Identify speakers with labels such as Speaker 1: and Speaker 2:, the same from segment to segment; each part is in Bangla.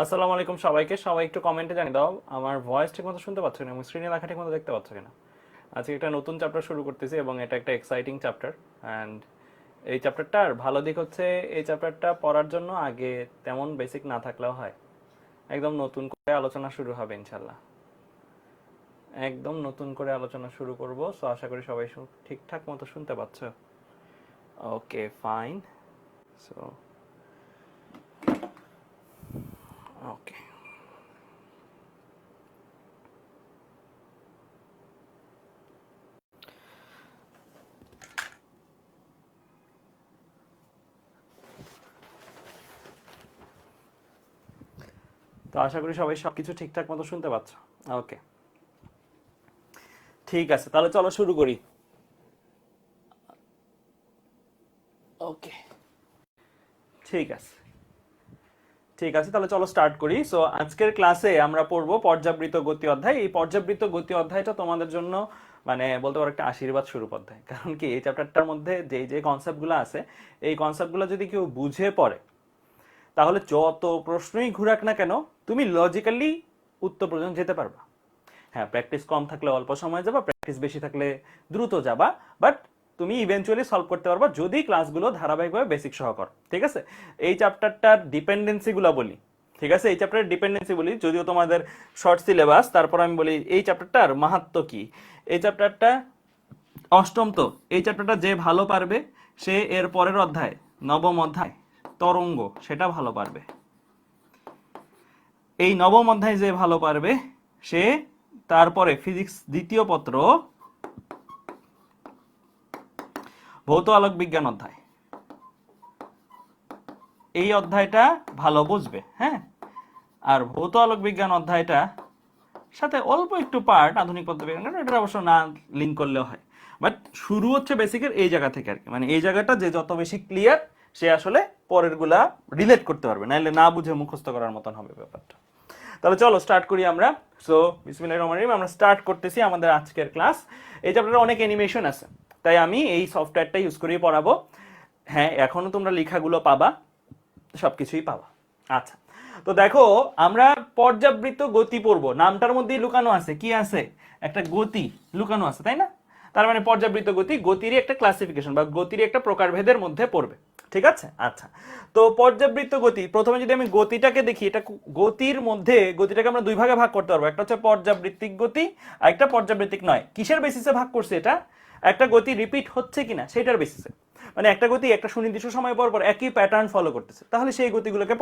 Speaker 1: আসসালামু আলাইকুম সবাইকে। সবাই একটু কমেন্টে জানিয়ে দাও আমার ভয়েস ঠিকমতো শুনতে পাচ্ছ কিনা এবং স্ক্রিনে লেখা ঠিকমতো দেখতে পাচ্ছ কিনা। আজকে একটা নতুন চ্যাপ্টার শুরু করতেছি এবং এটা একটা এক্সাইটিং চ্যাপ্টার। অ্যান্ড এই চ্যাপ্টারটার ভালো দিক হচ্ছে এই চ্যাপ্টারটা পড়ার জন্য আগে তেমন বেসিক না থাকলেও হয়। একদম নতুন করে আলোচনা শুরু হবে ইনশাল্লাহ। একদম নতুন করে আলোচনা শুরু করব, সো আশা করি সবাই ঠিকঠাক মতো শুনতে পাচ্ছ। Okay fine. সো ওকে, তো আশা করি সবাই সবকিছু ঠিকঠাক মতো শুনতে পাচ্ছ। ওকে ঠিক আছে, তাহলে চলো শুরু করি। ওকে ঠিক আছে, ঠিক আছে, তাহলে চলো স্টার্ট করি। সো আজকের ক্লাসে আমরা পড়বো পর্যাবৃত্ত গতি অধ্যায়। এই পর্যাবৃত্ত গতি অধ্যায়টা তোমাদের জন্য মানে বলতে পারো একটা আশীর্বাদ স্বরূপ অধ্যায়। কারণ কি এই চ্যাপ্টারটার মধ্যে যে যে কনসেপ্টগুলো আছে, এই কনসেপ্টগুলো যদি কেউ বুঝে পড়ে তাহলে যত প্রশ্নই ঘুরাক না কেন তুমি লজিক্যালি উত্তর পর্যন্ত যেতে পারবা। হ্যাঁ, প্র্যাকটিস কম থাকলে অল্প সময় যাবা, প্র্যাকটিস বেশি থাকলে দ্রুত যাবা, বাট তুমি ইভেনচুয়ালি সলভ করতে পারবা যদি ক্লাসগুলো ধারাবাহিকভাবে বেসিক সহ করো। ঠিক আছে, এই চ্যাপ্টারটার ডিপেন্ডেন্সিগুলো বলি। ঠিক আছে, এই চ্যাপ্টারের ডিপেন্ডেন্সি বলি, যদিও তোমাদের শর্ট সিলেবাস, তারপর আমি বলি এই চ্যাপ্টারটার মাহাত্ম্য কি। এই চ্যাপ্টারটা অষ্টম, তো এই চ্যাপ্টারটা যে ভালো পারবে সে এর পরের অধ্যায়, নবম অধ্যায় তরঙ্গ, সেটা ভালো পারবে। এই নবম অধ্যায় যে ভালো পারবে সে তারপরে ফিজিক্স দ্বিতীয় পত্র ভৌত আলোক বিজ্ঞান অধ্যায়, এই অধ্যায়টা ভালো বুঝবে। হ্যাঁ, আর ভৌত আলোক বিজ্ঞান অধ্যায়টা সাথে অল্প একটু পার্ট আধুনিক পদার্থবিজ্ঞান, এটা অবশ্য না লিঙ্ক করলেও হয়, বাট শুরু হচ্ছে বেসিকের এই জায়গা থেকে আর কি। মানে এই জায়গাটা যে যত বেশি ক্লিয়ার সে আসলে পরের গুলা রিলেট করতে পারবে, নাহলে না বুঝে মুখস্থ করার মতন হবে ব্যাপারটা। তাহলে চলো স্টার্ট করি আমরা। সো বিসমিল্লাহির রহমানির রহিম, আমরা স্টার্ট করতেছি আমাদের আজকের ক্লাস। এই চ্যাপ্টারে অনেক অ্যানিমেশন আছে, তাই আমি এই সফটওয়্যারটা ইউজ করেই পড়াবো। হ্যাঁ, এখনো তোমরা লেখাগুলো পাবা, সবকিছুই পাবা। আচ্ছা, তো দেখো আমরা পর্যাবৃত্ত গতি পড়বো। নামটার মধ্যেই লুকানো আছে কি আছে, একটা গতি লুকানো আছে, তাই না? তার মানে পর্যাবৃত্ত গতি গতিরই একটা ক্লাসিফিকেশন বা গতির একটা প্রকারভেদের মধ্যে পড়বে। ঠিক আছে, আচ্ছা, তো পর্যাবৃত্ত গতি প্রথমে যদি আমি গতিটাকে দেখি, এটা গতির মধ্যে গতিটাকে আমরা দুই ভাগে ভাগ করতে পারবো। একটা হচ্ছে পর্যাবৃত্তিক গতি আর একটা পর্যাবৃত্তিক নয়। কিসের বেসিসে ভাগ করছে এটা? একটা গতি রিপিট হচ্ছে কিনা সেটার বেসিসে। মানে একটা গতি একটা সুনির্দিষ্ট সময় পর পর একই প্যাটার্ন ফলো করতেছে, তাহলে সেই গতিগুলোকে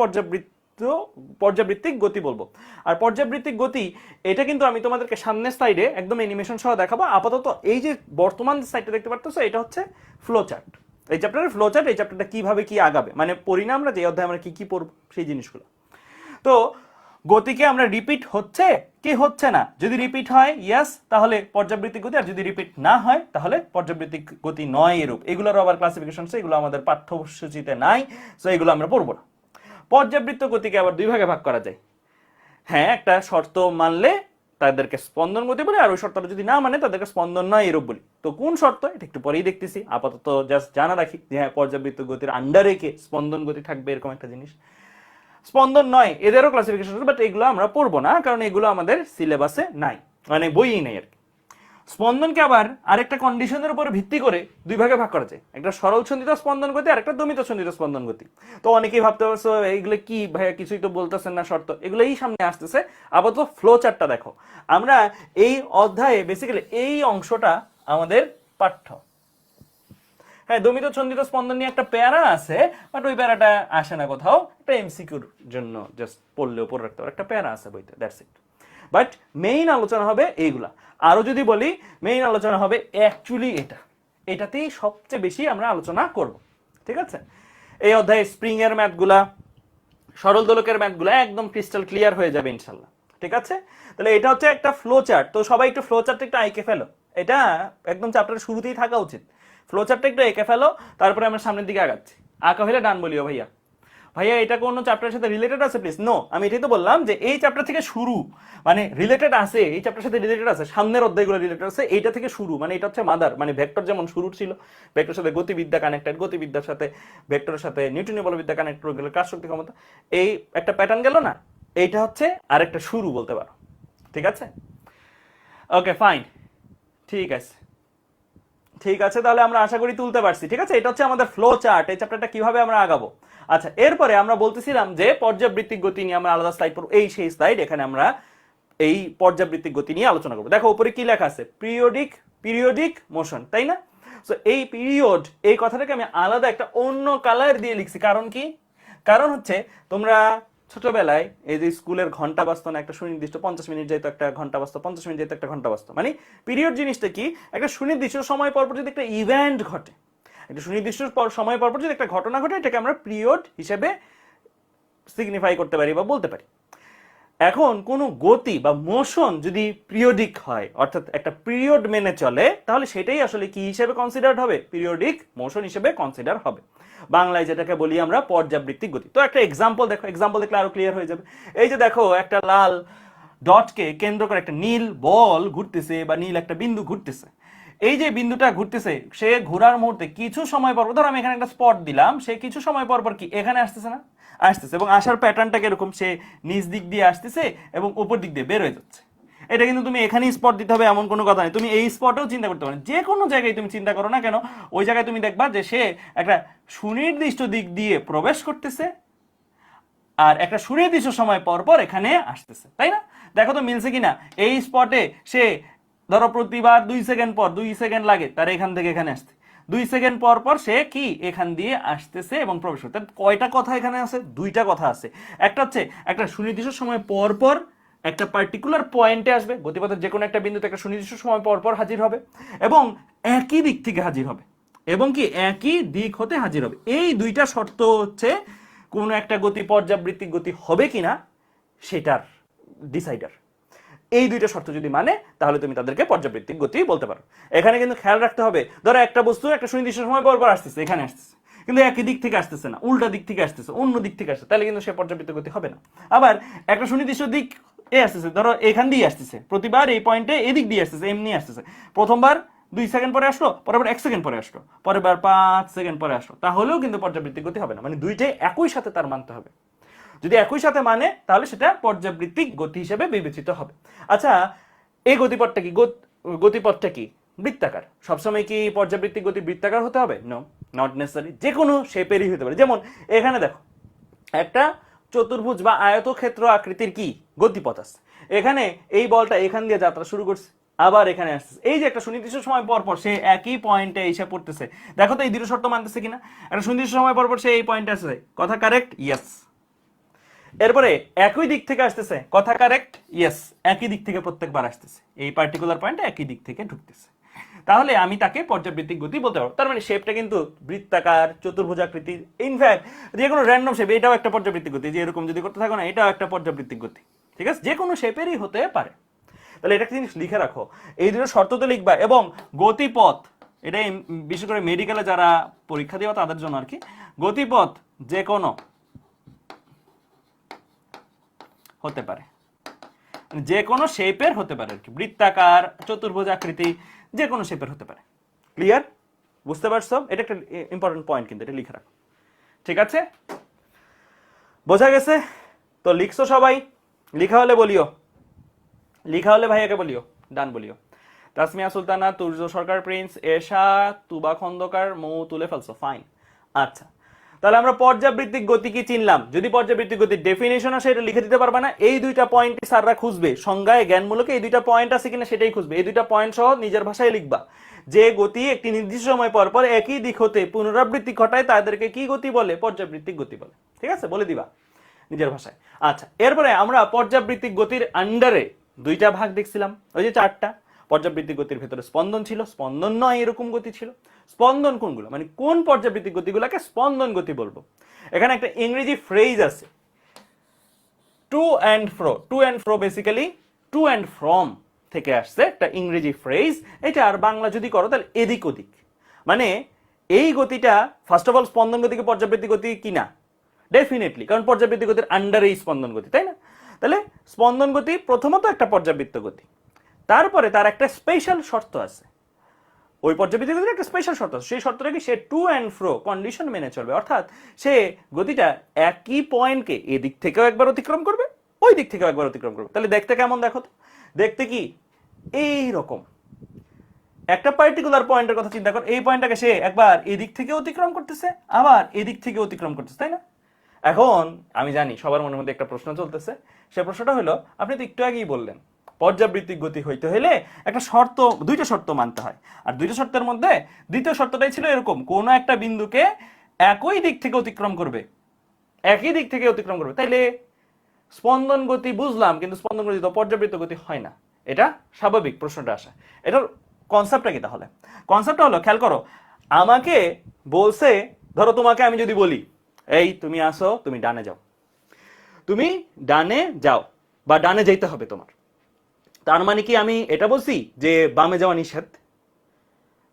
Speaker 1: পর্যাবৃত্তিক গতি বলবো। আর পর্যাবৃত্তিক গতি এটা কিন্তু আমি তোমাদেরকে সামনের সাইডে একদম অ্যানিমেশন সহ দেখাবো। আপাতত এই যে বর্তমান সাইডটা দেখতে পারতেছো, এটা হচ্ছে ফ্লো চার্ট। এই চ্যাপ্টারের ফ্লো চার্ট, এই চ্যাপ্টারটা কিভাবে কি আগাবে, মানে পরিণাম আমরা যে অধ্যায়ে আমরা কি কি পড়ব সেই জিনিসগুলো। তো গতিকে আমরা রিপিট হচ্ছে কি হচ্ছে না, যদি রিপিট হয় ইয়েস তাহলে পর্যাবৃত্তিক গতি, আর যদি রিপিট না হয় তাহলে পর্যাবৃত্তিক গতি নয় এরূপ। এগুলোর আবার ক্লাসিফিকেশন আছে, এগুলো আমাদের পাঠ্যসূচিতে নাই, সো এগুলো আমরা পড়বো না। পর্যাবৃত্ত গতিকে আবার দুই ভাগে ভাগ করা যায়। হ্যাঁ, একটা শর্ত মানলে তাদেরকে স্পন্দন গতি বলে, আর ওই শর্তটা যদি না মানে তাদেরকে স্পন্দন নয় এরূপ বলি। তো কোন শর্ত এটা একটু পরেই দেখতেছি, আপাতত জাস্ট জানা রাখি যে হ্যাঁ পর্যাবৃত্ত গতির আন্ডারে কে স্পন্দন গতি থাকবে, এরকম একটা জিনিস। স্পন্দন নয় এদেরও ক্লাসিফিকেশন আছে, বাট এগুলো আমরা পড়বো না কারণ এগুলো আমাদের সিলেবাসে নাই, মানে বইই নেই আর কি। স্পন্দনকে আবার আরেকটা কন্ডিশনের উপর ভিত্তি করে দুই ভাগে ভাগ করা যায়, একটা সরল ছন্দিত স্পন্দন গতি আর একটা দমিত ছন্দিত স্পন্দন গতি। তো অনেকেই ভাবতে পারছো এইগুলো কি ভাইয়া, কিছুই তো বলতেছেন না শর্ত, এগুলোই সামনে আসতেছে। আপাতত ফ্লো চার্টটা দেখো। আমরা এই অধ্যায়ে বেসিক্যালি এই অংশটা আমাদের পাঠ্য। হ্যাঁ, দমিত ছন্দিত স্পন্দন নিয়ে একটা প্যারা আছে, বাট ওই প্যারাটা আসে না কোথাও, একটা এমসিকিউর জন্য জাস্ট পড়লেও পড়ে রাখতে পারো, একটা প্যারা আছে বইতে, দ্যাটস ইট। বাট মেইন আলোচনা হবে এইগুলা। আরো যদি বলি মেইন আলোচনা হবে অ্যাকচুয়ালি এটাতেই সবচেয়ে বেশি আমরা আলোচনা করব। ঠিক আছে, এই অধ্যায়ে স্প্রিং এর ম্যাথগুলা, সরল দোলকের ম্যাথগুলা একদম ক্রিস্টাল ক্লিয়ার হয়ে যাবে ইনশাল্লাহ। ঠিক আছে, তাহলে এটা হচ্ছে একটা ফ্লো চার্ট। তো সবাই একটু ফ্লো চার্ট একটু আঁকে ফেলো, এটা একদম চ্যাপ্টারের শুরুতেই থাকা উচিত। ফ্লো চার্টটা একটু এঁকে ফেলো, তারপরে আমরা সামনের দিকে আগাচ্ছি। আঁকা হলে ডান বলিও ভাইয়া। ভাইয়া এটা কোনো চ্যাপ্টারের সাথে রিলেটেড আছে প্লিজ? নো, আমি এটাই তো বললাম যে এই চ্যাপ্টার থেকে শুরু, মানে রিলেটেড আছে, এই চ্যাপ্টারের সাথে রিলেটেড আছে, সামনের অধ্যায়গুলো রিলেটেড আছে, এইটা থেকে শুরু, মানে এটা হচ্ছে মাদার। মানে ভেক্টর যেমন শুরুর ছিল, ভেক্টরের সাথে গতিবিদ্যা কানেক্টেড, গতিবিদ্যার সাথে ভেক্টরের সাথে নিউটনীয় বলবিদ্যা কানেক্টেড, কাজ শক্তি ক্ষমতা, এই একটা প্যাটার্ন গেল না। এইটা হচ্ছে আরেকটা শুরু বলতে পারো, ঠিক আছে? ওকে ফাইন, ঠিক আছে ঠিক আছে, তাহলে আমরা আশা করি তুলতে পারছি। ঠিক আছে, এটা হচ্ছে আমাদের ফ্লো চার্ট, এই চ্যাপ্টারটা কিভাবে আমরা আগাবো। আচ্ছা, এরপরে আমরা বলতেছিলাম যে পর্যাবৃত্তিক গতি নিয়ে আমরা আলাদা স্লাইড পড়ব, এই সেই স্লাইড, এখানে আমরা এই পর্যাবৃত্তিক গতি নিয়ে আলোচনা করবো। দেখো উপরে কি লেখা আছে, পিরিয়ডিক মোশন, তাই না? সো এই পিরিয়ড, এই কথাটাকে আমি আলাদা একটা অন্য কালার দিয়ে লিখছি। কারণ কি? কারণ হচ্ছে তোমরা ছোটবেলায় এই যে স্কুলের ঘন্টা বাজতো না, একটা সুনির্দিষ্ট 50 মিনিট যেত একটা ঘন্টা বাজতো, 50 মিনিট যেত একটা ঘন্টা বাজতো, মানে পিরিয়ড জিনিসটা কি, একটা সুনির্দিষ্ট সময় পর পর যদি একটা ইভেন্ট ঘটে, একটা সুনির্দিষ্ট সময় পর পর যদি একটা ঘটনা ঘটে, এটাকে আমরা পিরিয়ড হিসেবে সিগনিফাই করতে পারি বা বলতে পারি। এখন কোনো গতি বা মোশন যদি পিরিয়ডিক হয়, অর্থাৎ একটা পিরিয়ড মেনে চলে, তাহলে সেটাই আসলে কি হিসেবে কনসিডার্ড হবে, পিরিয়ডিক মোশন হিসেবে কনসিডার হবে। বাংলায় যেটাকে বলি আমরা পর্যাবৃত্তিক গতি। তো একটা এক্সাম্পল দেখো, এক্সাম্পল দেখলে আরো ক্লিয়ার হয়ে যাবে। এই যে দেখো একটা লাল ডটকে কেন্দ্র করে একটা নীল বল ঘুরতেছে বা নীল একটা বিন্দু ঘুরতেছে। এই যে বিন্দুটা ঘুরতেছে, সে ঘোরার মুহূর্তে কিছু সময় পর, ধর আমি এখানে একটা স্পট দিলাম, সে কিছু সময় পর পর কি এখানে আসতেছে না, আসতেছে, এবং আসার প্যাটার্নটা কিরকম, সে নিচ দিক দিয়ে আসতেছে এবং উপর দিক দিয়ে বের হয়ে যাচ্ছে। এটা কিন্তু তুমি এখানেই স্পট দিতে হবে এমন কোনো কথা নেই, তুমি এই স্পটেও চিন্তা করতে পারো, যে কোনো জায়গায় তুমি চিন্তা করো না কেন, ওই জায়গায় তুমি দেখবা যে সে একটা সুনির্দিষ্ট দিক দিয়ে প্রবেশ করতেছে আর একটা সুনির্দিষ্ট সময় পর পর এখানে আসতেছে, তাই না? দেখো তো মিলছে কিনা। এই স্পটে সে ধরো প্রতিবার 2 সেকেন্ড পর, 2 সেকেন্ড লাগে তার এখান থেকে এখানে আসতে, 2 সেকেন্ড পর পর সে কি এখান দিয়ে আসতেছে এবং প্রবেশ করতে। কয়টা কথা এখানে আছে? 2টা কথা আছে। একটা হচ্ছে একটা সুনির্দিষ্ট সময় পর পর একটা পার্টিকুলার পয়েন্টে আসবে, গতিপথের যে কোনো একটা বিন্দুতে একটা সুনির্দিষ্ট সময় পর পর হাজির হবে এবং একই দিক থেকে হাজির হবে, এবং কি একই দিক হতে হাজির হবে। এই 2টা শর্ত হচ্ছে কোন একটা গতি পর্যাবৃত্তিক গতি হবে কিনা সেটার ডিসাইডার। এই 2টা শর্ত যদি মানে, তাহলে তুমি তাদেরকে পর্যাবৃত্তিক গতি বলতে পারো। এখানে কিন্তু খেয়াল রাখতে হবে, ধরো একটা বস্তু একটা সুনির্দিষ্ট সময় পর পর আসতেছে, এখানে আসতেছে, কিন্তু একই দিক থেকে আসতেছে না, উল্টা দিক থেকে আসতেছে, অন্য দিক থেকে আসছে, তাহলে কিন্তু সে পর্যাবৃত্তিক গতি হবে না। আবার একটা সুনির্দিষ্ট দিক এ আসতেছে, ধরো এখান দিয়ে আসতেছে, প্রতিবার এই পয়েন্টে এদিক দিয়ে আসতেছে, এমনি আসতেছে, প্রথমবার 2 সেকেন্ড পরে আসলো, পরেরবার 1 সেকেন্ড পরে আসলো, পরেরবার 5 সেকেন্ড পরে আসলো, তাহলেও কিন্তু পর্যাবৃত্তিক গতি হবে না। মানে দুইটাই একই সাথে তার মানতে হবে। যদি একই সাথে মানে, তাহলে সেটা পর্যাবৃত্তিক গতি হিসেবে বিবেচিত হবে। আচ্ছা, এই গতিপথটা কি, গতিপথটা কি বৃত্তাকার? সবসময় কি পর্যাবৃত্তিক গতি বৃত্তাকার হতে হবে? নো, নট নেসেসারি, যে কোনো শেপেরই হতে পারে। যেমন এখানে দেখো একটা চতুর্ভুজ বা আয়তক্ষেত্র আকৃতির কি গতিপথ আছে, এখানে এই বলটা এখান দিয়ে যাত্রা শুরু করছে, আবার এখানে আসছে, এই যে একটা সুনির্দিষ্ট সময় পর পর সে একই পয়েন্টে এসে পড়তেছে। দেখো তো এই 2টো শর্ত মানতেছে কিনা। একটা সুনির্দিষ্ট সময় পর পর সে এই পয়েন্টে আসছে, কথা কারেক্ট, ইয়েস। এরপরে একই দিক থেকে আসতেছে, কথা কারেক্ট, ইয়েস। একই দিক থেকে প্রত্যেকবার আসতেছে, এই পার্টিকুলার পয়েন্টে একই দিক থেকে ঢুকতেছে, তাহলে আমি তাকে পর্যাবৃত্তিক গতি বলতে পারবো। তার মানে শেপটা কিন্তু বৃত্তাকার, চতুর্ভুজাকৃতির, ইনফ্যাক্ট যে কোনো র্যান্ডম শেপ, এটাও একটা পর্যাবৃত্তিক গতি, যে এরকম যদি করতে থাকো না, এটাও একটা পর্যাবৃত্তিক গতি। ঠিক আছে, যে কোনো শেপেরই হতে পারে। তাহলে এটা একটা জিনিস লিখে রাখো, এই 2টো শর্ত তো লিখবা। এবং গতিপথ, এটা বিশেষ করে মেডিকেলে যারা পরীক্ষা দেওয়া তাদের জন্য আর কি, গতিপথ যে কোনো হতে পারে, যে কোনো শেপের হতে পারে আর কি, বৃত্তাকার, চতুর্ভুজ আকৃতি, যে কোনো শেপের হতে পারে। ক্লিয়ার? বুঝতে পারছো? এটা একটা ইম্পর্টেন্ট পয়েন্ট, কিন্তু এটা লিখে রাখো। ঠিক আছে, বোঝা গেছে তো? লিখছো সবাই? লিখা হলে বলিও, লিখা হলে ভাইয়াকে বলিও, ডান বলিও। তাসমিয়া সুলতানা, তুর্য সরকার প্রিন্স, এশা, তুবা খন্দকার, মৌ তুলে ফেলছো, ফাইন। আচ্ছা, তাহলে আমরা পর্যাবৃত্তিক গতি কি চিনলাম। যদি পর্যাবৃত্তিক গতির ডেফিনেশন আসে, এটা লিখে দিতে পারবা না। এই 2টা পয়েন্ট স্যাররা খুঁজবে সংজ্ঞায়, জ্ঞানমূলকে এই 2টা পয়েন্ট আছে কিনা সেটাই খুঁজবে। এই 2টা পয়েন্ট সহ নিজের ভাষায় লিখবা, যে গতি একটি নির্দিষ্ট সময় পর পর একই দিক হতে পুনরাবৃত্তি ঘটায় তাদেরকে কি গতি বলে? পর্যাবৃত্তিক গতি বলে। ঠিক আছে, বলে দিবা নিজের ভাষায়। আচ্ছা, এরপরে আমরা পর্যাবৃত্তিক গতির আন্ডারে 2টা ভাগ দেখছিলাম, ওই যে 4টা। পর্যাবৃত্তিক গতির ভেতরে স্পন্দন ছিল, স্পন্দন নয় এরকম গতি ছিল। স্পন্দন কোনগুলো, মানে কোন পর্যাবৃত্তিক গতিগুলোকে স্পন্দন গতি বলবো? এখানে একটা ইংরেজি ফ্রেজ আছে, to and fro. To and fro basically to and from থেকে আসছে একটা ইংরেজি ফ্রেজ। এটা আর বাংলা যদি করো তাহলে এদিক ওদিক, মানে এই গতিটা ফার্স্ট অফ অল স্পন্দন গতিকে পর্যাবৃত্তিক গতি কিনা? ডেফিনেটলি, কারণ পর্যাবৃত্তিক গতির আন্ডারে স্পন্দন গতি, তাই না? তাহলে স্পন্দন গতি প্রথমত একটা পর্যাবৃত্ত গতি, তারপরে তার একটা স্পেশাল শর্ত আছে। ওই পর্যাবৃত্তিক গতির একটা স্পেশাল শর্ত আছে, সেই শর্তটা কি? সে টু অ্যান্ড ফ্রো কন্ডিশন মেনে চলবে, অর্থাৎ সে গতিটা একই পয়েন্টকে এদিক থেকেও একবার অতিক্রম করবে, ওই দিক থেকে একবার অতিক্রম করবে। তাহলে দেখতে কেমন দেখো তো, দেখতে কি এই রকম একটা পার্টিকুলার পয়েন্টের কথা চিন্তা কর, এই পয়েন্টটাকে সে একবার এদিক থেকে অতিক্রম করতেছে আবার এদিক থেকে অতিক্রম করতেছে, তাই না? এখন আমি জানি সবার মনের মধ্যে একটা প্রশ্ন চলতেছে, সে প্রশ্নটা হলো আপনি তো একটু আগেই বললেন পর্যাবৃত্তিক গতি হইতে হলে একটা শর্ত, দুইটা শর্ত মানতে হয়, আর দুইটা শর্তের মধ্যে দ্বিতীয় শর্তটাই ছিল এরকম, কোন একটা বিন্দুকে একই দিক থেকে অতিক্রম করবে, একই দিক থেকে অতিক্রম করবে। তাইলে স্পন্দন গতি বুঝলাম, কিন্তু স্পন্দন গতি তো পর্যাবৃত্ত গতি হয় না, এটা স্বাভাবিক প্রশ্নটা আসা। এটার কনসেপ্টটা কি তাহলে? কনসেপ্টটা হলো, খেয়াল করো, আমাকে বলছে, ধরো তোমাকে আমি যদি বলি এই তুমি আসো, তুমি ডানে যাও, তুমি ডানে যাও বা ডানে যাইতে হবে তোমার, তার মানে কি আমি এটা বলছি যে বামে যাওয়া নিষেধ?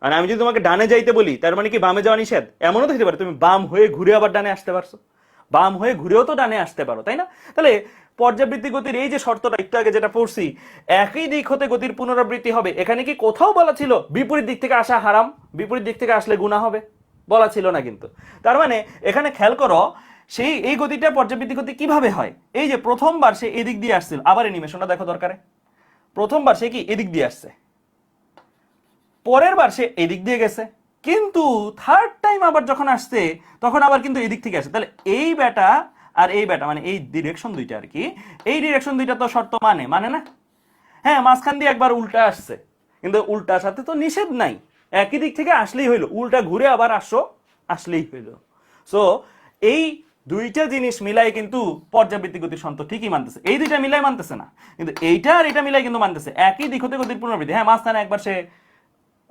Speaker 1: আর আমি যদি তোমাকে ডানে যাইতে বলি তার মানে কি বামে যাওয়া নিষেধ? এমনও তো হতে পারে তুমি বাম হয়ে ঘুরে আবার ডানে আসতে পারছো, বাম হয়ে ঘুরেও তো ডানে আসতে পারো, তাই না? তাহলে পর্যাবৃত্তি গতির এই যে শর্তটা একটু আগে যেটা পড়ছি, একই দিক হতে গতির পুনরাবৃত্তি হবে, এখানে কি কোথাও বলা ছিল বিপরীত দিক থেকে আসা হারাম, বিপরীত দিক থেকে আসলে গুনাহ হবে? বলা ছিল না কিন্তু। তার মানে এখানে খেয়াল করো, সেই এই গতিটা পর্যাবৃত্তি গতি কিভাবে হয়, এই যে প্রথমবার সে এদিক দিয়ে আসছিল, আবার অ্যানিমেশনটা দেখো দরকারে, প্রথমবার সে কি এদিক দিয়ে আসছে, পরের বার সে এদিক দিয়ে গেছে, কিন্তু থার্ড টাইম আবার যখন আসছে তখন আবার কিন্তু এদিক থেকে আসে। তাহলে এই বেটা আর এই বেটা মানে এই ডিরেকশন দুইটা আর কি, এই ডিরেকশন দুইটা তো শর্ত মানে না? হ্যাঁ, মাঝখান দিয়ে একবার উল্টা আসছে, কিন্তু উল্টার সাথে তো নিষেধ নাই, একই দিক থেকে আসলেই হইলো, উল্টা ঘুরে আবার আসলেই হইলো। সো এই দুইটা জিনিস মিলাই কিন্তু পর্যাবৃত্তি গতির শর্ত ঠিকই মানতেছে, এই দুইটা মিলাই মানতেছে না, কিন্তু এইটা আর এটা মিলাই কিন্তু মানতেছে, একই দিক হতে গতির পুনরাবৃত্তি। হ্যাঁ, মাঝখানে একবার সে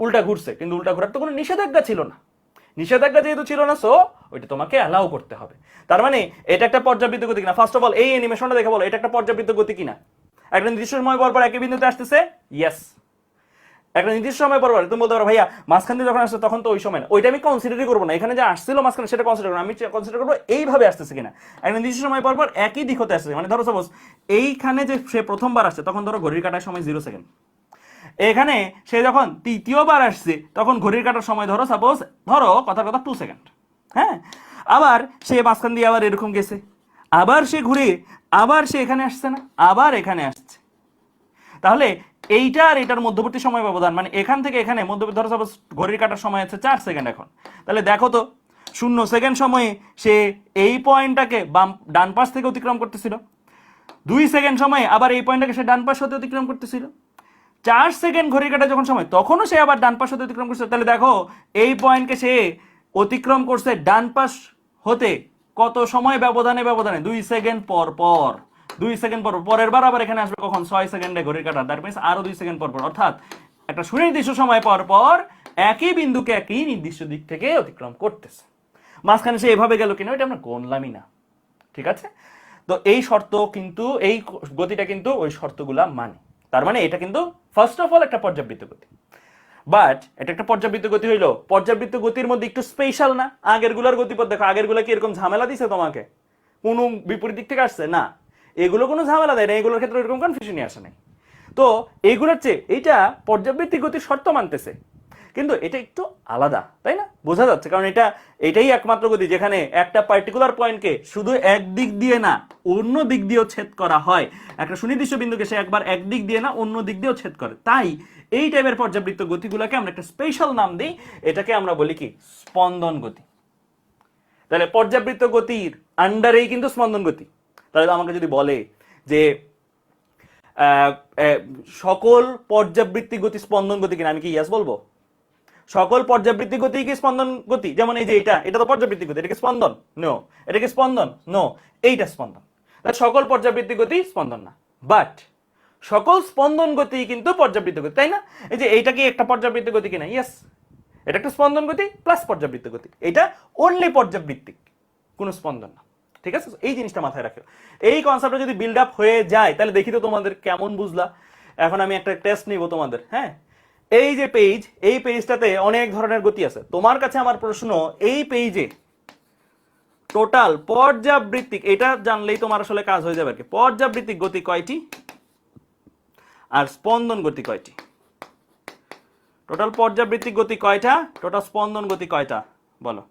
Speaker 1: উল্টা ঘুরছে, কিন্তু উল্টা ঘোরার তো কোনো নিষেধাজ্ঞা ছিল না, নিষেধাজ্ঞা যেহেতু ছিল না, সো ওইটা তোমাকে অ্যালাউ করতে হবে। তার মানে এটা একটা পর্যাবৃত্ত গতি কিনা, ফার্স্ট অফ অল এই অ্যানিমেশনটা দেখে বলো এটা একটা পর্যাবৃত্ত গতি কিনা। একটা নির্দিষ্ট সময় পর পর একই বিন্দুতে আসতেছে, ইয়েস। একটা নির্দিষ্ট সময় পর পর তুমি বলতে পারো ভাইয়া মাঝখান দিয়ে যখন আসছে তখন তো ওই সময় না, ওইটা আমি কনসিডারই করবো না, এখানে যে আসছিল মাঝখানে সেটা কনসিডার করবো, আমি কনসিডার করবো এইভাবে আসতেছে কিনা, একটা নির্দিষ্ট সময় পর পর একই দিক হতে আসছে। মানে ধরো সাপোজ এইখানে যে সে প্রথমবার আসছে তখন ধরো ঘড়ির কাটার সময় 0 সেকেন্ড, এখানে সে যখন তৃতীয়বার আসছে তখন ঘড়ির কাটার সময় ধরো সাপোজ ধরো কথার কথা 2 সেকেন্ড। হ্যাঁ, আবার সে মাঝখান দিয়ে আবার এরকম গেছে, আবার সে ঘুরে আবার সে এখানে আসছে না, আবার এখানে আসছে। তাহলে এইটা আর এটার মধ্যবর্তী সময় ব্যবধান, মানে এখান থেকে এখানে মধ্যবর্তী ধরো সাপোজ ঘড়ির কাটার সময় আছে 4 সেকেন্ড এখন, তাহলে দেখো তো 0 সেকেন্ড সময়ে সে এই পয়েন্টটাকে ডান পাশ থেকে অতিক্রম করতেছিল, 2 সেকেন্ড সময়ে আবার এই পয়েন্টটাকে সে ডান পাশ হতে অতিক্রম করতেছিল, 4 সেকেন্ড ঘড়ির কাটা যখন সময় তখনও সে আবার ডান পাশ হতে অতিক্রম করছে। তাহলে দেখো এই পয়েন্টকে সে অতিক্রম করছে ডান পাশ হতে কত সময় ব্যবধানে, 2 সেকেন্ড পর পর, 2 সেকেন্ড পর পরের বার আবার এখানে আসবে কখন, 6 সেকেন্ডে ঘড়ির কাটা, দ্যাট মিন্স আরো 2 সেকেন্ড পর পর, অর্থাৎ একটা সুনির্দিষ্ট সময় পর পর একই বিন্দুকে একই নির্দিষ্ট দিক থেকে অতিক্রম করতেছে। মাঝখানে সে এভাবে গেল কিনা ওইটা আমরা গণলামই না, ঠিক আছে? তো এই শর্ত কিন্তু, এই গতিটা কিন্তু ওই শর্তগুলা মানে, তার মানে এটা কিন্তু ফার্স্ট অফ অল একটা পর্যাবৃত্ত গতি। বাট এটা একটা পর্যাবৃত্ত গতি হইলো, পর্যাবৃত্ত গতির মধ্যে একটু স্পেশাল না? আগের গুলার গতিপথ দেখো, আগের গুলা কি এরকম ঝামেলা দিছে তোমাকে, কোনো বিপরীত দিক থেকে আসছে না, এগুলো কোনো ঝামেলা দেয় না, এগুলোর ক্ষেত্রে এরকম কনফিউশনই আসে নাই। তো এইগুলোর চেয়ে এইটা পর্যাবৃত্তি গতির শর্ত মানতেছে, কিন্তু এটা একটু আলাদা, তাই না? বোঝা যাচ্ছে, কারণ এটাই একমাত্র গতি যেখানে একটা পার্টিকুলার পয়েন্টকে শুধু এক দিক দিয়ে না অন্য দিক দিয়েও ছেদ করা হয়, একটা সুনির্দিষ্ট বিন্দুকে সে একবার এক দিক দিয়ে না অন্য দিক দিয়েও ছেদ করে। তাই এই টাইপের পর্যাবৃত্ত গতিগুলোকে আমরা একটা স্পেশাল নাম দিই, এটাকে আমরা বলি কি, স্পন্দন গতি। তাহলে পর্যাবৃত্ত গতির আন্ডারেই কিন্তু স্পন্দন গতি। তাহলে আমাকে যদি বলে যে সকল পর্যাবৃত্তি গতি স্পন্দন গতি কিনা, আমি কি ইয়েস বলবো? সকল পর্যাবৃত্তি গতি কি স্পন্দন গতি? যেমন এই যে এটা তো পর্যাবৃত্তি গতি, এটা কি স্পন্দন? নো। এটা কি স্পন্দন? নো। এইটা স্পন্দন। সকল পর্যাবৃত্তি গতি স্পন্দন না, বাট সকল স্পন্দন গতি কিন্তু পর্যাবৃত্ত গতি, তাই না? এই যে এইটা কি একটা পর্যাবৃত্ত গতি কিনা? ইয়েস, এটা একটা স্পন্দন গতি প্লাস পর্যাবৃত্ত গতি, এটা অনলি পর্যাবৃত্তিক, কোনো স্পন্দন না, ঠিক আছে? এই জিনিসটা মাথায় রাখো। এই কনসেপ্টটা যদি বিল্ড আপ হয়ে যায় তাহলে দেখি তো তোমাদের কেমন বুঝলা। এখন আমি একটা টেস্ট নিব তোমাদের। হ্যাঁ, এই যে পেজ, এই পেজটাতে অনেক ধরনের গতি আছে। তোমার কাছে আমার প্রশ্ন, এই পেজে টোটাল পর্যাবৃত্তিক, এটা জানলেই তোমার আসলে কাজ হয়ে যাবে আর কি, পর্যাবৃত্তিক গতি কয়টি আর স্পন্দন গতি কয়টি? টোটাল পর্যাবৃত্তিক গতি কয়টা, টোটাল স্পন্দন গতি কয়টা বলো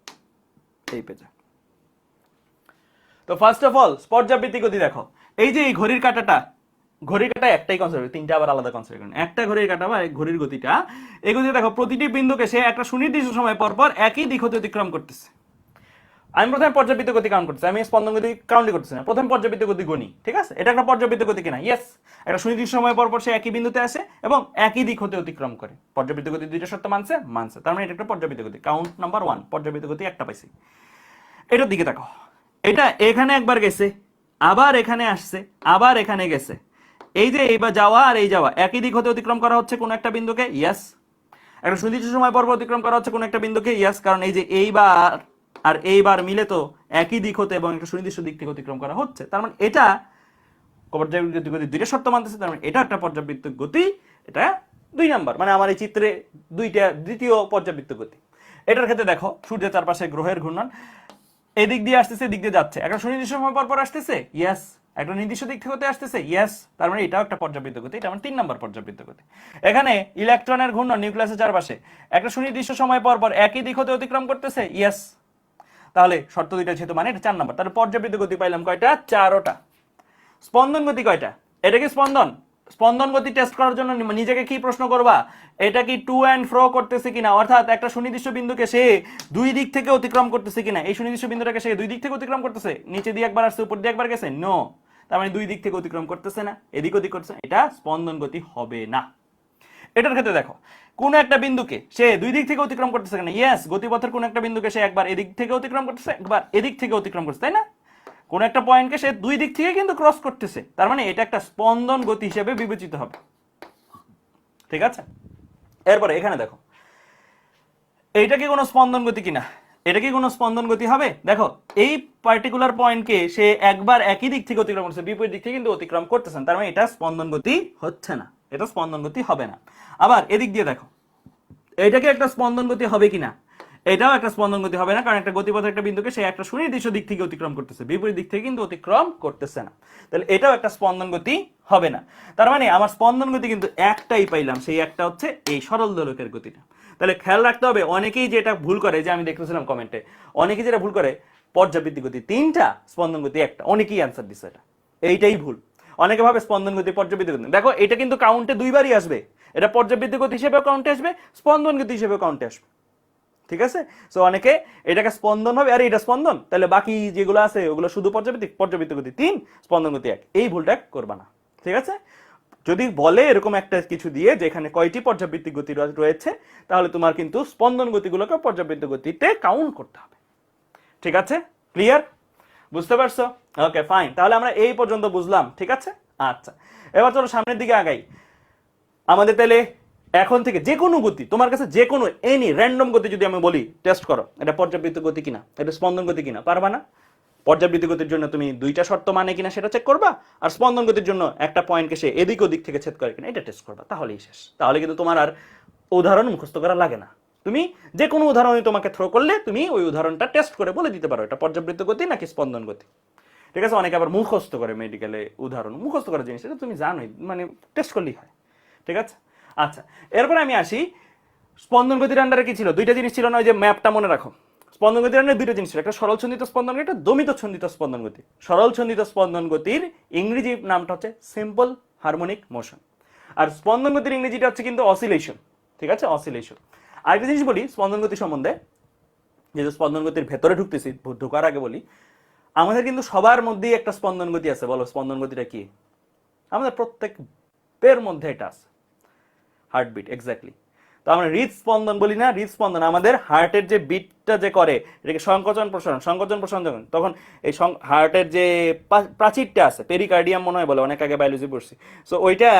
Speaker 1: এই পেজে। তো ফার্স্ট অফ অল পর্যাবৃত্তিক গতি দেখো, এই যে এই ঘড়ির কাঁটা একটাই কনসেপ্ট, তিনটা আবার আলাদা কনসেপ্ট। একটা ঘড়ির কাঁটা বা ঘড়ির গতিটা, এই গতিতে দেখো প্রতিটি বিন্দুকে সে একটা সুনির্দিষ্ট সময় পর পর একই দিক হতে অতিক্রম করতেছে। আমি প্রথমে পর্যাবৃত্ত গতি কাউন্ট করতেছি, আমি স্পন্দন গতি কাউন্টই করতেছি না, প্রথম পর্যাবৃত্ত গতি গণি, ঠিক আছে? এটা একটা পর্যাবৃত্ত গতি কিনা? ইয়েস। একটা সুনির্দিষ্ট সময় পর পর সে একই বিন্দুতে আসে এবং একই দিক হতে অতিক্রম করে। পর্যাবৃত্ত গতি দুইটা শর্ত মানছে। তার মানে এটা একটা পর্যাবৃত্ত গতি। কাউন্ট নাম্বার 1, পর্যাবৃত্ত গতি একটা পাইছি। এটার দিকে দেখো, এটা এখানে একবার গেছে, আবার এখানে আসছে, আবার এখানে গেছে। এই যে এইবার যাওয়া আর এই যাওয়া, একই দিক হতে অতিক্রম করা হচ্ছে কোন একটা বিন্দুকে, ইয়েস। একটা সুনির্দিষ্ট সময় পর পর অতিক্রম করা হচ্ছে কোন একটা বিন্দুকে, ইয়েস, কারণ এই যে এইবার আর এইবার মিলে তো একই দিক হতে এবং একটা সুনির্দিষ্ট দিক থেকে অতিক্রম করা হচ্ছে। তার মানে এটা পর্যাবৃত্ত গতি দুইটা শর্ত মানতেছে, তার মানে এটা একটা পর্যাবৃত্ত গতি। এটা 2 নাম্বার, মানে আমার এই চিত্রে দ্বিতীয় পর্যাবৃত্ত গতি। এটার ক্ষেত্রে দেখো সূর্যের চারপাশে গ্রহের ঘূর্ণন, এদিক দিয়ে আসতেছে, এদিক দিয়ে যাচ্ছে, একটা সুনির্দিষ্ট সময় পর পর আসতেছে, ইয়েস, একটা নির্দিষ্ট দিক থেকে আসতেছে, ইয়েস, তার মানে এটাও একটা পর্যাবৃত্ত গতি। এটা আমার 3 নাম্বার পর্যাবৃত্ত গতি। এখানে ইলেকট্রনের ঘূর্ণন নিউক্লিয়াসের চারপাশে একটা সুনির্দিষ্ট সময় পর পর একই দিক হতে অতিক্রম করতেছে, ইয়েস, তাহলে শর্ত দুইটা যেহেতু মানে এটা 4 নাম্বার। তাহলে পর্যাবৃত্ত গতি পাইলাম কয়টা? 4টা। স্পন্দন গতি কয়টা? এটা কি স্পন্দন গতি টেস্ট করার জন্য নিজেকে কি প্রশ্ন করবা, এটা কি টু অ্যান্ড ফ্রো করতেছে কিনা, অর্থাৎ একটা সুনির্দিষ্ট বিন্দুকে সে দুই দিক থেকে অতিক্রম করতেছে কিনা। এই সুনির্দিষ্ট বিন্দুটাকে সে দুই দিক থেকে অতিক্রম করতেছে, নিচে দিয়ে একবার আসছে, উপর দিয়ে একবার গেছে, নো, তার মানে দুই দিক থেকে অতিক্রম করতেছে না, এদিক ওদিক করতেছে, এটা স্পন্দন গতি হবে না। এটার ক্ষেত্রে দেখো কোন একটা বিন্দুকে সে দুই দিক থেকে অতিক্রম করতেছে কিনা, ইয়েস, গতিপথের কোন একটা বিন্দুকে সে একবার এদিক থেকে অতিক্রম করতেছে, একবার এদিক থেকে অতিক্রম করতেছে, তাই না? কোন একটা পয়েন্টকে সে দুই দিক থেকে কিন্তু ক্রস করতেছে, তার মানে এটা একটা স্পন্দন গতি হিসেবে বিবেচিত হবে, ঠিক আছে? এরপরে এখানে দেখো এইটা কি কোনো স্পন্দন গতি কিনা, এটা কি কোনো স্পন্দন গতি হবে? দেখো এই পার্টিকুলার পয়েন্টকে সে একবার একই দিক থেকে অতিক্রম করছে, বিপরীত দিক থেকে কিন্তু অতিক্রম করতেছেন, তার মানে এটা স্পন্দন গতি হচ্ছে না, এটা স্পন্দন গতি হবে না। আবার এদিক দিয়ে দেখো, এইটাকে একটা স্পন্দন গতি হবে কিনা, এটাও একটা স্পন্দন গতি হবে না, কারণ একটা গতিপথের একটা বিন্দুকে সে একটা সুনির্দিষ্ট দিক থেকে অতিক্রম করতেছে, বিপরীত দিক থেকে কিন্তু অতিক্রম করতেছে না, তাহলে এটাও একটা স্পন্দন গতি হবে না। তার মানে আমার স্পন্দন গতি কিন্তু একটাই পাইলাম, সেই একটা হচ্ছে এই সরল দোলকের গতিটা। তাহলে খেয়াল রাখতে হবে, অনেকেই যেটা ভুল করে, যে আমি দেখতেছিলাম কমেন্টে অনেকেই যেটা ভুল করে, পর্যাবৃত্ত গতি 3টা, স্পন্দন গতি 1টা, অনেকেই অ্যান্সার দিচ্ছে এটা, এইটাই ভুল। অনেকে ভাবে স্পন্দন গতি পর্যাবৃত্ত গতি, দেখো এটা কিন্তু কাউন্টে দুইবারই আসবে, এটা পর্যাবৃত্ত গতি হিসেবেও কাউন্টে আসবে, স্পন্দন গতি হিসেবেও কাউন্টে আসবে, ঠিক আছে? সো অনেকে এটাকে স্পন্দন হবে, আরে এটা স্পন্দন, তাহলে বাকি যেগুলো আছে ওগুলো শুধু পর্যাবৃত্ত গতি 3, স্পন্দন গতি 1, এই ভুলটা করবা না, ঠিক আছে? যদি বলে এরকম একটা কিছু দিয়ে যে এখানে কয়টি পর্যাবৃত্ত গতি রয়েছে, তাহলে তোমার কিন্তু স্পন্দন গতিগুলোকে পর্যাবৃত্ত গতিতে কাউন্ট করতে হবে, ঠিক আছে? ক্লিয়ার? বুঝতে পারছো? ওকে ফাইন, তাহলে আমরা এই পর্যন্ত বুঝলাম, ঠিক আছে? আচ্ছা, এবার চলো সামনের দিকে আগাই। আমাদের তাহলে এখন থেকে যে কোনো গতি, তোমার কাছে যে কোনো এনি র্যান্ডম গতি যদি আমি বলি টেস্ট করো, এটা পর্যাবৃত্ত গতি কিনা, এটা স্পন্দন গতি কিনা, পারবা না? পর্যাবৃত্ত গতির জন্য তুমি দুইটা শর্ত মানে কিনা সেটা চেক করবা, আর স্পন্দন গতির জন্য একটা পয়েন্টকে সে এদিক ওদিক থেকে ছেদ করে কিনা এটা টেস্ট করবা, তাহলেই শেষ। তাহলে কিন্তু তোমার আর উদাহরণ মুখস্থ করা লাগে না, তুমি যে কোনো উদাহরণই তোমাকে থ্রো করলে তুমি ওই উদাহরণটা টেস্ট করে বলে দিতে পারো এটা পর্যাবৃত্ত গতি নাকি স্পন্দন গতি, ঠিক আছে? অনেকে আবার মুখস্থ করে মেডিকেলে উদাহরণ, মুখস্থ করার জিনিস এটা তুমি জানোই, মানে টেস্ট করলেই হয়, ঠিক আছে? আচ্ছা, এরপরে আমি আসি স্পন্দন গতির আন্ডারে কি ছিল, দুইটা জিনিস ছিল না, ওই যে ম্যাপটা মনে রাখো। স্পন্দন গতির আন্ডারে দুইটা জিনিস ছিল, একটা সরল ছন্দিত স্পন্দন গতি, একটা দমিত ছন্দিত স্পন্দন গতি। সরল ছন্দিত স্পন্দন গতির ইংরেজি নামটা হচ্ছে সিম্পল হারমোনিক মোশন, আর স্পন্দন গতির ইংরেজিটা হচ্ছে কিন্তু অসিলেশন, ঠিক আছে? অসিলেশন। আরেকটা জিনিস বলি স্পন্দন গতি সম্বন্ধে, যেহেতু স্পন্দন গতির ভেতরে ঢুকতেছি, ঢোকার আগে বলি, আমাদের কিন্তু সবার মধ্যেই একটা স্পন্দন গতি আছে। বলো স্পন্দন গতিটা কি? আমাদের প্রত্যেকের মধ্যে এটা আছে, হার্টবিট, এক্স্যাক্টলি। তো আমরা হৃদস্পন্দন বলি না, হৃদস্পন্দন আমাদের হার্টের যে বিটটা যে করে, এটাকে সংকোচন প্রসারণ, সংকোচন প্রসারণ যখন, তখন এই হার্টের যে প্রাচীরটা আছে, পেরিকার্ডিয়াম মনে হয় বলে, অনেক আগে বায়োলজি পড়ছি। সো ওইটা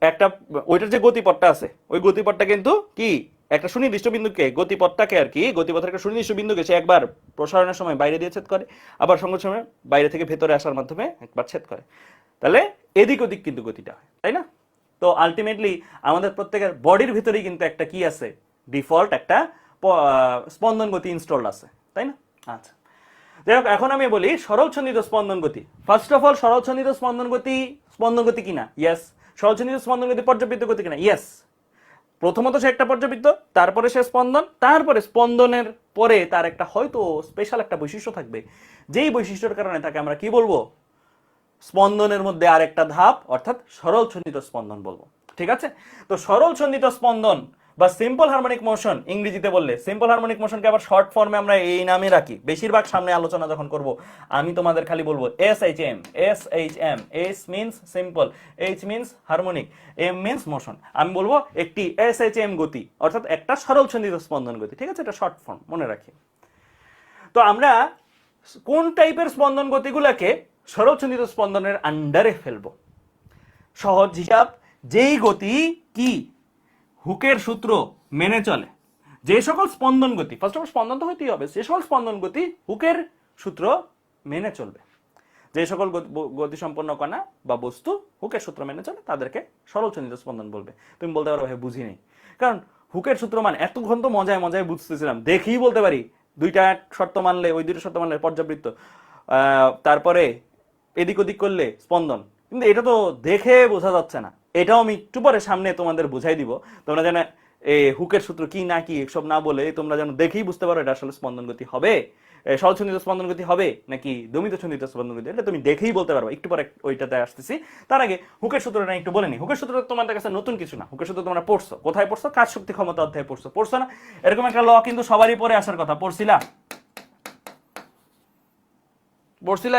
Speaker 1: একটা, ওইটার যে গতিপথটা আছে, ওই গতিপথটা কিন্তু কি একটা সুনির্দিষ্ট বিন্দুকে, গতিপথটাকে আর কি, গতিপথের একটা সুনির্দিষ্ট বিন্দুকে সে একবার প্রসারণের সময় বাইরে দিয়ে ছেদ করে, আবার সংকোচনের সময় বাইরে থেকে ভেতরে আসার মাধ্যমে একবার ছেদ করে, তাহলে এদিক ওদিক কিন্তু গতিটা হয়, তাই না? তো আলটিমেটলি আমাদের প্রত্যেকের বডির ভিতরেই কিন্তু একটা কি আছে, ডিফল্ট একটা স্পন্দন গতি ইনস্টলড আছে, তাই না? আচ্ছা, যাই হোক, এখন আমি বলি সরল ছন্দিত স্পন্দন গতি। ফার্স্ট অফ অল, সরল ছন্দিত স্পন্দন গতি কিনা? ইয়েস। সরল ছন্দিত স্পন্দন গতি পর্যাবৃত্ত গতি কিনা? ইয়েস। প্রথমত সে একটা পর্যাবৃত্ত, তারপরে সে স্পন্দন, তারপরে স্পন্দনের পরে তার একটা হয়তো স্পেশাল একটা বৈশিষ্ট্য থাকবে, যেই বৈশিষ্ট্যের কারণে তাকে আমরা কি বলবো, স্পন্দনের মধ্যে আরেকটা ধাপ, অর্থাৎ সরল ছন্দিত স্পন্দন বলবো। ঠিক আছে, তো সরল ছন্দিত স্পন্দন বা সিম্পল হারমোনিক মোশন ইংরেজিতে বললে, সিম্পল হারমোনিক মোশনকে আবার শর্ট ফর্মে আমরা এই নামে রাখি। বেশিরভাগ সামনে আলোচনা যখন করব আমি তোমাদের খালি বলবো SHM। SHM, S means simple, H means harmonic, M means motion. আমি বলবো একটি SHM গতি, অর্থাৎ একটা সরল ছন্দিত স্পন্দন গতি। ঠিক আছে, এটা শর্ট ফর্ম, মনে রাখি। তো আমরা কোন টাইপের স্পন্দন গতিগুলোকে সরল ছন্দিত স্পন্দনের আন্ডারে ফেলবো? সহজ হিসাব, যেই গতি কি হুকের সূত্র মেনে চলে, যে সকল স্পন্দন গতি, ফার্স্ট অফ অল স্পন্দন তো হইতেই হবে, যে সকল স্পন্দন গতি হুকের সূত্র মেনে চলবে, যে সকল গতি সম্পন্ন কণা বা বস্তু হুকের সূত্র মেনে চলে তাদেরকে সরল ছন্দিত স্পন্দন বলবে। তুমি বলতে পারো ভাই বুঝি নেই, কারণ হুকের সূত্র মানে এতক্ষণ তো মজায় মজায় বুঝতেছিলাম, দেখেই বলতে পারি দুইটা শর্ত মানলে, ওই দুইটা শর্ত মানলে পর্যাবৃত্ত, তারপরে এদিক ওদিক করলে স্পন্দন, কিন্তু এটা তো দেখে বোঝা যাচ্ছে না। এটাও আমি একটু পরে সামনে তোমাদের বুঝাই দিব, তোমরা যেন হুকের সূত্র কি না কি সব না বলে তোমরা যেন দেখেই বুঝতে পারো এটা আসলে স্পন্দন গতি হবে, সরল ছন্দিত স্পন্দন গতি হবে নাকি দমিত ছন্দিত স্পন্দন গতি, এটা তুমি দেখেই বলতে পারবে। একটু পরে ওইটাতে আসতেছি, তার আগে হুকের সূত্রটা একটু বলে নি। হুকের সূত্র তোমাদের কাছে নতুন কিছু না, হুকের সূত্র তোমরা পড়ছো, কোথায় পড়ছো? কাজ শক্তি ক্ষমতা অধ্যায়ে পড়ছো না? এরকম একটা ল কিন্তু সবারই পরে আসার কথা, পড়ছিলা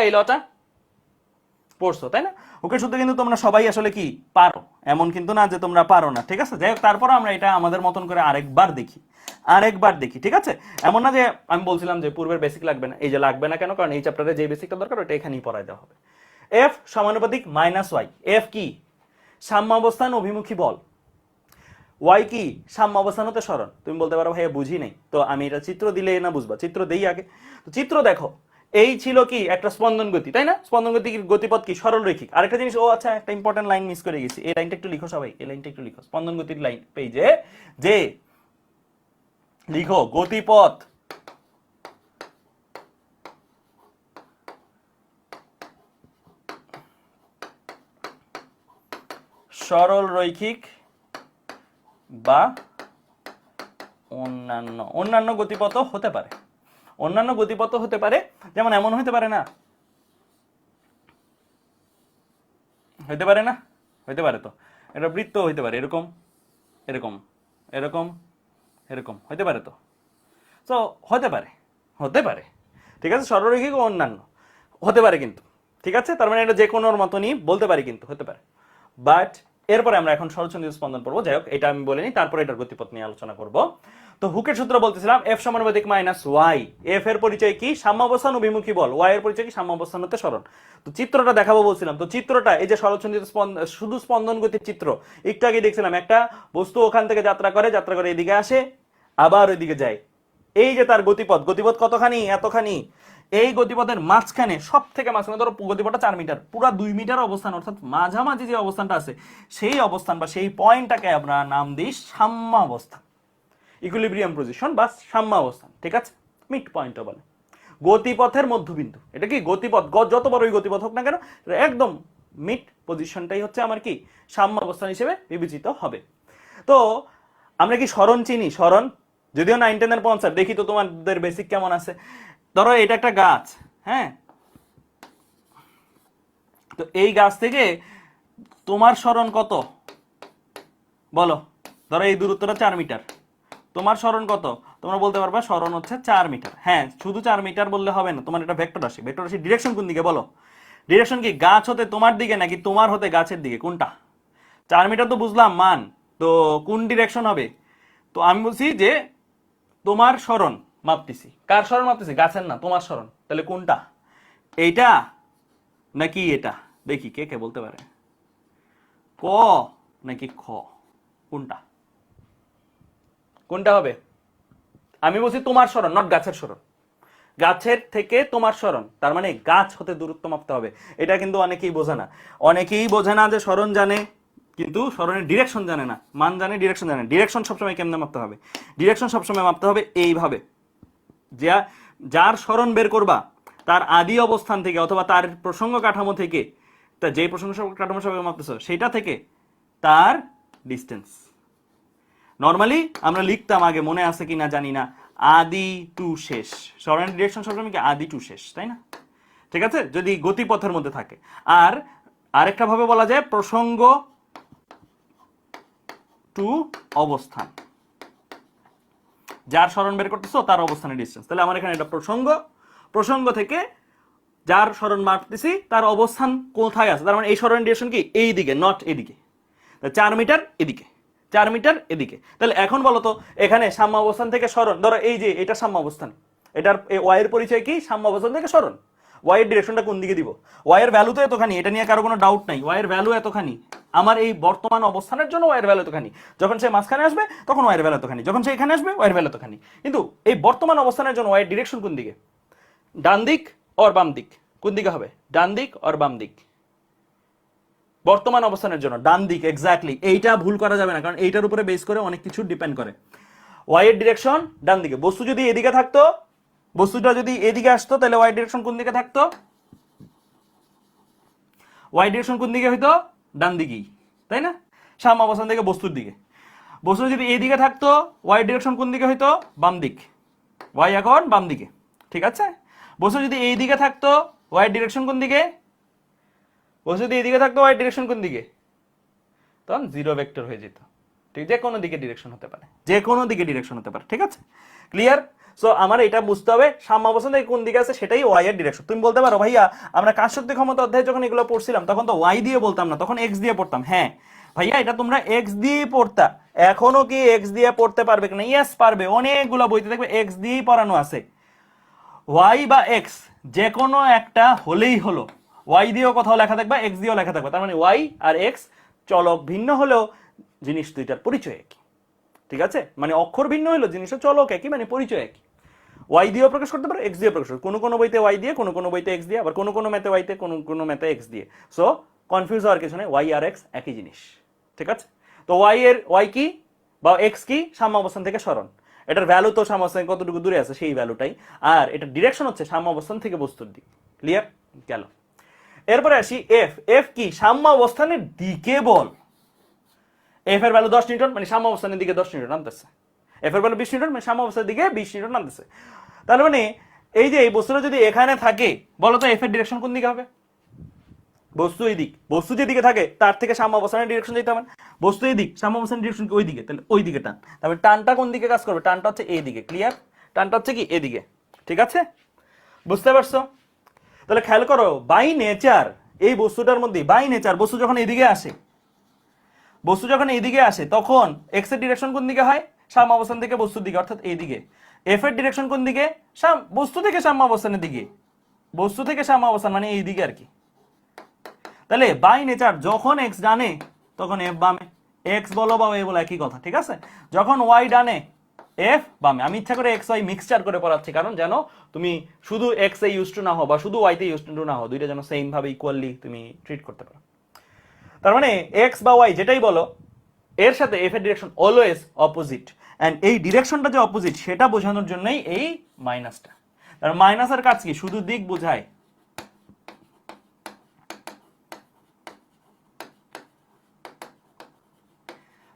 Speaker 1: এই লটা? পড়ছো তাই না? হুকের সূত্র কিন্তু তোমরা সবাই আসলে কি পারো, এমন কিন্তু না যে তোমরা পারো না। ঠিক আছে, যাই হোক, তারপর আমরা এটা আমাদের মতন করে আরেকবার দেখি। ঠিক আছে, এমন না যে আমি বলছিলাম যে পূর্বের বেসিক লাগবে না, এই যে লাগবে না কেন, কারণ এই চ্যাপ্টারে যে বেসিকটা দরকার ওটা এখানেই পড়াই দেওয়া হবে। এফ সমানুপাতিক -y, এফ কি? সাম্যাবস্থান অভিমুখী বল। ওয়াই কি? সাম্যাবস্থান হতে সরণ। তুমি বলতে পারো ভাইয়া বুঝি নাই, তো আমি এটা চিত্র দিলে না বুঝবা, চিত্র দেই আগে। তো চিত্র দেখো, এই ছিল কি একটা স্পন্দন গতি, তাই না? স্পন্দন গতির গতিপথ কি? সরল রৈখিক। আরেকটা জিনিস, ও আচ্ছা, একটা ইম্পর্টেন্ট লাইন মিস করে গেছি, এই লাইনটা একটু লিখো সবাই, এই লাইনটা একটু লিখো, স্পন্দন গতির লাইন পেজে যে লিখো, গতিপথ সরল রৈখিক বা অন্যান্য গতিপথ হতে পারে। অন্যান্য গতিপথ হতে পারে, যেমন এমন হতে পারে না, হইতে পারে না, হইতে পারে তো, এটা বৃত্ত হইতে পারে, এরকম এরকম এরকম এরকম হইতে পারে তো, তো হতে পারে। ঠিক আছে, সরলরৈখিক ও অন্যান্য হতে পারে কিন্তু। ঠিক আছে, তার মানে এটা যে কোনোর মতনই বলতে পারি, কিন্তু হতে পারে। বাট এরপরে আমরা এখন সরল ছন্দিত স্পন্দন পড়বো। যাই হোক, এটা আমি বলিনি, তারপরে এটার গতিপথ নিয়ে আলোচনা করব। তো হুকের সূত্র বলতেছিলাম, এফ সমানুপাতিক -y। এফ এর পরিচয় কি? সাম্যাবস্থান অভিমুখী বল। ওয়াই এর পরিচয় কি? সাম্যাবস্থান হতে সরণ। তো চিত্রটা দেখাবো বলছিলাম, তো চিত্রটা এই যে সরল ছন্দিত শুধু স্পন্দন গতির চিত্র, একটু আগে দেখছিলাম, একটা বস্তু ওখান থেকে যাত্রা করে এদিকে আসে, আবার ওইদিকে যায়, এই যে তার গতিপথ কতখানি? এতখানি। এই গতিপথের মাঝখানে, সব থেকে মাঝখানে ধরো গতিপথটা 4 মিটার, পুরো 2 মিটার অবস্থান, অর্থাৎ মাঝামাঝি যে অবস্থানটা আছে, সেই অবস্থান বা সেই পয়েন্টটাকে আমরা নাম দিই সাম্যাবস্থান, ইকুইলিব্রিয়াম পজিশন বা সাম্যাবস্থান। ঠিক আছে, মিড পয়েন্টও বলে, গতিপথের মধ্যবিন্দু। এটা কি গতিপথ, যত বড়ই গতিপথ হোক না কেন, একদম মিড পজিশনটাই হচ্ছে আমার কি সাম্যাবস্থান হিসেবে বিবেচিত হবে। তো আমরা কি সরণ চিনি? সরণ যদিও 9, 10 এর কনসেপ্ট, দেখি তো তোমাদের বেসিক কেমন আছে। ধরো এটা একটা গাছ, হ্যাঁ, তো এই গাছ থেকে তোমার সরণ কত বলো? ধরো এই দূরত্বটা 4 মিটার, তোমার সরণ কত? তোমরা বলতে পারবা সরণ হচ্ছে 4 মিটার। হ্যাঁ, শুধু 4 মিটার বললে হবে না, তোমার এটা ভেক্টর রাশি। ভেক্টর রাশি ডিরেকশন কোন দিকে বলো? ডিরেকশন কি গাছ হতে তোমার দিকে নাকি তোমার হতে গাছের দিকে, কোনটা? 4 মিটার তো বুঝলাম মান, তো কোন ডিরেকশন হবে? তো আমি বলছি যে তোমার সরণ মাপতেছি। কার সরণ মাপতেছি? গাছের না, তোমার সরণ। তাহলে কোনটা, এইটা নাকি এটা? দেখি কে কে বলতে পারে, ক নাকি খ, কোনটা হবে? আমি বলছি তোমার সরণ, নট গাছের সরণ। গাছের থেকে তোমার সরণ, তার মানে গাছ হতে দূরত্ব মাপতে হবে। এটা কিন্তু অনেকেই বোঝে না যে সরণ জানে, কিন্তু সরণের ডিরেকশন জানে না। মান জানে, ডিরেকশন জানে। ডিরেকশন সবসময় কেমনে মাপতে হবে? ডিরেকশন সবসময় মাপতে হবে এইভাবে, যার সরণ বের করবা তার আদি অবস্থান থেকে অথবা তার প্রসঙ্গ কাঠামো থেকে, তা যে প্রসঙ্গ কাঠামো সবাই মাপতেছো সেটা থেকে তার ডিস্টেন্স। নর্মালি আমরা লিখতাম আগে, মনে আছে কিনা জানি না, আদি টু শেষ। সরণের ডিরেকশন সবসময় কি আদি টু শেষ, তাই না? ঠিক আছে, যদি গতিপথের মধ্যে থাকে। আর আরেকটা ভাবে বলা যায় প্রসঙ্গ টু অবস্থান, যার সরণ বের করতেছো তার অবস্থানের ডিস্টেন্স। তাহলে আমার এখানে এটা প্রসঙ্গ থেকে যার সরণ মাপতেছি তার অবস্থান কোথায় আছে, তার মানে এই সরণের ডিরেকশন কি এই দিকে, নট এদিকে। 4 মিটার এদিকে, 4 মিটার এদিকে। তাহলে এখন বলো তো এখানে সাম্য অবস্থান থেকে সরণ, ধরো এই যে এটা সাম্য অবস্থান, এটার ওয়াই এর পরিচয় কি, সাম্য অবস্থান থেকে সরণ। ওয়াই এর ডিরেকশনটা কোন দিকে দিব, ওয়াই এর ভ্যালু তো এতখানি, এটা নিয়ে কারো কোনো ডাউট নাই, ওয়াই এর ভ্যালু এতখানি, আমার এই বর্তমান অবস্থানের জন্য ওয়াই এর ভ্যালু এতখানি, যখন সে মাঝখানে আসবে তখন ওয়াই এর ভ্যালু এতখানি, যখন সে এখানে আসবে ওয়াই এর ভ্যালু এতখানি। কিন্তু এই বর্তমান অবস্থানের জন্য ওয়াই এর ডিরেকশন কোন দিকে, ডান দিক অর বাম দিক, কোন দিকে হবে, ডান দিক অর বাম দিক। বর্তমান অবস্থানের জন্য ডান দিক, এক্স্যাক্টলি, এইটা ভুল করা যাবে না, কারণ এইটার উপরে বেস করে অনেক কিছু ডিপেন্ড করে। ওয়াই এর ডিরেকশন ডান দিকে, বস্তু যদি এদিকে থাকতো, বস্তুটা যদি এদিকে আসতো তাহলে ওয়াই ডিরেকশন কোন দিকে থাকতো, ওয়াই ডিরেকশন কোন দিকে হইতো, ডান দিকেই, তাই না, সাম্য অবস্থান থেকে বস্তুর দিকে। বস্তু যদি এদিকে থাকতো ওয়াই ডিরেকশন কোন দিকে হইতো, বাম দিক, ওয়াই এখন বাম দিকে, ঠিক আছে। বস্তু যদি এই দিকে থাকতো ওয়াই ডিরেকশন কোন দিকে, বস্তু যদি এদিকে থাকতো ওয়াই ডিরেকশন কোন দিকে, তখন জিরো ভেক্টর হয়ে যেত। ঠিক, যে কোনো দিকে ডিরেকশন হতে পারে, যে কোনো দিকে ডিরেকশন হতে পারে, ঠিক আছে, ক্লিয়ার। সো আমার এটা বুঝতে হবে সাম্য অবস্থান থেকে কোন দিকে আছে সেটাই ওয়াই এর ডিরেকশন। তুমি বলতে পারো ভাইয়া আমরা কাজ শক্তি ক্ষমতা অধ্যায়ে যখন এগুলো পড়ছিলাম তখন তো ওয়াই দিয়ে বলতাম না, তখন এক্স দিয়ে পড়তাম। হ্যাঁ ভাইয়া, এটা তোমরা এক্স দিয়ে পড়তা, এখনো কি এক্স দিয়ে পড়তে পারবে কিনা, ইয়েস পারবে, অনেকগুলো বইতে দেখবে এক্স দিয়েই পড়ানো আছে। ওয়াই বা এক্স যে কোনো একটা হলেই হলো, ওয়াই দিয়েও কোথাও লেখা থাকবে, এক্স দিয়েও লেখা থাকবে, তার মানে ওয়াই আর এক্স চলক ভিন্ন হলেও জিনিস দুইটার পরিচয় একই, ঠিক আছে, মানে অক্ষর ভিন্ন হলো জিনিসের চলক একই, মানে পরিচয় একই। ওয়াই দিয়েও প্রকাশ করতে পারো, এক্স দিয়ে প্রকাশ করতে, কোনো কোনো বইতে ওয়াই দিয়ে, কোনো কোনো বইতে এক্স দিয়ে, আবার কোনো কোনো ম্যাথে ওয়াইতে, কোনো কোনো ম্যাথে এক্স দিয়ে। সো কনফিউজ হওয়ার কিছু নেই, ওয়াই আর এক্স একই জিনিস, ঠিক আছে। তো ওয়াই কি বা এক্স কি, সাম্য অবস্থান থেকে সরণ, এটার ভ্যালু তো সাম্য অবস্থান কতটুকু দূরে আছে সেই ভ্যালুটাই, আর এটার ডিরেকশন হচ্ছে সাম্য অবস্থান থেকে বস্তুর দিক, ক্লিয়ার গেল। এরপরে আসি এফ, এফ কি, সাম্য অবস্থানের দিকে বল। এফ এর ভ্যালু 10 নিউটন, মানে সাম্য অবস্থানের দিকে 10 নিউটন নামতেছে। এফ এর ভ্যালু 20 নিউটন, মানে সাম্য অবস্থানের দিকে 20 নিউটন নামতেছে। তার মানে এই যে এই বস্তুটা যদি এখানে থাকে, বলো তো এফ এর ডিরেকশন কোন দিকে হবে, বস্তু এই দিক, বস্তু যেদিকে থাকে তার থেকে সাম্য অবস্থানের ডিরেকশন যেতে হবে, বস্তু এই দিক, সাম্য অবস্থানের ডিরেকশন ওই দিকে, তাহলে ওই দিকে টান, তারপরে টানটা কোন দিকে কাজ করবে, টানটা হচ্ছে এই দিকে, ক্লিয়ার, টানটা হচ্ছে কি এদিকে, ঠিক আছে, বুঝতে পারছো। তাহলে খেয়াল করো বাই নেচার এই বস্তুটার মধ্যে, বাই নেচার বস্তু যখন এদিকে আসে, বস্তু যখন এইদিকে আসে তখন এক্স এর ডিরেকশন কোন দিকে হয়, সাম্য অবস্থান থেকে বস্তুর দিকে, অর্থাৎ এইদিকে। এফ এর ডিরেকশন কোন দিকে, বস্তু থেকে সাম্য অবস্থানের দিকে, বস্তু থেকে সাম্য অবস্থান মানে এইদিকে আর কি। তাহলে বাই নেচার যখন এক্স ডানে তখন এফ বামে, এক্স বলো বা ওয়াই বলো একই কথা, ঠিক আছে। যখন ওয়াই ডানে এফ বামে, আমি ইচ্ছা করে এক্স ওয়াই মিক্সচার করে পড়াচ্ছি, কারণ যেন তুমি শুধু এক্স এ ইউজ টু না হও বা শুধু ওয়াই তে ইউজ টু না হও, দুইটা যেন সেম ভাবে ইকুয়ালি তুমি ট্রিট করতে পারো। তার মানে এক্স বা ওয়াই যেটাই বলো এর সাথে এফ এর ডিরেকশন অলওয়েজ অপোজিট, এন্ড এই ডিরেকশনটা যে অপোজিট সেটা বোঝানোর জন্যই এই মাইনাসটা। তার মাইনাসের কাজ কি, শুধু দিক বোঝায়।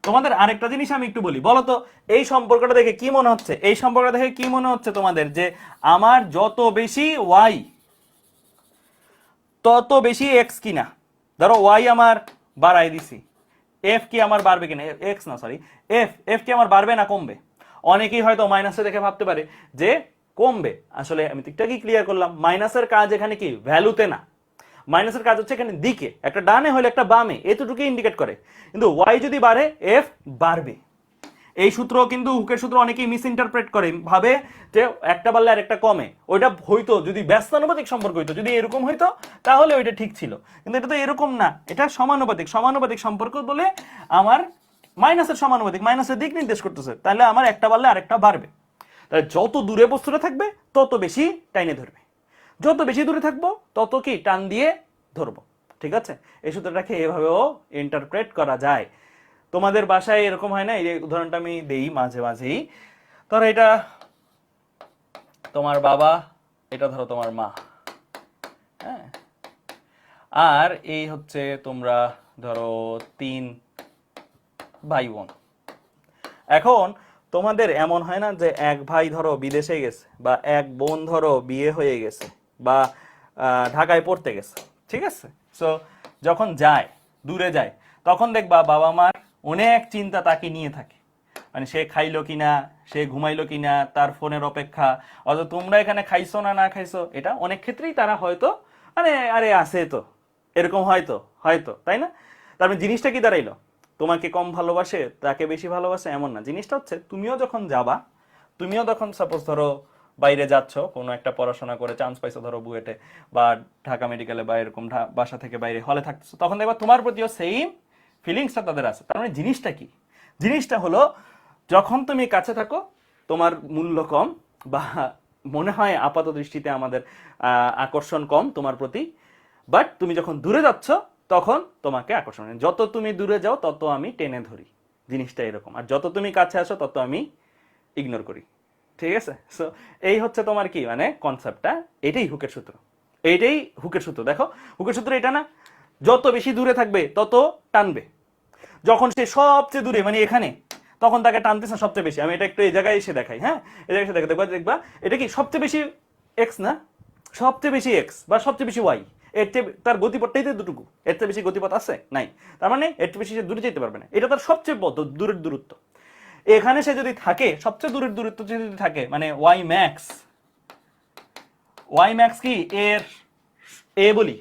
Speaker 1: তোমাদের আরেকটা জিনিস আমি একটু বলি, বলো তো এই সম্পর্কটা দেখে কি মনে হচ্ছে, এই সম্পর্কটা দেখে কি মনে হচ্ছে তোমাদের, যে আমার যত বেশি ওয়াই তত বেশি এক্স কিনা। ধরো ওয়াই আমার বাড়াই দিছি, এফ কি আমার বাড়বে কিনা, এক্স না সরি এফ, এফ কি আমার বাড়বে না কমবে। অনেকেই হয়তো মাইনাসে দেখে ভাবতে পারে যে কমবে, আসলে আমি ঠিকঠাক কি ক্লিয়ার করলাম, মাইনাসের কাজ এখানে কি ভ্যালুতে না, মাইনাসের কাজ হচ্ছে এখানে দিকে, একটা ডানে হলে একটা বামে, এতটুকু ইন্ডিকেট করে। কিন্তু ওয়াই যদি বাড়ে এফ বাড়বে। এই সূত্র কিন্তু হুকের সূত্র অনেকেই মিস ইন্টারপ্রেট করে, ভাবে যে একটা বাড়লে আর একটা কমে, ওইটা হইতো যদি ব্যস্তানুপাতিক সম্পর্ক হইতো, যদি এরকম হইতো তাহলে ওইটা ঠিক ছিল, কিন্তু এটা তো এরকম না, এটা সমানুপাতিক, সমানুপাতিক সম্পর্ক বলে আমার মাইনাসের সমানুপাতিক, মাইনাসের দিক নির্দেশ করতেছে, তাহলে আমার একটা বাড়লে আরেকটা বাড়বে। তাহলে যত দূরে বস্তুটা থাকবে তত বেশি টাইনে ধরবে, যত বেশি দূরে থাকবো তত কি টান দিয়ে ধরবো, ঠিক আছে। এই সূত্রটাকে এভাবেও ইন্টারপ্রেট করা যায়। তোমাদের বাসায় এরকম হয় না, এই উদাহরণটা আমি দেই মাঝে মাঝেই, ধরো এটা তোমার বাবা, এটা ধরো তোমার মা, হ্যাঁ, আর এই হচ্ছে তোমরা ধরো 3 ভাই বোন। এখন তোমাদের এমন হয় না যে এক ভাই ধরো বিদেশে গেছে, বা এক বোন ধরো বিয়ে হয়ে গেছে, বা ঢাকায় পড়তে গেছে, ঠিক আছে? সো যখন যায়, দূরে যায়, তখন দেখবা বাবা মার অনেক চিন্তা তাকে নিয়ে থাকে, মানে সে খাইলো কিনা, সে ঘুমাইলো কিনা, তার ফোনের অপেক্ষা, অথচ তোমরা এখানে খাইছো না না খাইছো, এটা অনেক ক্ষেত্রেই তারা হয়তো মানে আরে আছে তো, এরকম হয়তো হয়তো, তাই না? তার মানে জিনিসটা কি দাঁড়াইলো, তোমাকে কম ভালোবাসে তাকে বেশি ভালোবাসে এমন না, জিনিসটা হচ্ছে তুমিও যখন যাবা, তুমিও তখন সাপোজ ধরো বাইরে যাচ্ছ কোনো একটা পড়াশোনা করে চান্স পাইছো ধরো বুয়েটে বা ঢাকা মেডিকেলে বা এরকম বাসা থেকে বাইরে হলে থাকতেছো, তখন দেখবা তোমার প্রতিও সেম ফিলিংসটা তাদের আছে। তার মানে জিনিসটা কি, জিনিসটা হলো যখন তুমি কাছে থাকো তোমার মূল্য কম, বা মনে হয় আপাত দৃষ্টিতে আমাদের আকর্ষণ কম তোমার প্রতি, বাট তুমি যখন দূরে যাচ্ছ তখন তোমাকে আকর্ষণ, যত তুমি দূরে যাও তত আমি টেনে ধরি, জিনিসটা এরকম। আর যত তুমি কাছে আসো তত আমি ইগনোর করি, ঠিক আছে? সো এই হচ্ছে তোমার কি মানে কনসেপ্টটা, এটাই হুকের সূত্র, এইটাই হুকের সূত্র। দেখো হুকের সূত্র এটা না, যত বেশি দূরে থাকবে তত টানবে, যখন সে সবচেয়ে দূরে মানে এখানে, তখন তাকে টানতেছে সবচেয়ে বেশি। আমি এটা একটু এই জায়গায় এসে দেখাই, হ্যাঁ এই জায়গায় এসে দেখবা দেখবা এটা কি সবচেয়ে বেশি এক্স না, সবচেয়ে বেশি এক্স বা সবচেয়ে বেশি ওয়াই, এর চেয়ে তার গতিপথটাই তো দুটুকু, এর চেয়ে বেশি গতিপথ আছে নাই, তার মানে এর চেয়ে বেশি সে দূরে যেতে পারবে না, এটা তার সবচেয়ে দূরের দূরত্ব। এখানে সে যদি থাকে সবচেয়ে দূরের দূরত্ব যদি থাকে মানে ওয়াই ম্যাক্স, ওয়াই ম্যাক্স কি এর এ বলি,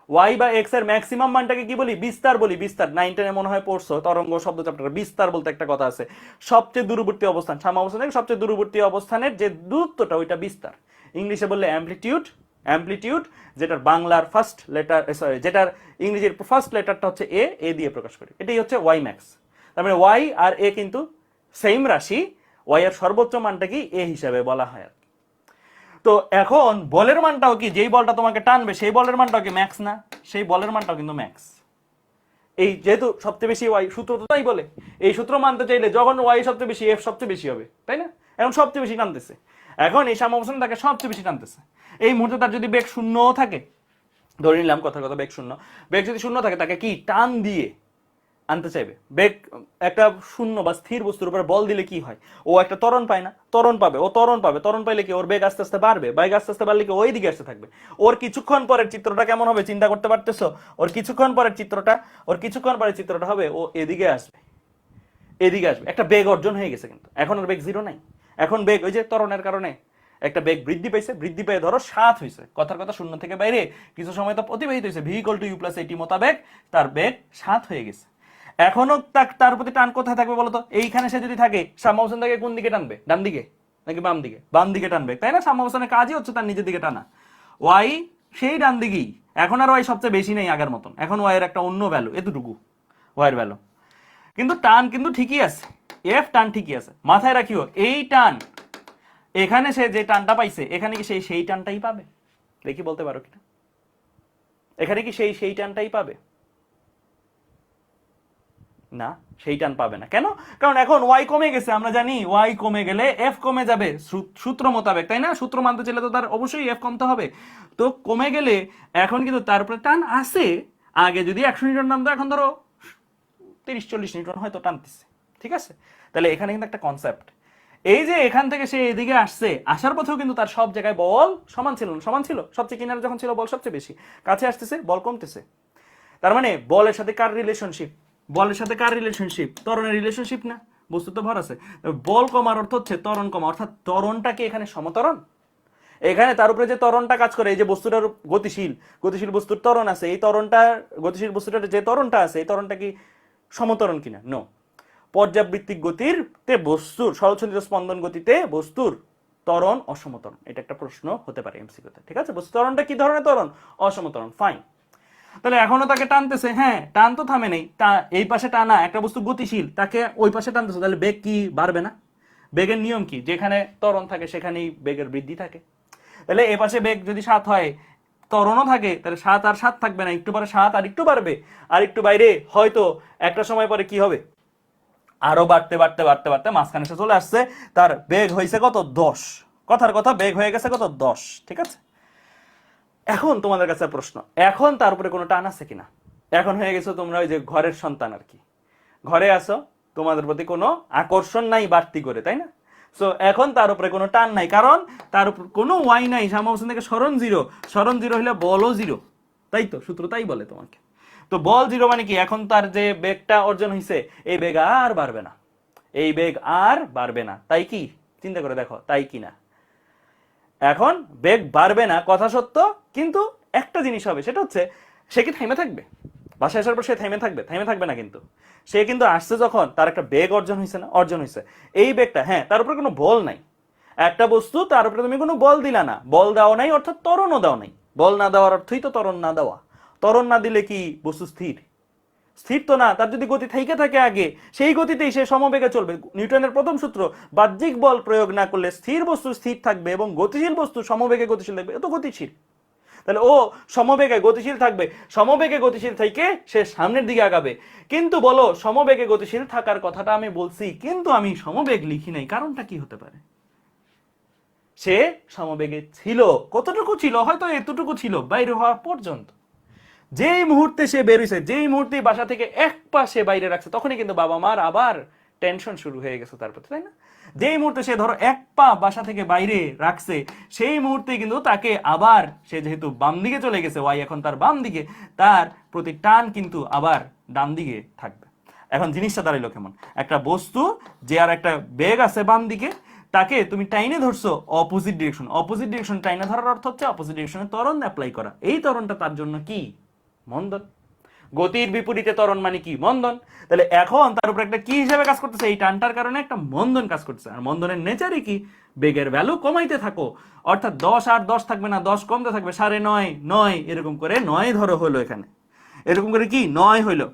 Speaker 1: ওয়াই বা এক্স এর ম্যাক্সিমাম মানটাকে কি বলি, বিস্তার বলি। বিস্তার 9-10 মনে হয় পড়ছো তরঙ্গ শব্দ চ্যাপ্টার, বিস্তার বলতে একটা কথা আছে, সবচেয়ে দূরবর্তী অবস্থান, সাম্যাবস্থান থেকে সবচেয়ে দূরবর্তী অবস্থানের যে দূরত্বটা ওইটা বিস্তার। ইংলিশে বললে অ্যামপ্লিটিউড, অ্যামপ্লিটিউড যেটার বাংলার ফার্স্ট লেটার, সরি যেটার ইংরেজির ফার্স্ট লেটারটা হচ্ছে এ, এ দিয়ে প্রকাশ করি, এটাই হচ্ছে ওয়াই ম্যাক্স। তার মানে ওয়াই আর এ কিন্তু সেম রাশি, ওয়াই এর সর্বোচ্চ মানটা কি এ হিসাবে বলা হয়। তো এখন বলের মানটাও কি, যেই বলটা তোমাকে টানবে সেই বলের মানটাও কি ম্যাক্স না, সেই বলের মানটাও কিন্তু ম্যাক্স। এই যেহেতু সবচেয়ে বেশি ওয়াই, সূত্র তো তাই বলে, এই সূত্র মানতে চাইলে যখন ওয়াই সবচেয়ে বেশি এফ সবচেয়ে বেশি হবে, তাই না? এখন সবচেয়ে বেশি টানতেছে, এখন এই সাম্যাবস্থান তাকে সবচেয়ে বেশি টানতেছে। এই মুহূর্তে তার যদি বেগ শূন্যও থাকে, ধরে নিলাম কথার কথা বেগ শূন্য, বেগ যদি শূন্য থাকে তাকে কি টান দিয়ে আনতে চাইবে। বেগ একটা শূন্য বা স্থির বস্তুর উপর বল দিলে কি হয়, ও একটা ত্বরণ পায় না, ত্বরণ পাবে, ও ত্বরণ পাবে, ত্বরণ পাইলে কি ওর বেগ আস্তে আস্তে বাড়বে, বেগ আস্তে আস্তে বাড়লে কি ওই দিকে আসতে থাকবে। ওর কিছুক্ষণ পরের চিত্রটা কেমন হবে চিন্তা করতে পারতেছো, ওর কিছুক্ষণ পরের চিত্রটা, ওর কিছুক্ষণ পরের চিত্রটা হবে ও এদিকে আসবে, এদিকে আসবে, একটা বেগ অর্জন হয়ে গেছে। কিন্তু এখন ওর বেগ জিরো নাই, এখন বেগ ওই যে ত্বরণের কারণে একটা বেগ বৃদ্ধি পাইছে, বৃদ্ধি পেয়ে ধরো 7 হয়েছে, কথার কথা শূন্য থেকে বাইরে কিছু সময় তো অতিবাহিত হয়েছে, V equal to U plus at মোতাবেক তার বেগ 7 হয়ে গেছে। এখনো তার প্রতি টান কোথায় থাকবে বলতো, এইখানে সে যদি থাকে সাম্যাবস্থান থেকে কোন দিকে টানবে, ডান দিকে নাকি বাম দিকে? বাম দিকে টানবে, তাই না? সাম্যাবস্থানের কাজই হচ্ছে তার নিজের দিকে টানা। ওয়াই সেই ডান দিকেই, এখন আর ওয়াই সবচেয়ে বেশি নেই আগের মতন, এখন ওয়াই এর একটা অন্য ভ্যালু, এতটুকু ওয়াইয়ের ভ্যালু, কিন্তু টান কিন্তু ঠিকই আছে, এফ টান ঠিকই আছে। মাথায় রাখিও এই টান, এখানে সে যে টানটা পাইছে এখানে কি সেই টানটাই পাবে? দেখি বলতে পারো কিনা, এখানে কি সেই টানটাই পাবে? না, সেই টান পাবে না। কেন? কারণ এখন ওয়াই কমে গেছে, আমরা জানি ওয়াই কমে গেলে এফ কমে যাবে সূত্র মোতাবেক, তাই না? সূত্র মানতে চাইলে তো তার অবশ্যই এফ কমতে হবে। তো কমে গেলে এখন কিন্তু তার উপরে টান আছে, আগে যদি 100 নিউটন টানতো এখন ধরো 30-40 নিউটন হয়তো টানতেছে, ঠিক আছে? তাহলে এখানে কিন্তু একটা কনসেপ্ট, এই যে এখান থেকে সে এদিকে আসছে, আসার পথেও কিন্তু তার সব জায়গায় বল সমান ছিল না, সমান ছিল, সবচেয়ে কিনারে যখন ছিল বল সবচেয়ে বেশি, কাছে আসতেছে বল কমতেছে। তার মানে বলের সাথে কার রিলেশনশিপ, বলের সাথে কার রিলেশনশিপ, ত্বরণের রিলেশনশিপ না, বস্তু তো ভর আছে। বল কমার অর্থ হচ্ছে ত্বরণ কমা, অর্থাৎ ত্বরণটা কি এখানে সমত্বরণ, এখানে তার উপরে যে ত্বরণটা কাজ করে, এই যে বস্তুটার গতিশীল, গতিশীল বস্তুর ত্বরণ আছে, এই ত্বরণটা গতিশীল বস্তুটার যে ত্বরণটা আছে এই ত্বরণটা কি সমত্বরণ কিনা? নো। পর্যাবৃত্তিক গতির তে বস্তুর সরলচলিত স্পন্দন গতিতে বস্তুর ত্বরণ অসমত্বরণ, এটা একটা প্রশ্ন হতে পারে এমসিকিউতে, ঠিক আছে? বস্তু ত্বরণটা কি ধরনের ত্বরণ? অসমত্বরণ, ফাইন। তাহলে এখনো তাকে টানতেছে, হ্যাঁ টান তো থামে নেই, এই পাশে টানা, একটা বস্তু গতিশীল তাকে ওই পাশে টানতেছে, তাহলে বেগ কি বাড়বে না? বেগের নিয়ম কি, যেখানে ত্বরণ থাকে সেখানেই বেগের বৃদ্ধি থাকে। তাহলে এ পাশে বেগ যদি 7 হয়, ত্বরণও থাকে, তাহলে 7 আর 7 থাকবে না, একটু পরে 7 আর একটু বাড়বে, আর একটু বাইরে হয়তো একটা সময় পরে কি হবে, আরো বাড়তে বাড়তে বাড়তে বাড়তে মাঝখানে এসে চলে আসছে, তার বেগ হয়েছে কত, 10, কথার কথা বেগ হয়ে গেছে কত, 10, ঠিক আছে? এখন তোমাদের কাছে প্রশ্ন, এখন তার উপরে কোনো টান আছে কিনা? এখন হয়ে গেছো তোমরা ওই যে ঘরের সন্তান আর কি, ঘরে আসো, তোমাদের প্রতি কোনো আকর্ষণ নাই বাড়তি করে, তাই না? সো এখন তার উপরে কোনো টান নাই, কারণ তার উপর কোনো ওয়াই নাই, সাম্যাবস্থান থেকে সরণ জিরো, সরণ জিরো হলে বলও জিরো, তাই তো সূত্র তাই বলে তোমাকে। তো বল জিরো মানে কি, এখন তার যে বেগটা অর্জন হয়েছে এই বেগ আর বাড়বে না, এই বেগ আর বাড়বে না, তাই কি চিন্তা করে দেখো, তাই কি না? এখন বেগ বাড়বে না কথা সত্য, কিন্তু একটা জিনিস হবে, সেটা হচ্ছে সে কি থেমে থাকবে? বাসায় আসার পর সে থেমে থাকবে? থেমে থাকবে না, কিন্তু সে কিন্তু আসছে যখন তার একটা বেগ অর্জন হয়েছে না, অর্জন হয়েছে এই বেগটা, হ্যাঁ তার উপরে কোনো বল নাই, একটা বস্তু তার উপরে তুমি কোনো বল দিলা না, বল দাও নাই অর্থাৎ ত্বরণও দাও নাই, বল না দেওয়ার অর্থই তো ত্বরণ না দেওয়া, ত্বরণ না দিলে কি বস্তু স্থির? স্থির তো না, তার যদি গতি থেকে থাকে আগে সেই গতিতেই সে সমবেগে চলবে। নিউটনের প্রথম সূত্র, বাহ্যিক বল প্রয়োগ না করলে স্থির বস্তু স্থির থাকবে এবং গতিশীল বস্তু সমবেগে গতিশীল থাকবে, এত গতিশীল, তাহলে ও সমবেগে গতিশীল থাকবে, সমবেগে গতিশীল থেকে সে সামনের দিকে আগাবে। কিন্তু বলো সমবেগে গতিশীল থাকার কথাটা আমি বলছি, কিন্তু আমি সমবেগ লিখি নাই, কারণটা কি হতে পারে? সে সমবেগে ছিল, কতটুকু ছিল? হয়তো এতটুকু ছিল বাইরে হওয়া পর্যন্ত। যেই মুহূর্তে সে বেরিয়েছে, যেই মুহূর্তে বাসা থেকে এক পা সে বাইরে রাখছে, তখনই কিন্তু বাবা মার আবার টেনশন শুরু হয়ে গেছে তার প্রতি, তাই না? যেই মুহূর্তে সে ধরো এক পা বাসা থেকে বাইরে রাখছে, সেই মুহূর্তে কিন্তু তাকে আবার, সে যেহেতু বাম দিকে চলে গেছে, ওয়াই এখন তার বাম দিকে, তার প্রতি টান কিন্তু আবার ডান দিকে থাকবে। এখন জিনিসটা দাঁড়াইলো কেমন, একটা বস্তু যে আর একটা বেগ আছে বাম দিকে, তাকে তুমি টাইনে ধরছো অপোজিট ডিরেকশন, অপোজিট ডিরেকশন টাইনে ধরার অর্থ হচ্ছে অপোজিট ডিরেকশনে ত্বরণ অ্যাপ্লাই করা, এই ত্বরণটা তার জন্য কি? মন্দন। গতির বিপরীতে ত্বরণ মানে কি? মন্দন। তাহলে এখন তার উপর একটা কি হিসাবে কাজ করতেছে? এই টানটার কারণে একটা মন্দন কাজ করতেছে, আর মন্দনের নেচারই কি? বেগের ভ্যালু কমাইতে থাকো, অর্থাৎ 10 আর 10 থাকবে না, 10 কমতে থাকবে, 9.5 9 এরকম করে 9 ধরো হলো এখানে, এরকম করে কি 9 হইলো।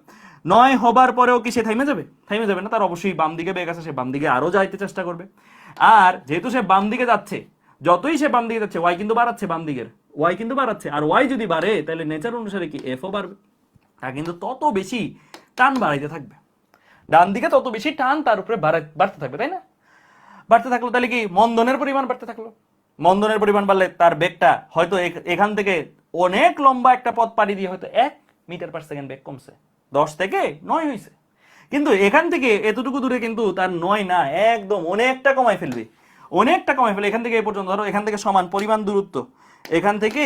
Speaker 1: 9 হবার পরেও কি সে থেমে যাবে? থেমে যাবে না, তার অবশ্যই বাম দিকে বেগ আছে, সে বাম দিকে আরো যাইতে চেষ্টা করবে। আর যেহেতু সে বাম দিকে যাচ্ছে, যতই সে বাম দিকে যাচ্ছে ওয়াই কিন্তু বাড়াচ্ছে, বাম দিকের ওয়াই কিন্তু বাড়াচ্ছে, আর ওয়াই যদি বাড়ে তাহলে নেচার অনুসারে কি এফও বাড়বে, তা কিন্তু তত বেশি টান বাড়াইতে থাকবে, ডান দিকে তত বেশি টান তার উপরে বাড়তে থাকবে, তাই না? বাড়তে থাকলো, তাহলে কি মন্দনের পরিমাণ বাড়তে থাকলো। মন্দনের পরিমাণ বাড়লে তার বেগটা হয়তো এখান থেকে অনেক লম্বা একটা পথ পাড়ি দিয়ে হয়তো 1 মিটার/সেকেন্ড বেগ কমছে, 10 থেকে 9 হয়েছে, কিন্তু এখান থেকে এতটুকু দূরে কিন্তু তার 9 না, একদম অনেকটা কমাই ফেলবে, অনেকটা কমাই ফেলে। এখান থেকে এ পর্যন্ত ধরো, এখান থেকে সমান পরিমাণ দূরত্ব, এখান থেকে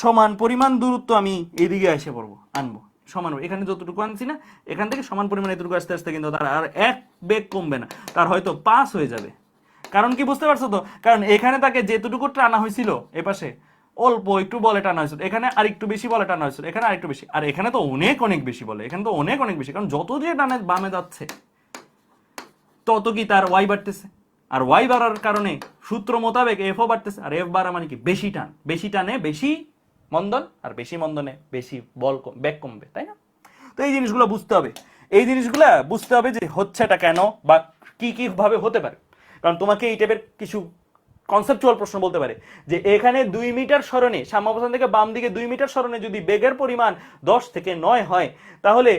Speaker 1: সমান পরিমাণ দূরত্ব আমি এদিকে এসে পড়বো, আনবো সমান, এখানে যতটুকু আনছি না, এখান থেকে সমান পরিমাণ এতটুকু আস্তে আস্তে কিন্তু তার আর 1 বেগ কমবে না, তার হয়তো 5 হয়ে যাবে। কারণ কি বুঝতে পারছো তো? কারণ এখানে তাকে যেটুকু টানা হয়েছিল এপাশে অল্প একটু বলে টানা হয়েছিল, এখানে আর একটু বেশি বলে টানা হয়েছিল, এখানে আরেকটু বেশি, আর এখানে তো অনেক অনেক বেশি বলে, এখানে তো অনেক অনেক বেশি, কারণ যত দিয়ে টানে বামে যাচ্ছে তত কি তার ওয়াই বাড়তেছে, আর ওয়াই বাড়ার কারণে সূত্র মোতাবেক এফও বাড়তেছে, আর এফ বাড়া মানে কি? বেশি টান, বেশি টানে বেশি মন্দন, আর বেশি মন্দনে বেশি বল বেগ কমবে, তাই না? তো এই জিনিসগুলো বুঝতে হবে, এই জিনিসগুলো বুঝতে হবে যে হচ্ছেটা কেন বা কি কি ভাবে হতে পারে। কারণ তোমাকে এই টাইপের কিছু কনসেপচুয়াল প্রশ্ন বলতে পারে যে এখানে 2 মিটার সরণে, সাম্যাবস্থান থেকে বাম দিকে 2 মিটার সরণে যদি বেগের পরিমাণ 10 থেকে 9 হয়, তাহলে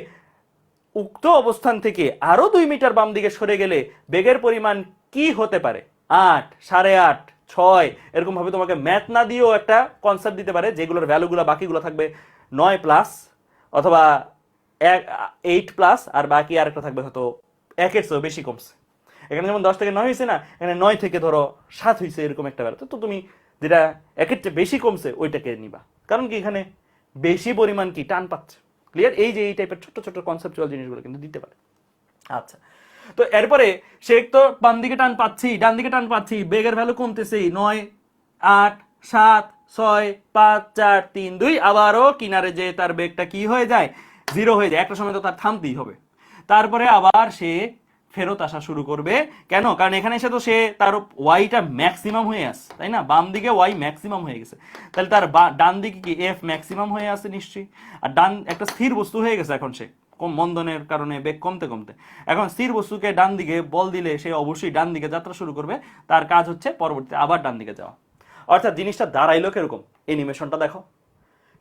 Speaker 1: উক্ত অবস্থান থেকে আরো 2 মিটার বাম দিকে সরে গেলে বেগের পরিমাণ কি হতে পারে? 8, 8.5, 6 এরকম ভাবে তোমাকে ম্যাথ না দিয়েও একটা কনসেপ্ট দিতে পারে, যেগুলোর ভ্যালুগুলো বাকিগুলো থাকবে 9+ অথবা 8+, আর বাকি আরেকটা থাকবে হয়তো 1-এর চেয়ে বেশি কমছে। এখানে যেমন 10 থেকে 9 হয়েছে না, এখানে 9 থেকে ধরো 7 হয়েছে, এরকম একটা ভ্যালু, তো তুমি যেটা 1-এর চেয়ে বেশি কমছে ওইটাকে নিবা, কারণ কি এখানে বেশি পরিমাণ কি টান পাচ্ছে। ক্লিয়ার? এই যে এই টাইপের ছোট ছোট কনসেপচুয়াল জিনিসগুলো কিন্তু দিতে পারে। আচ্ছা, তো এরপরে সে তো বাম দিকে টান পাচ্ছি, ডান দিকে টান পাচ্ছি, বেগের ভ্যালু কমতেছে, 9 8 7 6 5 4 3 2, আবারও কিনারে যে তার বেগটা কি হয়ে যায়? 0 হয়ে যায়, একটা সময় তো তার থামতেই হবে। তারপরে আবার সে ফেরত আসা শুরু করবে, কেন? কারণ এখানে এসে তো সে তার ওয়াইটা ম্যাক্সিমাম হয়ে আসে, তাই না? বাম দিকে ওয়াই ম্যাক্সিমাম হয়ে গেছে, তাহলে তার ডান দিকে কি এফ ম্যাক্সিমাম হয়ে আছে নিশ্চয়ই, আর ডান একটা স্থির বস্তু হয়ে গেছে এখন সে, কম মন্দনের কারণে বেগ কমতে কমতে, এখন স্থির বস্তুকে ডান দিকে বল দিলে সে অবশ্যই ডান দিকে যাত্রা শুরু করবে, তার কাজ হচ্ছে পরবর্তীতে আবার ডান দিকে যাওয়া। অর্থাৎ জিনিসটা দাঁড়াইলো কিরকম, অ্যানিমেশনটা দেখো,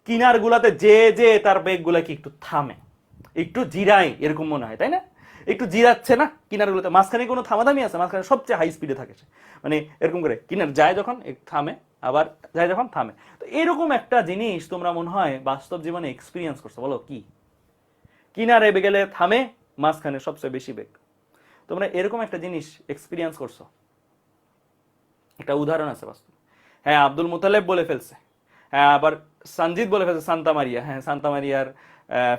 Speaker 1: কিনার গুলাতে যে যে তার বেগ গুলা কি একটু থামে, একটু জিরায়, এরকম মনে হয়, তাই না? একটু জিরাচ্ছে না কিনারগুলোতে, মাঝখানে কোনো থামাথামি আছে? মাঝখানে সবচেয়ে হাই স্পিডে থাকে, মানে এরকম করে কিনার যায় যখন থামে, আবার যায় যখন থামে। তো এরকম একটা জিনিস তোমরা মনে হয় বাস্তব জীবনে এক্সপিরিয়েন্স করছো, বলো কি? কিনারে গেলে থামে, মাঝখানে সবচেয়ে বেশি বেগ, তোমরা এরকম একটা জিনিস এক্সপিরিয়েন্স করছো? একটা উদাহরণ আছে বাস্তব। হ্যাঁ, আব্দুল মুতালেব বলে ফেলছে, হ্যাঁ আবার সঞ্জিত বলে ফেলছে সান্তা মারিয়া, হ্যাঁ সান্তা মারিয়ার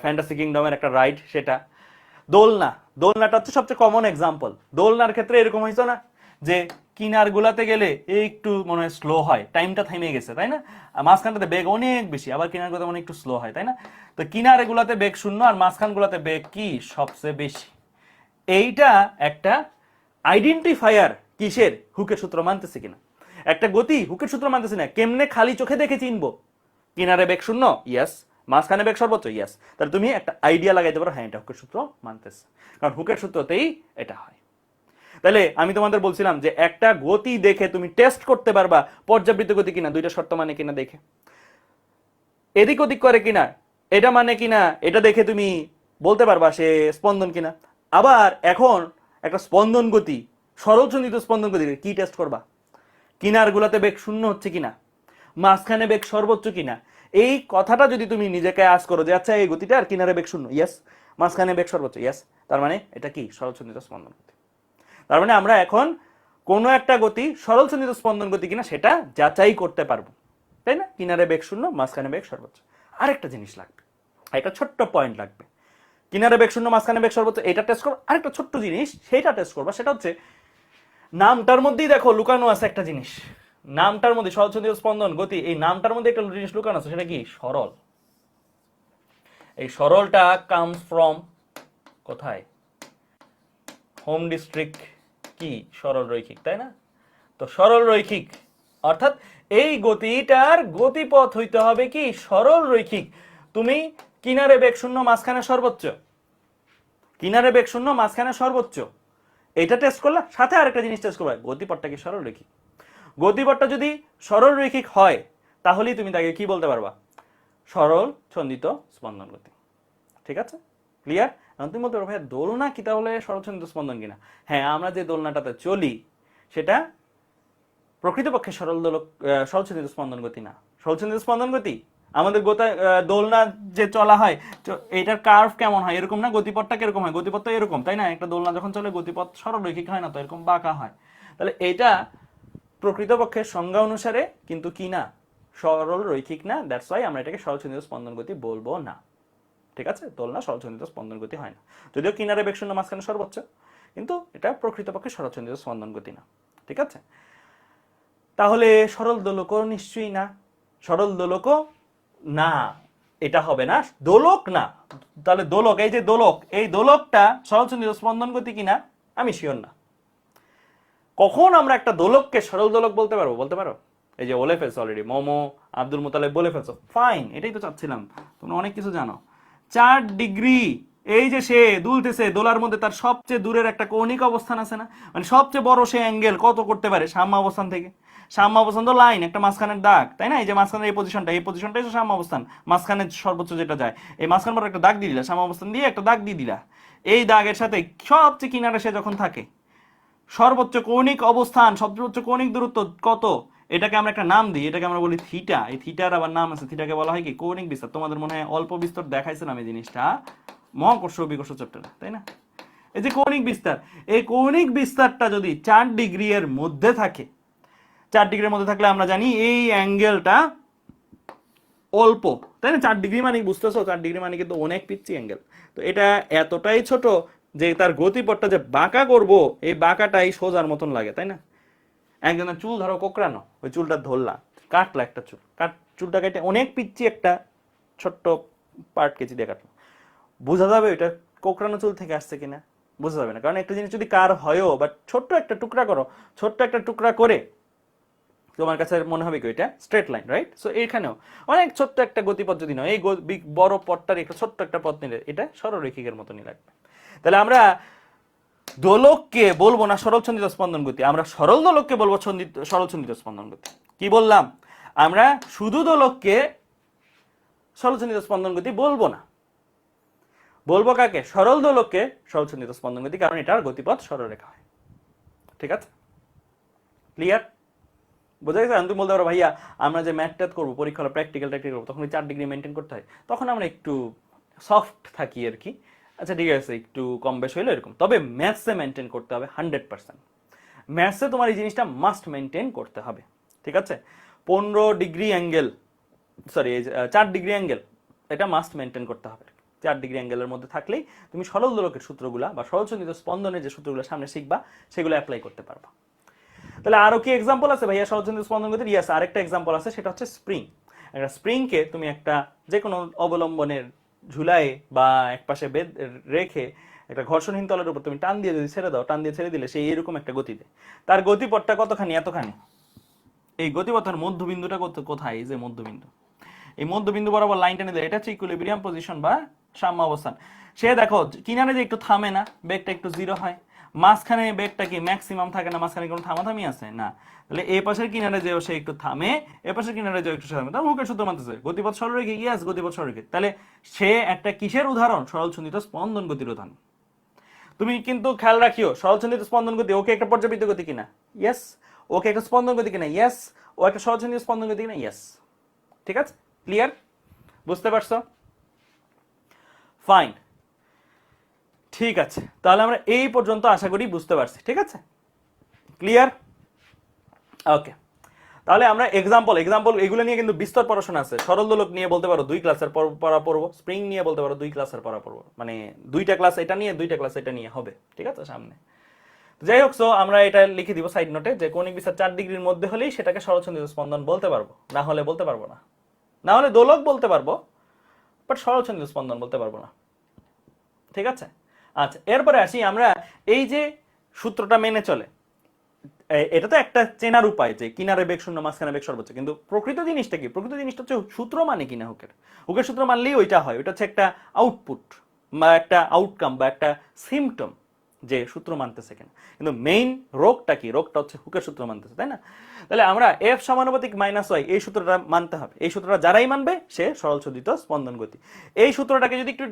Speaker 1: ফ্যান্টাসি কিংডমের একটা রাইড সেটা। দোলনা, দোলনাটা হচ্ছে সবচেয়ে কমন এক্সাম্পল। দোলনার ক্ষেত্রে এরকম হয়েছে না যে কিনার গুলাতে গেলে একটু মনে হয় স্লো হয়, টাইমটা থেমে গেছে, তাই না? মাঝখানটাতে বেগ অনেক বেশি, আবার কিনার গুলাতে মনে একটু স্লো হয়, তাই না? তো কিনারে গুলাতে বেগ শূন্য আর মাঝখান গুলাতে বেগ কি সবচেয়ে বেশি। এইটা একটা আইডেন্টিফায়ার কিসের, হুকের সূত্র মানতেছে কিনা। একটা গতি হুকের সূত্র মানতেছে না, কেমনে খালি চোখে দেখে চিনবো? কিনারে বেগ শূন্য, ইয়েস। মাঝখানে বেগ সর্বোচ্চ, ইয়েস। তাহলে তুমি একটা আইডিয়া লাগাইতে পারো, হ্যাঁ এটা হুকের সূত্র মানতেছে, কারণ হুকের সূত্রতেই এটা হয়। তাহলে আমি তোমাদের বলছিলাম যে একটা গতি দেখে তুমি টেস্ট করতে পারবা পর্যাবৃত্ত গতি কিনা, দুইটা শর্ত মানে কিনা দেখে, এদিক ওদিক করে কিনা এটা মানে কিনা, এটা দেখে তুমি বলতে পারবা সে স্পন্দন কিনা। আবার এখন একটা স্পন্দন গতি, সরল সন্ধিত স্পন্দন গতি কি টেস্ট করবা? কিনার গুলাতে বেগ শূন্য হচ্ছে কিনা, মাঝখানে বেগ সর্বোচ্চ কিনা। এই কথাটা যদি তুমি নিজেকে আস করো যে আচ্ছা এই গতিটা আর কিনারে বেগ শূন্য, ইয়েস, মাঝখানে বেগ সর্বোচ্চ, ইয়েস, তার মানে এটা কি সরল সন্ধিত স্পন্দন গতি। তার মানে আমরা এখন কোনো একটা গতি সরল সন্ধিত স্পন্দন গতি কিনা সেটা যাচাই করতে পারবো, তাই না? কিনারে বেগ শূন্য, মাঝখানে বেগ সর্বোচ্চ। আরেকটা জিনিস লাগবে, একটা ছোট্ট পয়েন্ট লাগবে, কিনারে বেগ শূন্য, মাঝখানে বেগ সর্বোচ্চ, এটা টেস্ট করো। আরেকটা ছোট্ট জিনিস সেটা টেস্ট করবা, সেটা হচ্ছে নামটার মধ্যেই দেখো লুকানো আছে একটা জিনিস। নামটার মধ্যে সরল সন্ধিত স্পন্দন গতি, এই নামটার মধ্যে একটা জিনিস লুকানো আছে, সেটা কি সরল। এই সরলটা কামস ফ্রম কোথায়? হোম ডিস্ট্রিক্ট কি সরল রৈখিক, তাই না? তো সরল রৈখিক অর্থাৎ এই গতিটার গতিপথ হইতে হবে কি সরল রৈখিক। তুমি কিনারে বেগ শূন্য, মাঝখানে সর্বোচ্চ, কিনারে বেগ শূন্য, মাঝখানে সর্বোচ্চ, এটা টেস্ট করলা, সাথে আরেকটা জিনিস টেস্ট করবা, গতিপথটা কি সরল রৈখিক। গতিপথটা যদি সরল রৈখিক হয় তাহলেই তুমি তাকে কি বলতে পারবা? সরল সন্ধিত স্পন্দন গতি। ঠিক আছে, ক্লিয়ার? এখন তুমি বলতে পারো ভাইয়া দোলনা কি তাহলে সরল সন্ধিত স্পন্দন কিনা? হ্যাঁ, আমরা যে দোলনাটাতে চলি সেটা প্রকৃতপক্ষে সরল সন্ধিত স্পন্দন গতি না। সরল সন্ধিত স্পন্দন গতি আমাদের দোলনা যে চলা হয়, এটার কার্ভ কেমন হয় এরকম না, গতিপথটা কিরকম হয়? গতিপথ তো এরকম, তাই না? একটা দোলনা যখন চলে গতিপথ সরল রৈখিক হয় না, তো এরকম বাঁকা হয়। তাহলে এটা প্রকৃতপক্ষে সংজ্ঞা অনুসারে কিন্তু কি না, সরল রৈখিক না। দ্যাটস ওয়াই আমরা এটাকে সরল সন্ধিত স্পন্দন গতি বলবো না। ঠিক আছে, দোলনা সরল সন্ধিত স্পন্দন গতি হয় না, যদিও কিনারে বেগ শূন্য, মাঝখানে সর্বোচ্চ, কিন্তু এটা প্রকৃতপক্ষে সরল সন্ধিত স্পন্দন গতি না। ঠিক আছে, তাহলে সরল দোলকও নিশ্চয়ই না, সরল দোলকও না, এটা হবে না, দোলক না। তাহলে দোলক, এই যে দোলক, এই দোলকটা সরল সন্ধিত স্পন্দন গতি কিনা আমি শিওর না। কখন আমরা একটা দোলককে সরল দোলক বলতে পারবো? বলতে পারো? এই যে বলে ফেলছো অলরেডি, মোমো, আব্দুল মুতালেব বলে ফেলছো, ফাইন, এটাই তো চাচ্ছিলাম, তোমরা অনেক কিছু জানো। 4 ডিগ্রি, এই যে সে দুলতেছে, দোলার মধ্যে তার সবচেয়ে দূরের একটা কৌণিক অবস্থান আছে না, মানে সবচেয়ে বড় সে অ্যাঙ্গেল কত করতে পারে সাম্য অবস্থান থেকে? সাম্য অবস্থান তো লাইন, একটা মাঝখানের দাগ, তাই না? এই যে মাঝখানের এই পজিশনটাই তো সাম্য অবস্থান, মাঝখানে সর্বোচ্চ যেটা যায়, এই মাঝখান পর একটা দাগ দিয়ে দিলা, সাম্য অবস্থান দিয়ে একটা দাগ দিয়ে দিলা, এই দাগের সাথে সবচেয়ে কিনারে সে যখন থাকে, সর্বোচ্চ কৌণিক অবস্থান, সর্বোচ্চ কৌণিক দূরত্ব কত? এটাকে আমরা একটা নাম দিই, এটাকে আমরা বলি থিটা। এই থিটার আবার নাম আছে, থিটাকে বলা হয় কি কৌণিক বিস্তার। তোমাদের মনে হয় অল্প বিস্তর দেখাইছিলাম এই জিনিসটা মহাকর্ষ বিকর্ষ চ্যাপ্টারে, তাই না? এই যে কৌণিক বিস্তার, এই কৌণিক বিস্তারটা যদি 4 ডিগ্রি এর মধ্যে থাকে, 4 ডিগ্রির মধ্যে থাকলে আমরা জানি এই অ্যাঙ্গেলটা অল্প, তাই না? 4 ডিগ্রি মানে বুঝতেছো, 4 ডিগ্রি মানে কিন্তু অনেক পিচ্ছি অ্যাঙ্গেল। তো এটা এতটাই ছোট যে তার গতিপথটা যে বাঁকা করব, এই বাঁকাটাই সোজার মতন লাগে, তাই না? একজনের চুল ধরো কোকড়ানো, ওই চুলটা ধরলা, কাটলা একটা চুল, চুলটা কেটে অনেক পিচ্ছি একটা ছোট্ট পার্ট কেচি দিয়ে কাটলো, বোঝা যাবে ওইটা কোকড়ানো চুল থেকে আসছে কিনা? বোঝা যাবে না, কারণ একটা জিনিস যদি কার হয়ও বা ছোট্ট একটা টুকরা করো, ছোট্ট একটা টুকরা করে তোমার কাছে মনে হবে কি এটা স্ট্রেট লাইন, রাইট? সো এখানেও অনেক ছোট্ট একটা গতিপথ যদি নয়, এই বড় পথটার একটা ছোট্ট একটা পথ নিলে এটা সরলরেখিকের মতনই লাগবে। তাহলে আমরা দোলককে বলবো না সরল সন্ধিত স্পন্দন গতি, আমরা সরল দোলককে বলবো সরল সন্ধিত স্পন্দন গতি। কি বললাম? আমরা শুধু দোলককে সরল সন্ধিত স্পন্দন গতি বলবো না, বলবো কাকে? সরল দোলককে সরল সন্ধিত স্পন্দন গতি, কারণ এটার গতিপথ সরলরেখা হয়। ঠিক আছে, ক্লিয়ার? বোঝা গেছে? তুমি বলতে পারো ভাইয়া আমরা যে ম্যাথ ট্যাথ করবো, পরীক্ষা হলো প্র্যাকটিক্যাল করবো, তখন 4 ডিগ্রি মেনটেন করতে হয়, তখন আমরা একটু সফট থাকি আর কি। আচ্ছা ঠিক আছে, একটু কম বেশ হইলো এরকম, তবে ম্যাথসে মেনটেন করতে হবে 100%। ম্যাথসে তোমার এই জিনিসটা মাস্ট মেনটেন করতে হবে, ঠিক আছে? 15 degree angle, sorry 4 degree angle, এটা মাস্ট মেনটেন করতে হবে। 4 ডিগ্রি অ্যাঙ্গেলের মধ্যে থাকলেই তুমি সরল দোলকের সূত্রগুলা বা সরলসন্ধিত স্পন্দনের যে সূত্রগুলো সামনে শিখবা সেগুলো অ্যাপ্লাই করতে পারবা। তাহলে আরো কি এক্সাম্পল আছে ভাইয়া সরলসন্ধিত স্পন্দন গতির? ইয়েস, আরেকটা এক্সাম্পল আছে, সেটা হচ্ছে স্প্রিং। একটা স্প্রিংকে তুমি একটা যে কোনো অবলম্বনের ঝুলায় বা একপাশে বেদ রেখে একটা ঘর্ষণহীন তলের উপর তুমি টান দিয়ে যদি ছেড়ে দাও, টান দিয়ে ছেড়ে দিলে সেই এরকম একটা গতি দেয়। তার গতিপথটা কতখানি? এতখানি। এই গতিপথের মধ্যবিন্দুটা কোথায়? এই যে মধ্যবিন্দু, এই মধ্যবিন্দু বরাবর লাইনটা নিলে এটা হচ্ছে ইকুইলিব্রিয়াম পজিশন বা সাম্য অবস্থান। সে দেখো কিনারে যে একটু থামে না, বেগটা একটু জিরো হয়, মাঝখানে বেগটা কি ম্যাক্সিমাম থাকে না, মাঝখানে কোনো থামাথামি আছে না। তাহলে এই পাশের কিনারে যেও সে একটু থামে, এ পাশের কিনারে যেও একটু থামে, তার হুকের সূত্র মানতেছে গতিপথ সরলরেখে। ইয়েস, গতিপথ সরলরেখে। তাহলে সে একটা কিসের উদাহরণ? সরলসন্ধিত স্পন্দন গতির উদাহরণ। তুমি কিন্তু খেয়াল রাখিও সরলসন্ধিত স্পন্দন গতি ওকে একটা পর্যাবৃত্ত গতি কিনা? ইয়েস। ওকে একটা স্পন্দন গতি কিনা? ইয়েস। ও একটা সরলসন্ধিত স্পন্দন গতি কিনা? ইয়েস। ঠিক আছে, ক্লিয়ার? বুঝতে পারছো? ফাইন, ঠিক আছে। তাহলে আমরা এই পর্যন্ত আশা করি বুঝতে পারছি, ঠিক আছে? ক্লিয়ার? ওকে, তাহলে আমরা এক্সাম্পল এগুলো নিয়ে কিন্তু বিস্তর পড়াশোনা আছে। সরল দোলক নিয়ে বলতে পারো 2 ক্লাসের পড়া পড়বো, স্প্রিং নিয়ে বলতে পারো 2 ক্লাসের পড়া পড়বো, মানে 2টা ক্লাস এটা নিয়ে 2টা ক্লাস এটা নিয়ে হবে, ঠিক আছে সামনে। যাই হোক, সো আমরা এটা লিখে দিব সাইড নোটে যে কৌণিক বিস্তার 4 ডিগ্রির মধ্যে হলেই সেটাকে সরলসন্ধিত স্পন্দন বলতে পারবো, না হলে বলতে পারবো না। না হলে দোলক বলতে পারবো, বাট সরলসন্ধিত স্পন্দন বলতে পারবো না, ঠিক আছে? আচ্ছা, এরপরে আসি আমরা এই যে সূত্রটা মেনে চলে, এটা তো একটা চেনার উপায় যে কিনারে বেগ শূন্য, মাঝখানে বেগ সর্বোচ্চ, কিন্তু প্রকৃত জিনিসটা কি? প্রকৃত জিনিসটা হচ্ছে সূত্র মানে কিনা হুকের সূত্র মানলেই ওইটা হয়। ওইটা হচ্ছে একটা আউটপুট বা একটা আউটকাম বা একটা সিমটম যে সূত্র মানতেছে কিনা। কিন্তু মেইন রোগটা কি? রোগটা হচ্ছে হুকের সূত্র মানতেছে, তাই না? তাহলে আমরা এফ সমানুপাতিক মাইনাস ওয়াই এই সূত্রটা মানতে হবে। এই সূত্রটা যারাই মানবে সে সরলসন্ধিত স্পন্দন গতি। এই সূত্রটাকে যদি একটু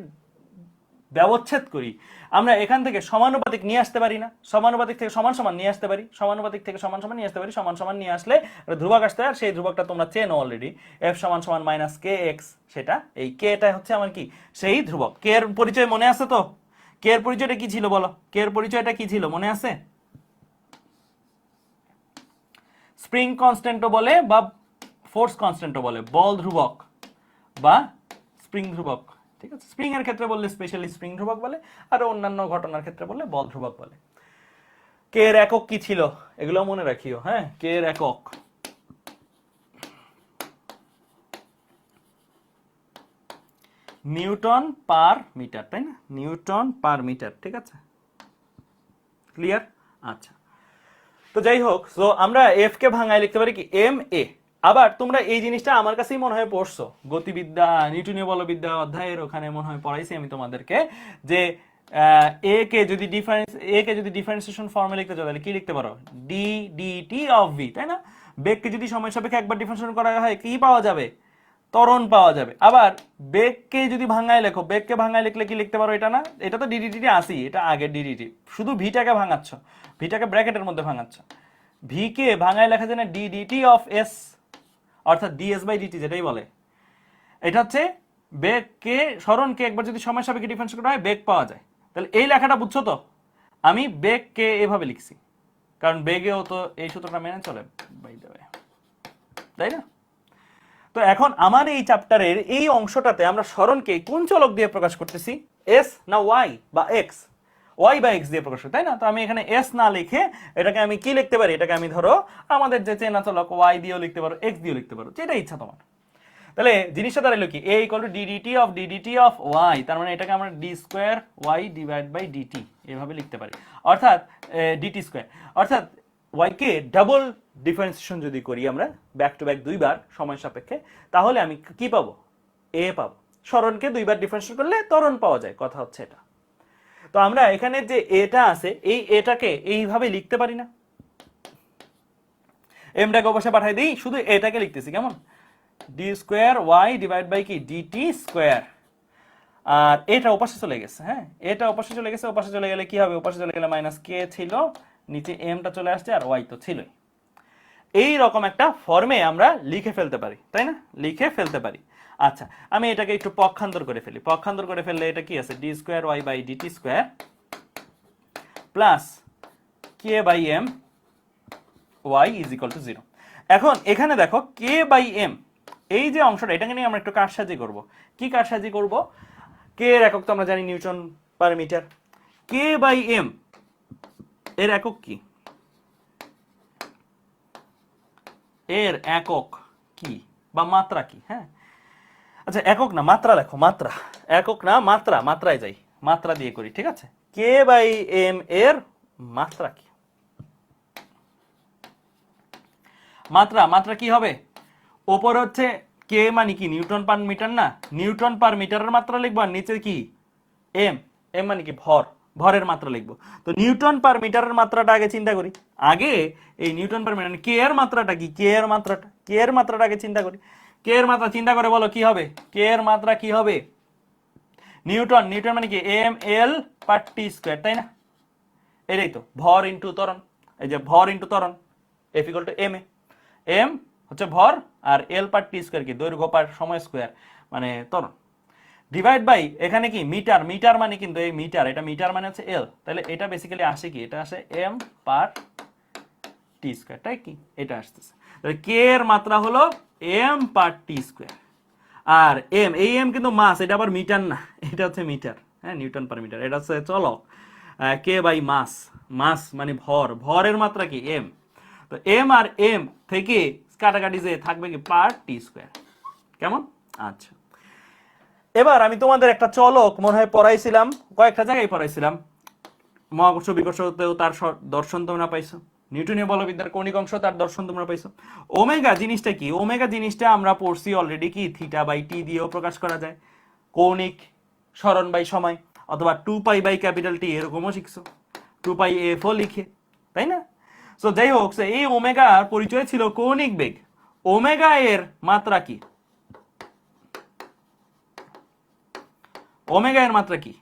Speaker 1: ব্যবচ্ছেদ করি, আমরা এখান থেকে সমানুপাতিক নিয়ে আসতে পারি না? সমানুপাতিক থেকে সমান সমান নিয়ে আসতে পারি, সমানুপাতিক থেকে সমান সমান নিয়ে আসতে পারি, সমান সমান নিয়ে আসলে ধ্রুবক আসতে হয়। আর সেই ধ্রুবকটা তোমরা চেনো অলরেডি, এফ সমান সমান মাইনাস কে এক্স। সেটা এই কে টা হচ্ছে আমার কি? সেই ধ্রুবক। কে এর পরিচয় মনে আছে তো? কে এর পরিচয়টা কি ছিল বলো? কে এর পরিচয়টা কি ছিল মনে আছে? স্প্রিং কনস্ট্যান্টও বলে বা ফোর্স কনস্ট্যান্টও বলে, বল ধ্রুবক বা স্প্রিং ধ্রুবক, ঠিক আছে? স্প্রিং এর ক্ষেত্রে বললে স্পেশালি স্প্রিং ধ্রুবক বলে, আর অন্যান্য ঘটনার ক্ষেত্রে বললে বল ধ্রুবক বলে। কে এর একক কি ছিল? এগুলো মনে রাখিও, হ্যাঁ? কে এর একক নিউটন পার মিটার, তাই না? নিউটন পার মিটার, ঠিক আছে? ক্লিয়ার? আচ্ছা, তো যাই হোক, সো আমরা এফ কে ভাঙায় লিখতে পারি কি? M A. আবার তোমরা এই জিনিসটা আমার কাছেই মনে হয় পড়ছো, গতিবিদ্যা নিউটনীয় বলবিদ্যা অধ্যায়ের ওখানে মনে হয় পড়াইছি আমি তোমাদেরকে, যে এ কে যদি ডিফারেন্সিয়েশন ফর্মে লিখতে চাও তাহলে কি লিখতে পারো? ডি ডিটি অফ ভি, তাই না? বেগকে যদি সময় সাপেক্ষে একবার ডিফারেন্সিয়েশন করা হয় কি পাওয়া যাবে? ত্বরণ পাওয়া যাবে। আবার বেগকে যদি ভাঙায় লেখো, বেগকে ভাঙায় লিখলে কি লিখতে পারো? এটা না, এটা তো ডিডিটি আসি, এটা আগে ডিডিটি, শুধু ভিটাকে ভাঙাচ্ছ, ভিটাকে ব্র্যাকেটের মধ্যে ভাঙাচ্ছ। ভি কে ভাঙায় লেখা যায় না ডিডিটি অফ এস, অর্থাৎ ডিএস বাই ডিটি যেটাই বলে। এটা হচ্ছে বেগকে, সরণকে একবার যদি সময় সাপেক্ষে ডিফারেন্স করা হয় বেগ পাওয়া যায়। তাহলে এই লেখাটা বুঝছো তো? আমি বেগকে এভাবে লিখছি কারণ বেগেও তো এই সূত্রটা মেনে চলে, তাই না? তো এখন আমার এই চ্যাপ্টারের এই অংশটাতে আমরা সরণকে কোন চলক দিয়ে প্রকাশ করতেছি? এস না ওয়াই বা এক্স? ওয়াই বা এক্স দিয়ে প্রকাশ করি, তাই না? তো আমি এখানে এস না লিখে এটাকে আমি কি লিখতে পারি? এটাকে আমি ধরো আমাদের যে চেনা চলক ওয়াই দিয়েও লিখতে পারো, এক্স দিয়েও লিখতে পারো, যেটা ইচ্ছা তোমার। তাহলে জিনিসটা দাঁড়ালো কি? A equal to d dt of y, তার মানে এটাকে আমরা D square y divide by dt এভাবে লিখতে পারি, অর্থাৎ ডিটি স্কোয়ার। অর্থাৎ ওয়াই কে ডাবল ডিফারেন্সিয়েশন যদি করি আমরা ব্যাক টু ব্যাক দুইবার সময় সাপেক্ষে, তাহলে আমি কি পাবো? এ পাবো। সরণকে দুইবার ডিফারেন্সিয়েশন করলে ত্বরণ পাওয়া যায়, কথা হচ্ছে এটা। তো আমরা এখানে যে এটা আছে, এই এটাকে এইভাবে লিখতে পারি না? এমটাকে অবশ্যই পাঠাই দিই, শুধু এটাকে লিখতেছি কেমন? D square y divide by কি? Dt square. আর এটা ওপাশে চলে গেছে, হ্যাঁ? এটা ওপাশে চলে গেছে, ওপাশে চলে গেলে কি হবে? ওপাশে চলে গেলে মাইনাস কে ছিল, নিচে এমটা চলে আসছে, আর ওয়াই তো ছিলই। এই রকম একটা ফর্মে আমরা লিখে ফেলতে পারি, তাই না? লিখে ফেলতে পারি। আচ্ছা, আমি এটাকে একটু পক্ষান্তর করে ফেলি। পক্ষান্তর করে ফেললে এটা কি আছে? D square Y by DT square plus K by M Y is equal to 0। এখন এখানে দেখো কে বাই এম, এই যে অংশটা, এটাকে নিয়ে আমরা একটু কারসাজি করব। কি কারসাজি করব? কে এর একক তো আমরা জানি newton per metre. K by M এর একক কি? এর একক কি বা মাত্রা কি? হ্যাঁ, আচ্ছা একক না মাত্রা লেখো, মাত্রা। একক না মাত্রা, মাত্রায় যাই, মাত্রা দিয়ে করি, ঠিক আছে? কে বাই এম এর মাত্রা কি? মাত্রা, মাত্রা কি হবে? ওপর হচ্ছে কে মানে কি নিউটন পার মিটার না, নিউটন পার মিটারের মাত্রা লিখবো, আর নিচে কি এম, এম মানে কি ভর, ভরের মাত্রা লিখবো। তো নিউটন পার মিটারের মাত্রাটা আগে চিন্তা করি, আগে এই নিউটন পার মিটার কে এর মাত্রাটা কি, কে এর মাত্রাটা, কে এর মাত্রাটা আগে চিন্তা করি। কে এর মাত্রা চিন্তা করে বলো কি হবে? কে এর মাত্রা কি হবে? নিউটন, নিউটন মানে কি এম এল পার টি স্কয়ার, তাই না? এটাই তো ভর ইনটু ত্বরণ, এই যে ভর ইনটু ত্বরণ, F equal to M A. M হচ্ছে ভর আর এল পার টি স্কয়ার কি দৈর্ঘ্য পার সময় স্কয়ার মানে ত্বরণ, ডিভাইড বাই এখানে কি মিটার, মিটার মানে কিন্তু এই মিটার, এটা মিটার মানে হচ্ছে এল, তাহলে এটা বেসিক্যালি আসে কি, এটা আসে এম পার টি স্কয়ার, তাই কি এটা আসতেছে। তাহলে কে এর মাত্রা হলো এম পার টি স্কয়ার। আর এম, এই এম কিন্তু মাস, এটা আবার মিটার না, এটা হচ্ছে মিটার, হ্যাঁ নিউটন পার মিটার, এটা হচ্ছে চলক। কে বাই মাস, মাস মানে ভর, ভরের মাত্রা কি এম। তো এম আর এম থেকে কাটাকাটি যে থাকবে কি পার টি স্কয়ার, কেমন? আচ্ছা, এবার আমি তোমাদের একটা চলক মনে হয় পড়াইছিলাম, কয়েকটা জায়গায় পড়াইছিলাম, মহাকর্ষ বিকর্ষতেও তার দর্শন তোমরা পাইছো, নিউটনীয় বলবিদ্যার কৌণিক অংশ তার দর্শন তোমরা পাইছো। ওমেগা জিনিসটা কি? ওমেগা জিনিসটা আমরা পড়ছি অলরেডি কি থিটা বাই টি দিয়েও প্রকাশ করা যায়, কৌণিক সরণ বাই সময়, অথবা 2 পাই বাই ক্যাপিটাল টি এরকমও শিখছো, 2 পাই এফ ও লিখে, তাই না? সো যাই হোক, এই ওমেগার পরিচয় ছিল কৌণিক বেগ। ওমেগা এর মাত্রা কি? ওমেগা এর মাত্রা কি?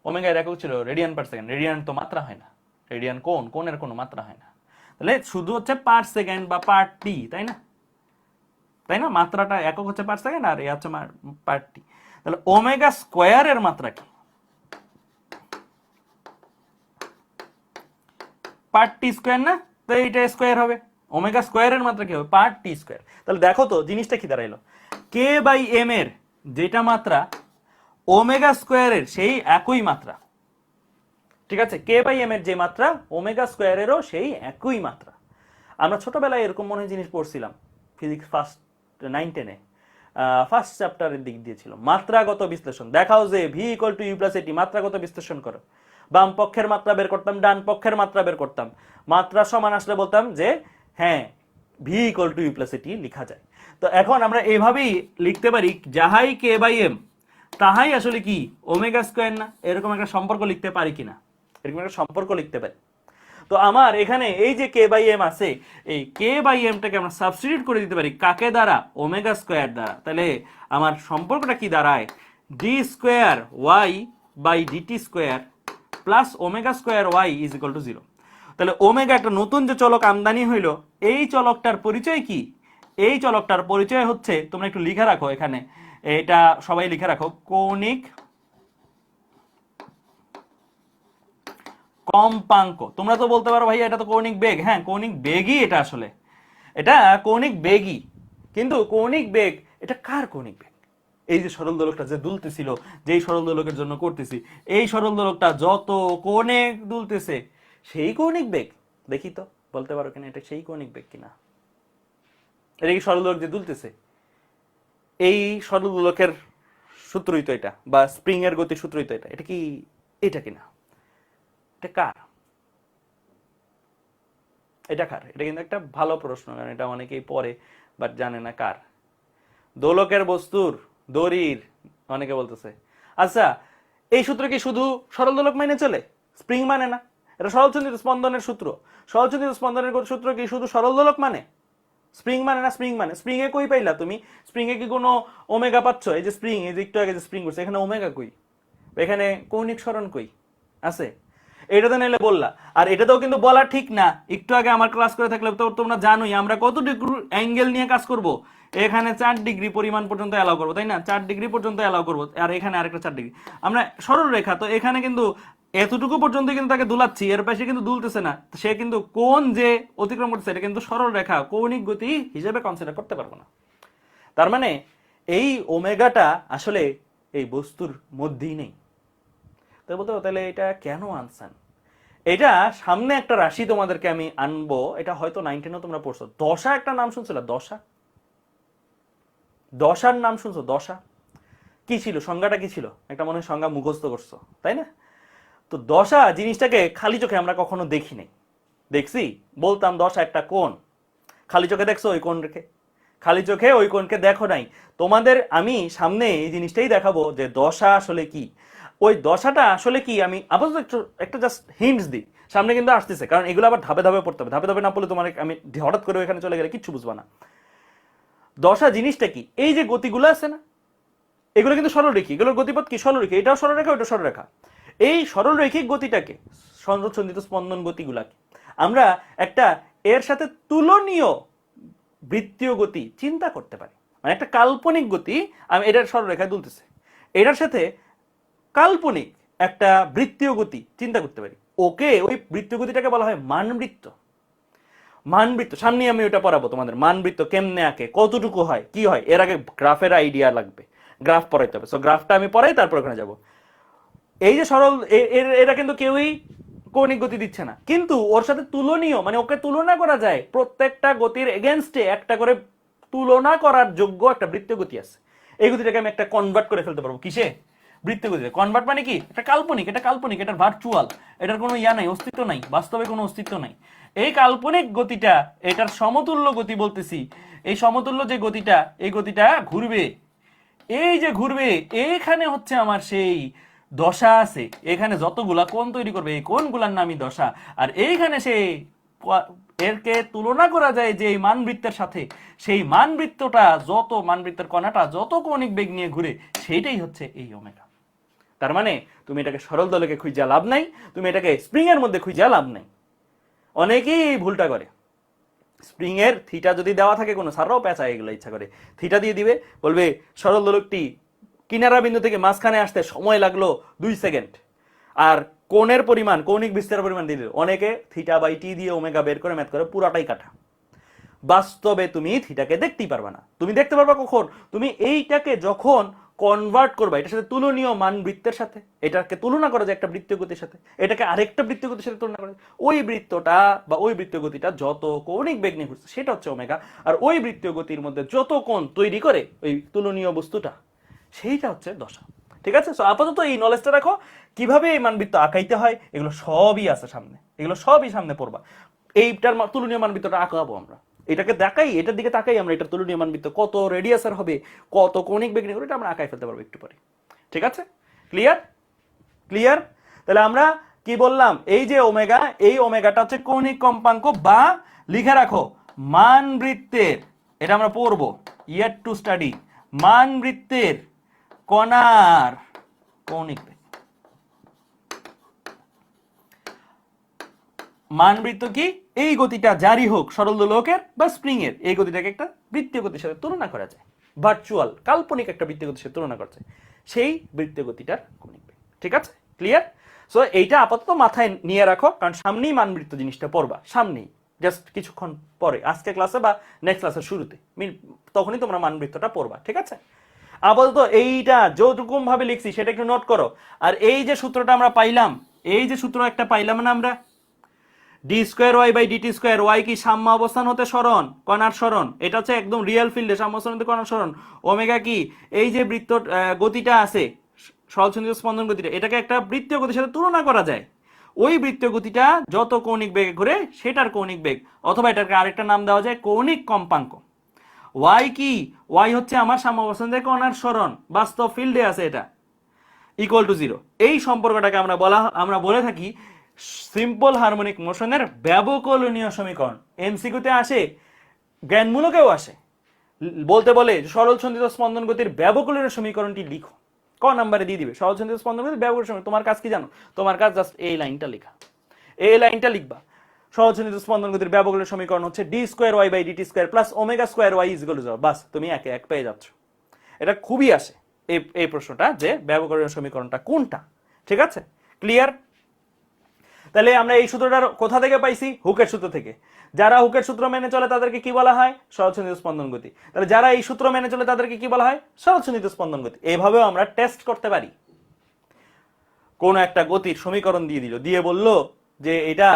Speaker 1: ওমেগা এর একক ছিল রেডিয়ান পার সেকেন্ড, রেডিয়ান তো মাত্রা হয় না, রেডিয়ান কোণ, কোণের কোনো মাত্রা হয় না, তাহলে শুধু হচ্ছে পার সেকেন্ড বা পার টি, তাই না? তাই না, মাত্রাটা একক হচ্ছে পার সেকেন্ড আর এ হচ্ছে পার টি। তাহলে ওমেগা স্কয়ার এর মাত্রা কি? পার টি স্কয়ার না, তো এইটা স্কয়ার হবে, ওমেগা স্কয়ারের মাত্রা কি হবে? পার টি স্কয়ার। তাহলে দেখো তো জিনিসটা কি দাঁড়াইলো, কে বাই এম এর যেটা মাত্রা, ওমেগা স্কয়ারের সেই একই মাত্রা, ঠিক আছে? কে বাই এম এর যে মাত্রা, ওমেগা স্কয়ারেরও সেই একই মাত্রা। আমরা ছোটবেলায় এরকম মনে জিনিস পড়ছিলাম ফিজিক্স ফার্স্ট 9-10-এ, ফার্স্ট চ্যাপ্টারের দিক দিয়ে ছিল মাত্রাগত বিশ্লেষণ। দেখাও যে V equal to U plus at, মাত্রাগত বিশ্লেষণ করো, বাম পক্ষের মাত্রা বের করতাম, ডান পক্ষের মাত্রা বের করতাম, মাত্রা সমান আসলে বলতাম যে হ্যাঁ V equal to U plus at লেখা যায়। তো এখন আমরা এইভাবেই লিখতে পারি, যাহাই কে বাই এম তাহাই আসলে কি ওমেগা স্কয়ার না, এরকম একটা সম্পর্ক লিখতে পারি কিনা, এরকম একটা সম্পর্ক লিখতে পারি। তো আমার এখানে এই যে কে বাই এম আছে, এই কে বাই এমটাকে আমরা সাবস্টিটিউট করে দিতে পারি কাকে দ্বারা? ওমেগা স্কয়ার দ্বারা। তাহলে আমার সম্পর্কটা কি দাঁড়ায়? D square Y by DT square plus omega square Y is equal to 0। তাহলে ওমেগা একটা নতুন যে চলক আমদানি হইলো, এই চলকটার পরিচয় কি? এই চলকটার পরিচয় হচ্ছে, তোমরা একটু লিখে রাখো এখানে, এটা সবাই লিখে রাখো, কৌণিক কম্পাঙ্ক। তোমরা তো বলতে পারো ভাই এটা তো কৌণিক বেগ, হ্যাঁ কৌণিক বেগই এটা, আসলে এটা কৌণিক বেগই, কিন্তু কৌণিক বেগ এটা কার কৌণিক বেগ? এই যে সরল দোলকটা যে দুলতেছিল, যেই সরল দোলকের জন্য করতেছি, এই সরল দোলকটা যত কোণে দুলতেছে সেই কৌণিক বেগ। দেখি তো বলতে পারো কিনা এটা সেই কৌণিক বেগ কিনা? এটা কি সরল দোলক যে দুলতেছে, এই সরল দোলকের সূত্রই তো এটা, বা স্প্রিং এর গতির সূত্রই তো এটা, এটা কি এটা কিনা? এটা কার? এটা কার? এটা কিন্তু একটা ভালো প্রশ্ন, কারণ এটা অনেকেই পড়ে বাট জানে না কার। দোলকের বস্তুর দড়ির, অনেকে বলতেছে। আচ্ছা, এই সূত্র কি শুধু সরল দোলক মেনে চলে, স্প্রিং মানে না? এটা সরলচন্দ্রিত স্পন্দনের সূত্র, সরলচন্দ্রিত স্পন্দনের সূত্র কি শুধু সরল দোলক মানে, স্প্রিং মানে না? স্প্রিং মানে, স্প্রিং এ কই পাইলা তুমি? স্প্রিং এ কি কোনো ওমেগা পাচ্ছ? এই যে স্প্রিং, এই যে একটু আগে যে স্প্রিং করছে, এখানে ওমেগা কই? এখানে কৌণিক সরণ কই আছে? এটা তো নিলে বললা। আর এটাতেও কিন্তু বলা ঠিক না, একটু আগে আমার ক্লাস করে থাকলে তো তোমরা জানোই আমরা কত ডিগ্রি অ্যাঙ্গেল নিয়ে কাজ করব। এখানে 4 ডিগ্রি পরিমাণ পর্যন্ত অ্যালাউ করবো, তাই না? 4 ডিগ্রি পর্যন্ত অ্যালাউ করবো, আর এখানে আরেকটা 4 ডিগ্রি। আমরা সরল রেখা, তো এখানে কিন্তু এতটুকু পর্যন্ত কিন্তু তাকে দুলাচ্ছি, এর পাশে কিন্তু দুলতেছে না, সে কিন্তু কোন যে অতিক্রম করতেছে এটা কিন্তু সরল রেখা কৌণিক গতি হিসেবে কনসিডার করতে পারবো না। তার মানে এই ওমেগাটা আসলে এই বস্তুর মধ্যেই নেই। তো বলতে তাহলে এটা কেন আনছেন? এটা সামনে একটা রাশি তোমাদেরকে আমি আনবো, এটা হয়তো 9-10 তোমরা পড়ছো। দশা একটা নাম শুনছিল, দশা, দশার নাম শুনছো? দশা কি ছিল, সংজ্ঞাটা কি ছিল? একটা মনে হয় সংজ্ঞা মুখস্থ করছো, তাই না? তো দশা জিনিসটাকে খালি চোখে আমরা কখনো দেখি নাই। দেখছি? বলতাম দশা একটা কোণ। খালি চোখে দেখছো ওই কোণ রেখে? খালি চোখে ওই কোণকে দেখো নাই। তোমাদের আমি সামনে এই জিনিসটাই দেখাবো যে দশা আসলে কি। ওই দশাটা আসলে কি আমি আপাতত একটা জাস্ট হিন্টস দিই, সামনে কিন্তু আসতেছে, কারণ এগুলো আবার ধাপে ধাপে পড়তে হবে। ধাপে ধাপে না পড়লে তোমার আমি হঠাৎ করে এখানে চলে গেলে কিচ্ছু বুঝবা না। দশা জিনিসটা কি? এই যে গতিগুলো আছে না, এগুলো কিন্তু সরলরেখী, এগুলোর গতিপথ কি সরলরেখী, এটাও সরলরেখা ওইটা সরলরেখা। এই সরলরৈখিক গতিটাকে, সঞ্চিত স্পন্দন গতিগুলাকে আমরা একটা এর সাথে তুলনীয় বৃত্তীয় গতি চিন্তা করতে পারি। মানে একটা কাল্পনিক গতি, আমি এটার সরলরেখায় দুলতেছে, এটার সাথে কাল্পনিক একটা বৃত্তীয় গতি চিন্তা করতে পারি। ওকে, ওই বৃত্তীয় গতিটাকে বলা হয় মানবৃত্ত। মানবৃত্ত সামনে আমি ওটা পড়াবো তোমাদের, মানবৃত্ত কেমনে আঁকে, কতটুকু হয়, কি হয়। এর আগে গ্রাফের আইডিয়া লাগবে, গ্রাফ পড়াইতে হবে। সো গ্রাফটা আমি পড়াই, তারপর ওখানে যাবো। এই যে সরল, এরা কিন্তু কেউই কৌণিক গতি দিচ্ছে না, কিন্তু ওর সাথে তুলনীয়, মানে ওকে তুলনা করা যায়, প্রত্যেকটা গতির এগেনস্টে একটা করে তুলনা করার যোগ্য একটা বৃত্তীয় গতি আছে। এই গতিটাকে আমি একটা কনভার্ট করে ফেলতে পারবো কিসে? বৃত্তীয় গতিতে। কনভার্ট মানে কি? এটা কাল্পনিক, এটা কাল্পনিক, এটা ভার্চুয়াল, এটার কোনো ইয়া নাই, অস্তিত্ব নাই, বাস্তবে কোনো অস্তিত্ব নাই। এই কাল্পনিক গতিটা, এটার সমতুল্য গতি বলতেছি। এই সমতুল্য যে গতিটা, এই গতিটা ঘুরবে, এই যে ঘুরবে, এইখানে হচ্ছে আমার সেই দশা আছে। এখানে যতগুলা কোণ তৈরি করবে, এই কোণগুলার নামই দশা। আর এইখানে সেই এরকে তুলনা করা যায় যে এই মানবৃত্তের সাথে, সেই মানবৃত্তটা যত, মানবৃত্তের কণাটা যত কৌণিক বেগ নিয়ে ঘুরে, সেইটাই হচ্ছে এই ওমেগা। তার মানে তুমি এটাকে সরল দোলকে খুঁজে লাভ নাই, তুমি এটাকে স্প্রিং এর মধ্যে খুঁজে লাভ নাই। অনেকেই এই ভুলটা করে। স্প্রিং এর থিটা যদি দেওয়া থাকে, কোনো সাররাও পেঁচা এগুলো ইচ্ছা করে থিটা দিয়ে দিবে, বলবে সরল দোলকটি কিনারা বিন্দু থেকে মাঝখানে আসতে সময় লাগলো 2 সেকেন্ড, আর কোণের পরিমাণ, কৌণিক বিস্তারের পরিমাণ দিয়ে দিল। অনেকে থিটা বাই টি দিয়ে ওমেগা বের করে ম্যাথ করে পুরাটাই কাটা। বাস্তবে তুমি থিটাকে দেখতেই পারবা না। তুমি দেখতে পারবা কখন? তুমি এইটাকে যখন কনভার্ট করবা, এটার সাথে তুলনীয় মান বৃত্তের সাথে, এটাকে তুলনা করা যায় একটা বৃত্তীয় গতির সাথে, এটাকে আরেকটা বৃত্তীয় গতির সাথে তুলনা করা যায়, ওই বৃত্তটা বা ওই বৃত্তীয় গতিটা যত কৌণিক বেগ নিয়ে ঘুরছে সেটা হচ্ছে ওমেগা। আর ওই বৃত্তীয় গতির মধ্যে যত কোণ তৈরি করে ওই তুলনীয় বস্তুটা, সেইটা হচ্ছে দশা। ঠিক আছে? সো আপাতত এই নলেজটা রাখো, কিভাবে এই মানবৃত্ত আঁকাইতে হয় এগুলো সবই আছে সামনে, এগুলো সবই সামনে পড়বা। এইটার তুলনীয় মানবৃত্তটা আঁকাবো আমরা, এটাকে দেখাই, এটার দিকে তাকাই আমরা, এটা তুলনীয় মানবৃত্ত কত রেডিয়াসের হবে, কত কৌণিক বেগ নিয়ে, এটা আমরা আঁকাই ফেলতে পারবো একটু পরে। ঠিক আছে? ক্লিয়ার? ক্লিয়ার? তাহলে আমরা কি বললাম? এই যে ওমেগা, এই ওমেগাটা হচ্ছে কৌণিক কম্পাঙ্ক, বা লিখে রাখো মানবৃত্তের, এটা আমরা পড়বো ইয়ার টু স্টাডি, মানবৃত্তের কণার কৌণিক বেগ। মানবৃত্ত কি? এই গতিটা জারি হোক সরল দোলকের বা স্প্রিং এর, এই গতিটাকে একটা বৃত্তীয় গতির সাথে তুলনা করা যায়, ভার্চুয়াল কাল্পনিক একটা বৃত্তীয় গতির সাথে তুলনা করা যায়, সেই বৃত্তীয় গতিটার কৌণিক বেগ। ঠিক আছে? ক্লিয়ার? সো এইটা আপাতত মাথায় নিয়ে রাখো, কারণ সামনেই মানবৃত্ত জিনিসটা পড়বা, সামনেই, জাস্ট কিছুক্ষণ পরে, আজকে ক্লাসে বা নেক্সট ক্লাসের শুরুতে, তখনই তোমরা মানবৃত্তটা পড়বা। ঠিক আছে? আপাতত এইটা যতরকম ভাবে লিখছি সেটা একটু নোট করো। আর এই যে সূত্রটা আমরা পাইলাম, এই যে সূত্র একটা পাইলাম না আমরা, D square Y by DT square, Y কি সাম্য অবস্থান হতে সরণ, কণার সরণ, এটা হচ্ছে একদম রিয়েল ফিল্ডে সাম্য অবস্থান হতে কণার সরণ। ওমেগা কি? এই যে বৃত্ত গতিটা আছে, সরলসঞ্চিত স্পন্দন গতিটা, এটাকে একটা বৃত্তীয় গতির সাথে তুলনা করা যায়। ওই বৃত্তীয় গতিটা যত কৌণিক বেগে ঘুরে সেটার কৌণিক বেগ, অথবা এটাকে আরেকটা নাম দেওয়া যায় কৌণিক কম্পাঙ্ক। ওয়াই কি? ওয়াই হচ্ছে আমার সাম্য অবস্থান থেকে কণার সরণ, বাস্তব ফিল্ডে আছে এটা, ইকুয়াল টু 0। এই সম্পর্কটাকে আমরা বলে থাকি সিম্পল হারমোনিক মোশনের ব্যবকলনীয় সমীকরণ। এমসিকিউতে আসে, জ্ঞানমূলকেও আসে, বলতে বলে সরল সঞ্চিত স্পন্দন গতির ব্যবকলনীয় সমীকরণটি লিখো, ক নাম্বারে দিয়ে দিবে সরল সঞ্চিত স্পন্দন গতির ব্যবকলনীয় সমীকরণ। তোমার কাজ কি জানো? তোমার কাজ জাস্ট এই লাইনটা লেখা, এই লাইনটা লিখবা। সরল সঞ্চিত স্পন্দন গতির ব্যবকলনীয় সমীকরণ হচ্ছে D square Y by DT square plus omega square Y is equal to 0। বাস, তুমি একে এক পেয়ে যাচ্ছ। এটা খুবই আসে এই প্রশ্নটা, যে ব্যবকলনীয় সমীকরণটা কোনটা। ঠিক আছে? ক্লিয়ার? তাহলে আমরা এই সূত্রটা কোথা থেকে পাইছি? হুকের সূত্র থেকে। যারা হুকের সূত্র মেনে চলে তাদেরকে কি বলা হয়? সহজসন্ধিত স্পন্দন গতি। তাহলে যারা এই সূত্র মেনে চলে তাদেরকে কি বলা হয়? সহজসন্ধিত স্পন্দন গতি। এইভাবেও আমরা টেস্ট করতে পারি। কোন একটা গতির সমীকরণ দিয়ে দিল, দিয়ে বলল যে এটা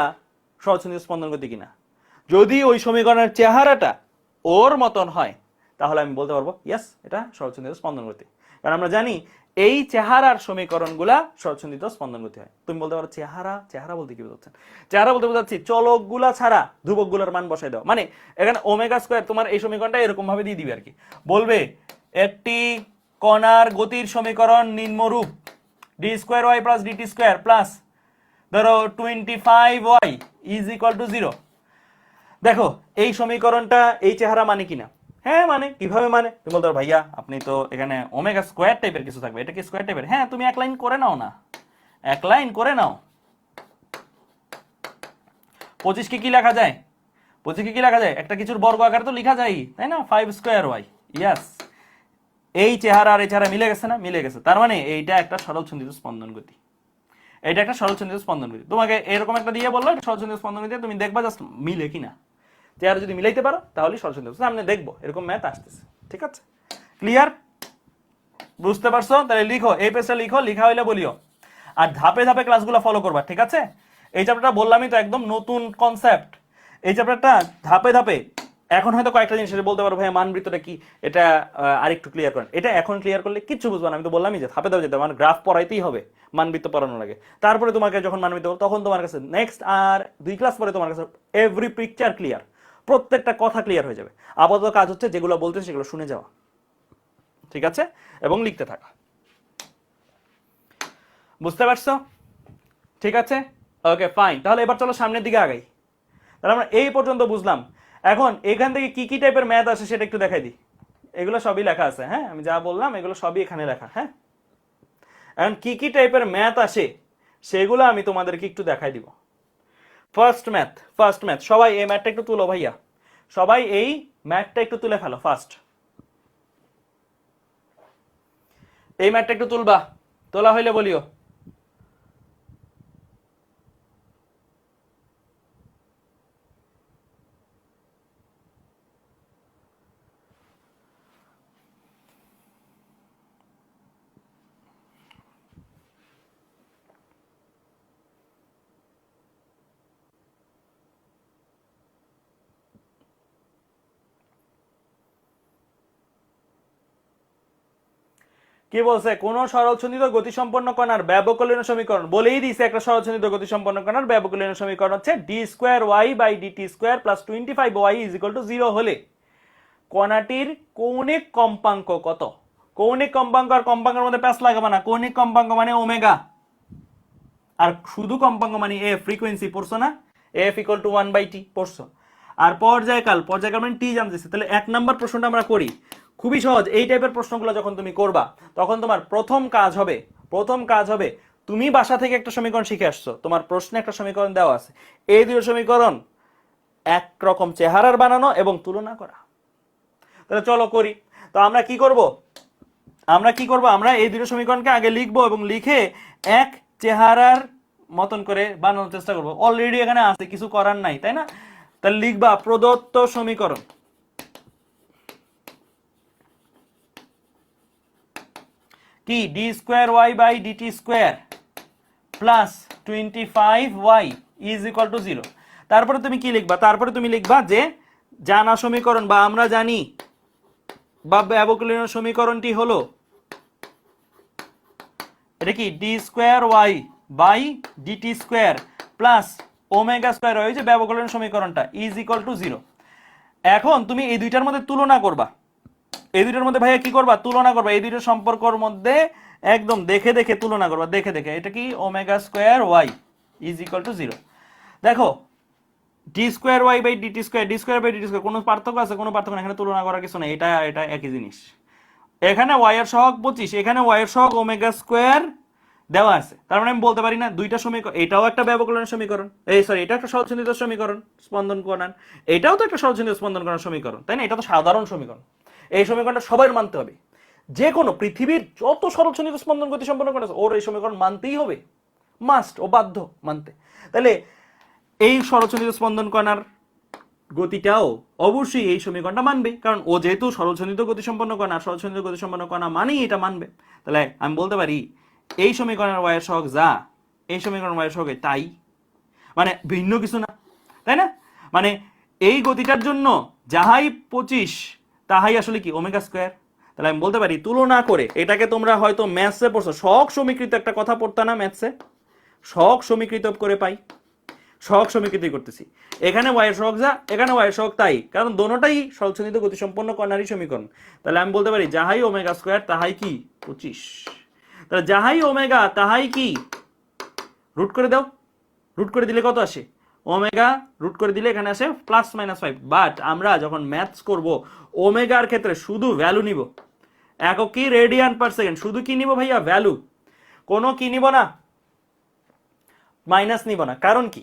Speaker 1: সহজসন্ধিত স্পন্দন গতি কিনা। যদি ওই সমীকরণের চেহারাটা ওর মতন হয় তাহলে আমি বলতে পারবো ইয়েস এটা সহজসন্ধিত স্পন্দন গতি। কারণ আমরা জানি এই চেহারার সমীকরণগুলা সহজসন্ধিত স্পন্দন গতি হয়। তুমি বলতে পারো চেহারা, চেহারা বলতে কি বোঝাচ্ছেন? চেহারা বলতে বোঝাচ্ছি চলকগুলা ছাড়া ধ্রুবকগুলোর মান বসাই দাও। মানে এখানে ওমেগা স্কয়ার তোমার এই সমীকরণটা এরকম ভাবে দিয়ে দিবে আর কি। বলবে একটি কণার গতির সমীকরণ নিম্নরূপ D square Y plus DT square plus ধরো 25y ইজ ইকুয়াল টু 0। দেখো এই সমীকরণটা এই চেহারা মানে কিনা? হ্যাঁ মানে। কিভাবে মানে? তুমি বলতে পারো ভাইয়া আপনি তো এখানে ওমেগা স্কয়ার টাইপের কিছু থাকবে, এটা কি স্কয়ার টাইপের? হ্যাঁ তুমি এক লাইন করে নাও না, এক লাইন করে নাও। 25 কে কি লেখা যায়? 25 কে কি লেখা যায়? একটা কিছুর বর্গ আকারে তো লেখা যায়, তাই না? 5 স্কয়ার ওয়াই। ইয়েস, এই চেহারা আর এই চেহারা মিলে গেছে না? মিলে গেছে। তার মানে এইটা একটা সরলসন্ধিত স্পন্দন গতি। এটা একটা সরলসন্ধিত স্পন্দন গতি। তোমাকে এরকম একটা দিয়ে বললো এটা সরলসন্ধিত স্পন্দন গতি, তুমি দেখবা জাস্ট মিলে কিনা। চেহারা যদি মিলাইতে পারো তাহলে সরলসন্ধিত। সামনে দেখবো এরকম ম্যাথ আসতেছে। ঠিক আছে, ক্লিয়ার? বুঝতে পারছো? তাহলে লিখো, এই পেজটা লিখো, লিখা হইলে বলিও। আর ধাপে ধাপে ক্লাসগুলো ফলো করবা। ঠিক আছে, এই চ্যাপ্টারটা বললামই তো একদম নতুন কনসেপ্ট। এই চ্যাপ্টারটা ধাপে ধাপে এখন হয়তো কয়েকটা জিনিস বলতে পারো ভাই মানবৃত্তটা কি, এটা আরেকটু ক্লিয়ার করেন। এটা এখন ক্লিয়ার করলে কিচ্ছু বুঝবো না। আমি তো বললামই যে ধাপে ধাপে যেতে মানে গ্রাফ পড়াইতেই হবে, মানবৃত্ত পড়ানো লাগে। তারপরে তোমাকে যখন মানবৃত্ত তখন তোমার কাছে নেক্সট আর 2 ক্লাস পরে তোমার কাছে এভরি পিকচার ক্লিয়ার, প্রত্যেকটা কথা ক্লিয়ার হয়ে যাবে। আপাতত কাজ হচ্ছে যেগুলো বলতে সেগুলো শুনে যাওয়া। ঠিক আছে, এবং লিখতে থাকা। বুঝতে পারছো? ঠিক আছে, ওকে ফাইন। তাহলে এবার চলো সামনের দিকে আগাই। তাহলে আমরা এই পর্যন্ত বুঝলাম। এখন এখান থেকে কি কি টাইপের ম্যাথ আসে সেটা একটু দেখাই দিই। এগুলো সবই লেখা আছে, হ্যাঁ আমি যা বললাম এগুলো সবই এখানে লেখা। হ্যাঁ, এখন কি কি টাইপের ম্যাথ আসে সেগুলো আমি তোমাদেরকে একটু দেখাই দিব। ফার্স্ট ম্যাথ সবাই এই ম্যাথটা একটু তুলো ভাইয়া, সবাই এই ম্যাথটা একটু তুলে ফেলো। ফার্স্ট এই ম্যাথটা একটু তুলবা, তোলা হইলে বলিও। কি বলছে? কোন সরলসন্ধিত গতিসম্পন্ন কণার ব্যবকলনীয় সমীকরণ বলেই দিয়েছে। একটা সরলসন্ধিত গতিসম্পন্ন কণার ব্যবকলনীয় সমীকরণ হচ্ছে D square Y by DT square plus 25y is equal to 0 হলে কণাটির কৌণিক কম্পাঙ্ক কত? কৌণিক কম্পাঙ্ক আর কম্পাঙ্কের মধ্যে প্যাচ লাগাবে না। কৌণিক কম্পাঙ্ক মানে ওমেগা, আর শুধু কম্পাঙ্ক মানে এ ফ্রিকোয়েন্সি পড়ছো না? এফ ইকুয়াল টু 1/t পড়ছো। আর পর্যায়কাল মানে টি জানতেছে। তাহলে 1 নাম্বার প্রশ্নটা আমরা করি, খুবই সহজ। এই টাইপের প্রশ্নগুলো যখন তুমি করবা তখন তোমার প্রথম কাজ হবে তুমি বাসা থেকে একটা সমীকরণ শিখে আসছো, তোমার প্রশ্নে একটা সমীকরণ দেওয়া আছে, এই দুটো সমীকরণ একরকম চেহারার বানানো এবং তুলনা করা। তাহলে চলো করি। তো আমরা কি করব? আমরা এই দুটো সমীকরণকে আগে লিখবো এবং লিখে এক চেহারার মতন করে বানানোর চেষ্টা করবো। অলরেডি এখানে আছে, কিছু করার নাই, তাই না? তাহলে লিখবা প্রদত্ত সমীকরণ কি D square Y by DT square plus 25y is equal to 0। তারপরে তুমি কি লিখবা? তারপরে তুমি লিখবা যে জানা সমীকরণ বা আমরা জানি বা ব্যবকলনীয় সমীকরণটি হলো এটা কি D square Y by DT square plus omega square Y, যে ব্যবকলনীয় সমীকরণটা ইজ ইকুয়াল টু 0। এখন তুমি এই দুইটার মধ্যে তুলনা করবা। এই দুইটার মধ্যে ভাইয়া কি করবা? তুলনা করবা। এই দুইটার সম্পর্কের মধ্যে একদম দেখে দেখে তুলনা করবা, দেখে দেখে। এটা কি omega square Y is equal to 0। দেখো D square Y by DT square, D square by DT square কোনো পার্থক্য আছে? কোনো পার্থক্য না, এখানে তুলনা করার কিছু নেই। এটা এটা একই জিনিস। এখানে ওয়াই এর সহগ 25, এখানে ওয়াই এর সহগ ওমেগা স্কয়ার দেওয়া আছে। তার মানে আমি বলতে পারি না দুইটা সমীকরণ, এটাও একটা ব্যবকলনীয় সমীকরণ, এটা একটা সরলসন্ধিত সমীকরণ স্পন্দন কণার, এটাও তো একটা সরলসন্ধিত স্পন্দন কণার সমীকরণ, তাই না? এটা তো সাধারণ সমীকরণ। এই সমীকরণটা সবাই মানতে হবে। যে কোনো পৃথিবীর যত সরলসন্ধিত স্পন্দন গতি সম্পন্ন কণা আছে ওর এই সমীকরণ মানতেই হবে। মাস্ট, ও বাধ্য মানতে। তাহলে এই সরলচন্দ্রিত স্পন্দন কণার গতিটাও অবশ্যই এই সমীকরণটা মানবে, কারণ ও যেহেতু সরলচন্দ্রিত গতিসম্পন্ন কণা, সরলচন্দ্রিত গতিসম্পন্ন কণা মানেই এটা মানবে। তাহলে আমি বলতে পারি এই সমীকরণের ওয়াইয়ের সহগ যা, এই সমীকরণের ওয়াইয়ের সহগ তাই, মানে ভিন্ন কিছু না, তাই না? মানে এই গতিটার জন্য যাহাই 25 তাহাই আসলে কি ওমেগা স্কোয়ার। তাহলে আমি বলতে পারি তুলনা করে, এটাকে তোমরা হয়তো ম্যাথসে পড়ছো, সহগ সমীকৃত একটা কথা পড়তা না ম্যাথসে, সহগ সমীকৃত করে পাই, সহগ সমীকৃতই করতেছি। এখানে ওয়াইয়ের সহগ যা, এখানে ওয়াইয়ের সহগ তাই, কারণ দোনোটাই সরলচন্দ্রিত গতিসম্পন্ন কণারই সমীকরণ। তাহলে আমি বলতে পারি যাহাই ওমেগা স্কোয়ার তাহাই কি 25। তাহলে যাহাই ওমেগা তাহাই কি, রুট করে দাও, রুট করে দিলে কত আসে ওমেগা, রুট করে দিলে এখানে আসে +-5। বাট আমরা যখন ম্যাথস করব ওমেগার ক্ষেত্রে শুধু ভ্যালু নিব, একক কি রেডিয়ান পার সেকেন্ড, শুধু কি নিব ভাইয়া ভ্যালু, কোনো কি নিব না, মাইনাস নিব না। কারণ কি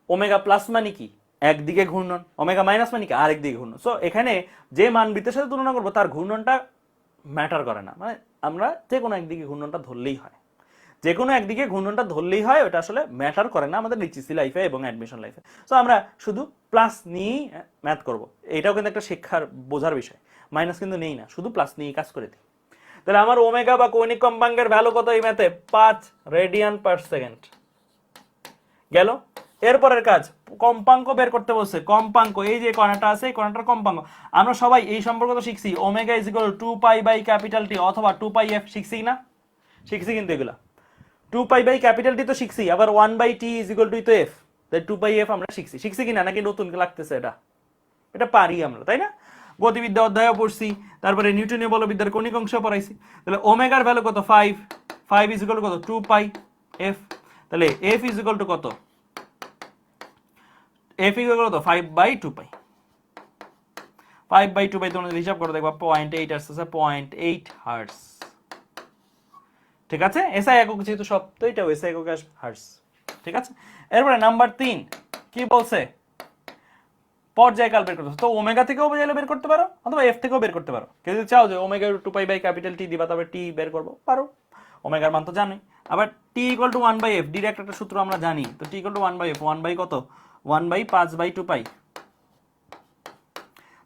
Speaker 1: ওমেগা প্লাস মানে কি একদিকে ঘূর্ণন, ওমেগা মাইনাস মানে কি আরেক দিকে ঘূর্ণন। সো এখানে যে মান বৃত্তের সাথে তুলনা করবো তার ঘূর্ণনটা ম্যাটার করে না, মানে আমরা যে কোনো একদিকে ঘূর্ণনটা ধরলেই হয়, যে কোনো একদিকে ঘূর্ণনটা ধরলেই হয়, ওটা আসলে ম্যাটার করে না আমাদের লিচিসি লাইফে এবং অ্যাডমিশন লাইফে। সো আমরা শুধু প্লাস নিয়েই ম্যাথ করব, এটাও কিন্তু একটা শিক্ষার বোঝার বিষয়, মাইনাস কিন্তু নেই না, শুধু প্লাস নিয়েই কাজ করে দিই। তাহলে আমার ওমেগা বা কৌণিক কম্পাঙ্কের ভ্যালু কত এই ম্যাথে 5 রেডিয়ান পার সেকেন্ড গেল। এরপরের কাজ কম্পাঙ্ক বের করতে বলছে, কম্পাঙ্ক এই যে কণাটা আছে এই কণাটার কম্পাঙ্ক। আমরা সবাই এই সম্পর্ক তো শিখছি, omega is equal two 2π/T অথবা 2πf, শিখছি না, শিখছি কিন্তু এগুলা 2π/T তো শিখছি, আবার 1/T is equal two f, তাই 2πf আমরা শিখছি, শিখছি কিনা নাকি নতুন লাগতেছে, এটা এটা পারি আমরা, তাই না? গতিবিদ্যা অধ্যায়ও পড়ছি, তারপরে নিউটনীয় বলবিদ্যার কণিক অংশ পড়াইছি। তাহলে ওমেগার ভ্যালু কত 5 ইজ ইকুয়াল টু কত 2πf। তাহলে f ইজ ইকুয়াল টু কত, f ইজ ইকুয়াল টু 5/2π, 5/2π তোমরা হিসাব করে দেখবা 0.8 আসছে, 0.8 হার্টজ, ঠিক আছে? এসআই একক যেহেতু সব, তো এটাও এসআই একক আসবে হার্টজ, ঠিক আছে? এরপরে নাম্বার 3 কি বলছে, পর্যায়কাল বের করতে। তো ওমেগা থেকেও বের করতে পারো অথবা এফ থেকেও বের করতে পারো, কেউ যদি চাও যে ওমেগা 2π/T দিবা তবে টি বের করবো, পারো, ওমেগার মান তো জানোই। আবার টি ইকুয়াল টু 1/f, ডিরেক্ট একটা সূত্র আমরা জানি, তো টি ইকুয়াল টু 1/f, 1 কত 1/5/2π,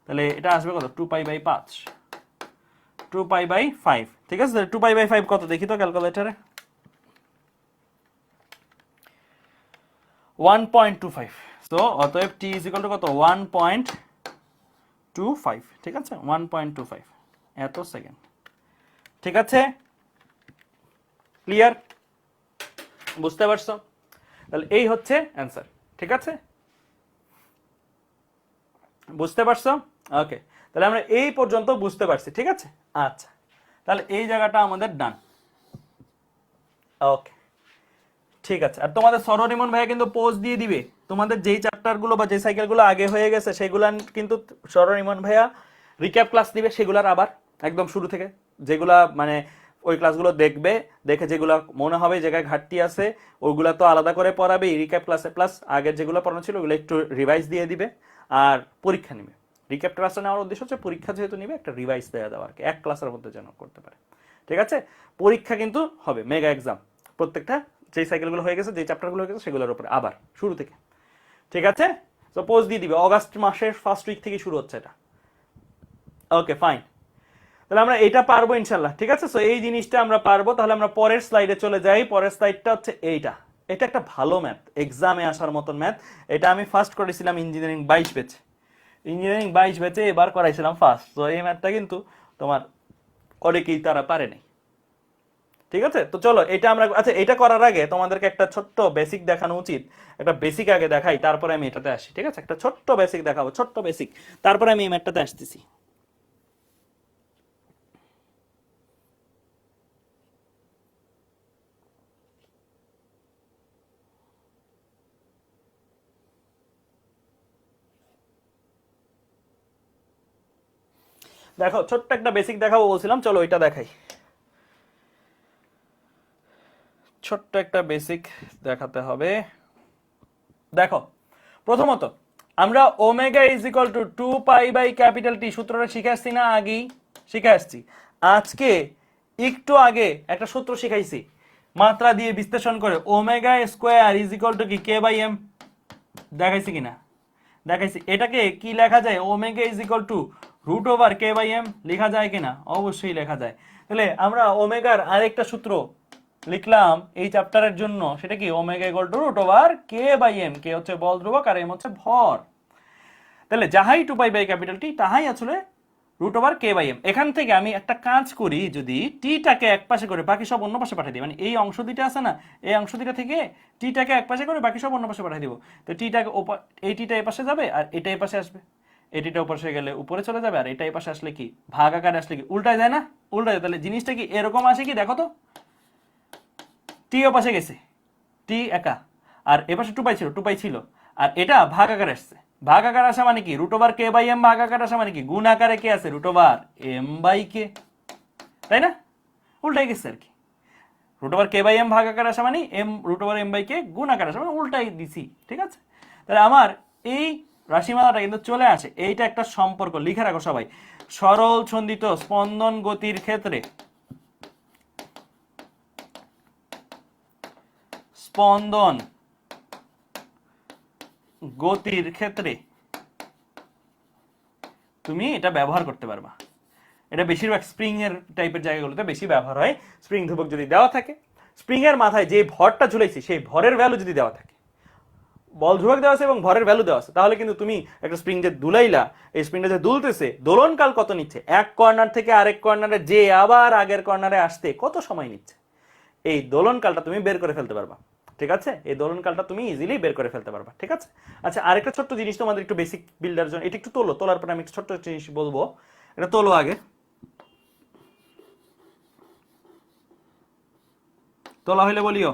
Speaker 1: তাহলে এটা আসবে কত 2π/5, 2π/5, ঠিক আছে? 2π/5 কত দেখি তো ক্যালকুলেটরে, 1.25। তো অতএব টি ইজ ইকুয়াল টু কত 1.25, ঠিক আছে? 1.25 এত সেকেন্ড, ঠিক আছে? ক্লিয়ার, বুঝতে পারছো? তাহলে এই হচ্ছে অ্যান্সার, ঠিক আছে? বুঝতে পারছো? ওকে, তাহলে আমরা এই পর্যন্ত বুঝতে পারছি, ঠিক আছে? আচ্ছা, তাহলে এই জায়গাটা আমাদের ডান। ওকে, ঠিক আছে। আর তোমাদের সরোরিমন ভাইয়া কিন্তু পোজ দিয়ে দিবে, তোমাদের যেই চ্যাপ্টারগুলো বা যে সাইকেলগুলো আগে হয়ে গেছে সেগুলো কিন্তু সরোরিমন ভাইয়া রিক্যাপ ক্লাস দিবে, সেগুলার আবার একদম শুরু থেকে, যেগুলা মানে ওই ক্লাসগুলো দেখবে, দেখে যেগুলো মনে হবে জায়গায় ঘাটতি আছে ওইগুলা তো আলাদা করে পড়াবে রিক্যাপ ক্লাসে, প্লাস আগের যেগুলো পড়ানো ছিল ওগুলো একটু রিভাইজ দিয়ে দিবে, আর পরীক্ষা নিবে। রিক্যাপ ক্লাসটা নেওয়ার উদ্দেশ্য হচ্ছে পরীক্ষা যেহেতু নিবে একটা রিভাইজ দেওয়া দেওয়া আর কি, এক ক্লাসের মধ্যে যেন করতে পারে, ঠিক আছে? পরীক্ষা কিন্তু হবে মেগা এক্সাম, প্রত্যেকটা যেই সাইকেলগুলো হয়ে গেছে, যে চ্যাপ্টারগুলো হয়ে গেছে সেগুলোর উপরে আবার শুরু থেকে, ঠিক আছে? তো পোজ দিয়ে দিবে, অগাস্ট মাসের ফার্স্ট উইক থেকে শুরু হচ্ছে এটা। ওকে ফাইন, তাহলে আমরা এটা পারবো ইনশাল্লাহ, ঠিক আছে? সো এই জিনিসটা আমরা পারবো। তাহলে আমরা পরের স্লাইডে চলে যাই। পরের স্লাইডটা হচ্ছে এইটা, এটা একটা ভালো ম্যাথ, এক্সামে আসার মতন ম্যাথ। এটা আমি ফার্স্ট করেছিলাম ইঞ্জিনিয়ারিং 22 ব্যাচে, ইঞ্জিনিয়ারিং 22 ব্যাচে এবার করাইছিলাম ফার্স্ট। তো এই ম্যাথটা কিন্তু তোমার অনেকেই তারা পারে নাই, ঠিক আছে? তো চলো এটা আমরা, আচ্ছা এটা করার আগে তোমাদেরকে একটা ছোট্ট বেসিক দেখানো উচিত, একটা বেসিক আগে দেখাই, তারপরে আমি এটাতে আসি, ঠিক আছে? একটা ছোট্ট বেসিক দেখাবো, ছোট্ট বেসিক, তারপরে আমি এই ম্যাথটাতে আসতেছি। দেখো ছোট্ট একটা বেসিক দেখাবো বলছিলাম, চলো ওইটা দেখাই। ছোট্ট একটা বেসিক দেখাতে হবে। দেখো প্রথমত আমরা omega is equal two 2π/T সূত্রটা শিখে আসছি না, আগেই শিখে আসছি। আজকে একটু আগে একটা সূত্র শিখাইছি, মাত্রা দিয়ে বিশ্লেষণ করে omega square is equal to কি কে বাই এম, দেখাইছি কিনা? দেখাইছি। এটাকে কি লেখা যায়? Omega is equal to root over K by M লেখা যায় কিনা? অবশ্যই লেখা যায়। তাহলে আমরা ওমেগার আরেকটা সূত্র লিখলাম এই চ্যাপ্টারের জন্য, সেটা কি? Omega equal to root over K by m. K হচ্ছে বল ধ্রুবক আর এম হচ্ছে ভর। তাহলে যাহাই 2 পাই বাই ক্যাপিটাল টি তাহাই আসলে root over K by M. এখান থেকে আমি একটা কাজ করি, যদি টিটাকে এক পাশে করে বাকি সব অন্য পাশে পাঠিয়ে দিই, মানে এই অংশ দুইটা আছে না, এই অংশ দুইটা থেকে টিটাকে এক পাশে করে বাকি সব অন্য পাশে পাঠিয়ে দিব। তো টিটাকে এই টিটা এই পাশে যাবে আর এটা এই পাশে আসবে, এটিটা উপরে গেলে উপরে চলে যাবে, আর এটা এই পাশে আসলে কি ভাগ আকারে আসলে কি উল্টায় যায় না? উল্টায় যায়। তাহলে জিনিসটা কি এরকম আসে কি? দেখো তো, টি ও পাশে গেছে, টি একা, আর এ পাশে 2 পাই ছিল, 2 পাই ছিল, আর এটা ভাগ আকারে আসছে। ভাগ আকার আসা মানে কি? Root over K by m ভাগ আকার আসা মানে কি? গুণ আকারে কে আছে? Root over m by k, তাই না? উল্টাই গেছে আর কি। Root over K by m ভাগ আকার আসা মানে m root over m by k গুণ আকার আসা মানে উল্টাই দিছি, ঠিক আছে? তাহলে আমার এই রাশিমালাটা কিন্তু চলে আসে। এইটা একটা সম্পর্ক লিখে রাখো সবাই। সরল ছন্দিত স্পন্দন গতির ক্ষেত্রে স্পন্দন গতির ক্ষেত্রে তুমি এটা ব্যবহার করতে পারবা। এটা বেশিরভাগ স্প্রিং এর টাইপের জায়গাগুলোতে বেশি ব্যবহার হয়। স্প্রিং ধ্রুবক যদি দেওয়া থাকে, স্প্রিং এর মাথায় যে ভরটা ঝুলাইছি সেই ভরের ভ্যালু যদি দেওয়া থাকে, বল ধ্রুবক দেওয়া আছে এবং ভরের ভ্যালু দেওয়া আছে, তাহলে কিন্তু তুমি একটা স্প্রিং যে দুলাইলা, এই স্প্রিংটা যে দুলতেছে দোলনকাল কত নিচ্ছে, এক কর্নার থেকে আরেক কর্নারে যে আবার আগের কর্নারে আসতে কত সময় নিচ্ছে, এই দোলনকালটা তুমি বের করে ফেলতে পারবা। ঠিক আছে? এই দোলনকালটা তুমি ইজিলি বের করে ফেলতে পারবা। ঠিক আছে? আচ্ছা, আরেকটা ছোট্ট জিনিস তোমাদের একটু বেসিক বিল্ডার জন্য, এটা একটু তোলার পরে আমি একটু ছোট্ট জিনিস বলবো। এটা তোলো আগে, তোলা হইলে বলিও।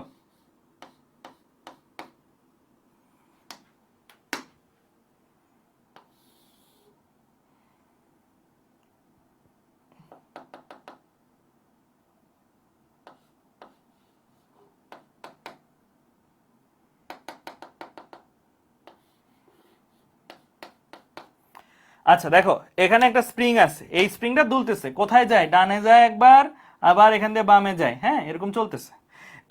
Speaker 1: আচ্ছা দেখো, এখানে একটা স্প্রিং আছে, এই স্প্রিংটা দুলতেছে, কোথায় যায়? ডানে যায় একবার, আবার এখান দিয়ে বামে যায়, হ্যাঁ এরকম চলতেছে।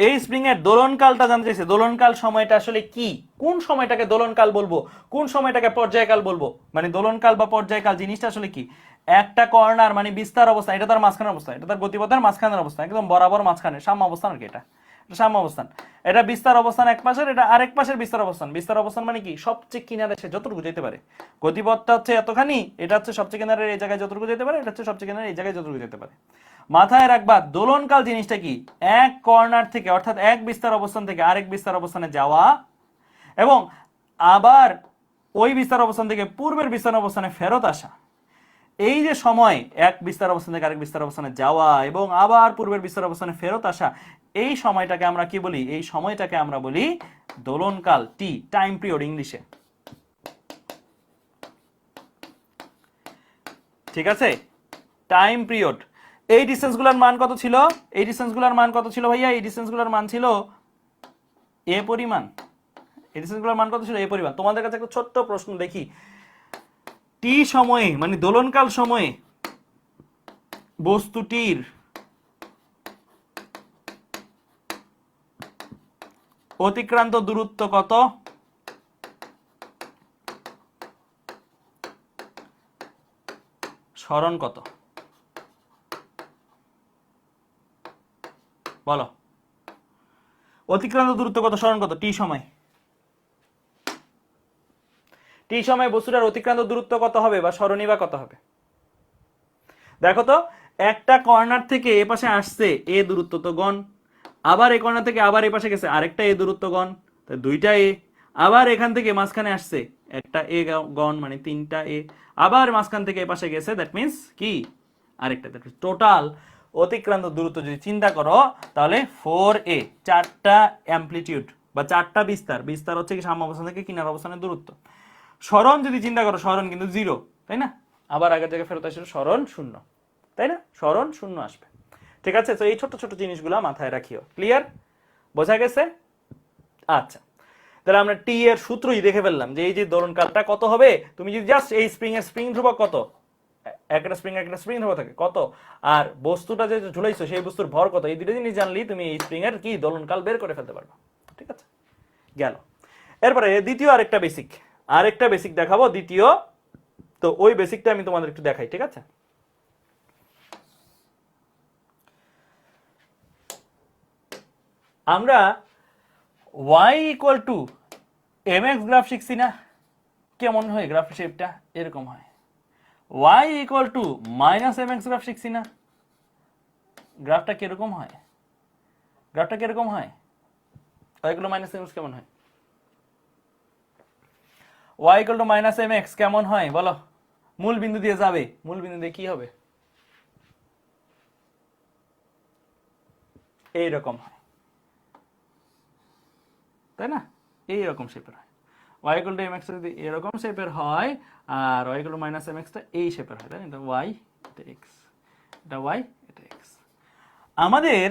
Speaker 1: এই স্প্রিং এর দোলনকালটা জানতে চাইছে, দোলনকাল সময়টা আসলে কি? কোন সময়টাকে দোলনকাল বলবো, কোন সময়টাকে পর্যায়কাল বলবো? মানে দোলনকাল বা পর্যায়কাল জিনিসটা আসলে কি? একটা কর্নার মানে বিস্তার অবস্থা, এটা তার মাঝখানের অবস্থা, এটা তার গতিপথের মাঝখানের অবস্থা, একদম বরাবর মাঝখানে সাম্য অবস্থান আর কি, এটা সাম্য অবস্থান। এটা বিস্তার অবস্থান এক পাশের, এটা আরেক পাশের বিস্তার অবস্থান। বিস্তার অবস্থান মানে কি? সবচেয়ে কিনারে সে যতটুকু যেতে পারে। গতিপথটা হচ্ছে এতখানি, এটা হচ্ছে সবচেয়ে কিনারের এই জায়গায় যতটুকু যেতে পারে, এটা হচ্ছে সবচেয়ে কিনারে এই জায়গায় যতটুকু যেতে পারে। মাথায় রাখবা দোলনকাল জিনিসটা কি? এক কর্নার থেকে অর্থাৎ এক বিস্তার অবস্থান থেকে আরেক বিস্তার অবস্থানে যাওয়া এবং আবার ওই বিস্তার অবস্থান থেকে পূর্বের বিস্তার অবস্থানে ফেরত আসা। এই যে সময় এক বিস্তার অবস্থান থেকে আরেক বিস্তার অবস্থানে যাওয়া এবং আবার পূর্বের বিস্তার অবস্থানে ফেরত আসা, এই সময়টাকে আমরা কি বলি? এই সময়টাকে আমরা বলি দোলনকাল, টি, টাইম পিরিয়ড ইংলিশে। ঠিক আছে? Time period. এই ডিসটেন্সগুলোর মান কত ছিল? এই ডিসটেন্সগুলোর মান কত ছিল ভাইয়া? এই ডিসটেন্সগুলোর মান ছিল এ পরিমাণ। এই ডিসটেন্সগুলোর মান কত ছিল? এ পরিমাণ। তোমাদের কাছে একটা ছোট্ট প্রশ্ন দেখি, টি সময়ে মানে দোলনকাল সময়ে বস্তুটির অতিক্রান্ত দূরত্ব কত? সরণ কত? বলো, অতিক্রান্ত দূরত্ব কত, সরণ কত টি সময়? টি সময় বস্তুটার অতিক্রান্ত দূরত্ব কত হবে বা সরণই বা কত হবে? দেখো তো, একটা কর্নার থেকে এ পাশে আসছে এ দূরত্ব তো গণ, আবার এই কর্নার থেকে আবার এই পাশে গেছে আরেকটা এ দূরত্ব গণ, দুইটা এ, আবার এখান থেকে মাঝখানে আসছে একটা এ গণ মানে 3টা এ, আবার মাঝখান থেকে এ পাশে গেছে, দ্যাট মিন্স কি আরেকটা। টোটাল অতিক্রান্ত দূরত্ব যদি চিন্তা করো তাহলে 4a, 4টা অ্যামপ্লিটিউড বা 4টা বিস্তার। বিস্তার হচ্ছে কি সাম্য অবস্থান থেকে কিনার অবস্থানের দূরত্ব। সরণ যদি চিন্তা করো, সরণ কিন্তু 0, তাই না? আবার আগের জায়গায় ফেরত আসলে সরণ 0, তাই না? সরণ 0 আসবে। ঠিক আছে? তো এই ছোট ছোট জিনিসগুলো মাথায় রাখিও। ক্লিয়ার? বোঝা গেছে? আচ্ছা, তাহলে আমরা টি এর সূত্রই দেখে ফেললাম যে এই যে দোলনকালটা কত হবে। তুমি যদি জাস্ট এই স্প্রিং এর স্প্রিং ধ্রুবক কত, একটা স্প্রিং ধরে থাকে কত, আর বস্তুটা যে ঝুলাইছো সেই বস্তুর ভর কত, এই দুটো জিনিস জানলেই তুমি এই স্প্রিং এর কি দোলনকাল বের করে ফেলতে পারবে। ঠিক আছে, গেল। এরপরে দ্বিতীয় আরেকটা বেসিক দেখাবো, দ্বিতীয়। তো ওই বেসিকটা আমি তোমাদের একটু দেখাই। ঠিক আছে, আমরা y equal to mx graph শিখছি না, কেমন হয় গ্রাফ শেপটা, এরকম হয়। y equal to minus mx graph শিখছি না, গ্রাফটা কিরকম হয়, y equal to minus mx কেমন হয়, y equal to minus mx কেমন হয় বলো, মূল বিন্দু দিয়ে যাবে, মূল বিন্দু দিয়ে কি হবে, এইরকম হয়, তাই না, এইরকম শেপের হয়। y ইকুয়াল টু mx যদি এরকম শেপের হয়, আর y equal to minus mx টা এই শেপের হয়, তাই না, এটা y, এটা x, এটা y, এটা x। আমাদের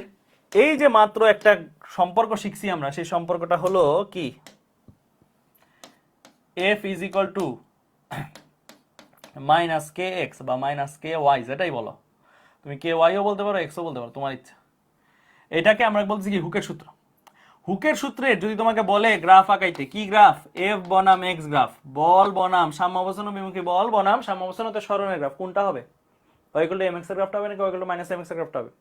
Speaker 1: এই যে মাত্র একটা সম্পর্ক শিখছি আমরা, সেই সম্পর্কটা হলো কি, f is equal to minus K x বা মাইনাস কে ওয়াই, যেটাই বলো, তুমি কে ওয়াইও বলতে পারো, এক্সও বলতে পারো, তোমার ইচ্ছা। এটাকে আমরা বলছি কি হুকের সূত্র। হুকের সূত্রে যদি তোমাকে বলে গ্রাফ আঁকাইতে, কি গ্রাফ, এফ বনাম এক্স গ্রাফ, বল বনাম সাম্য অবস্থান বিমুখী বল বনাম সাম্য অবস্থানতে সরণের গ্রাফ, কোনটা হবে, y ইকুয়াল টু mx এর গ্রাফটা হবে নাকি y equal to minus mx এর গ্রাফটা হবে,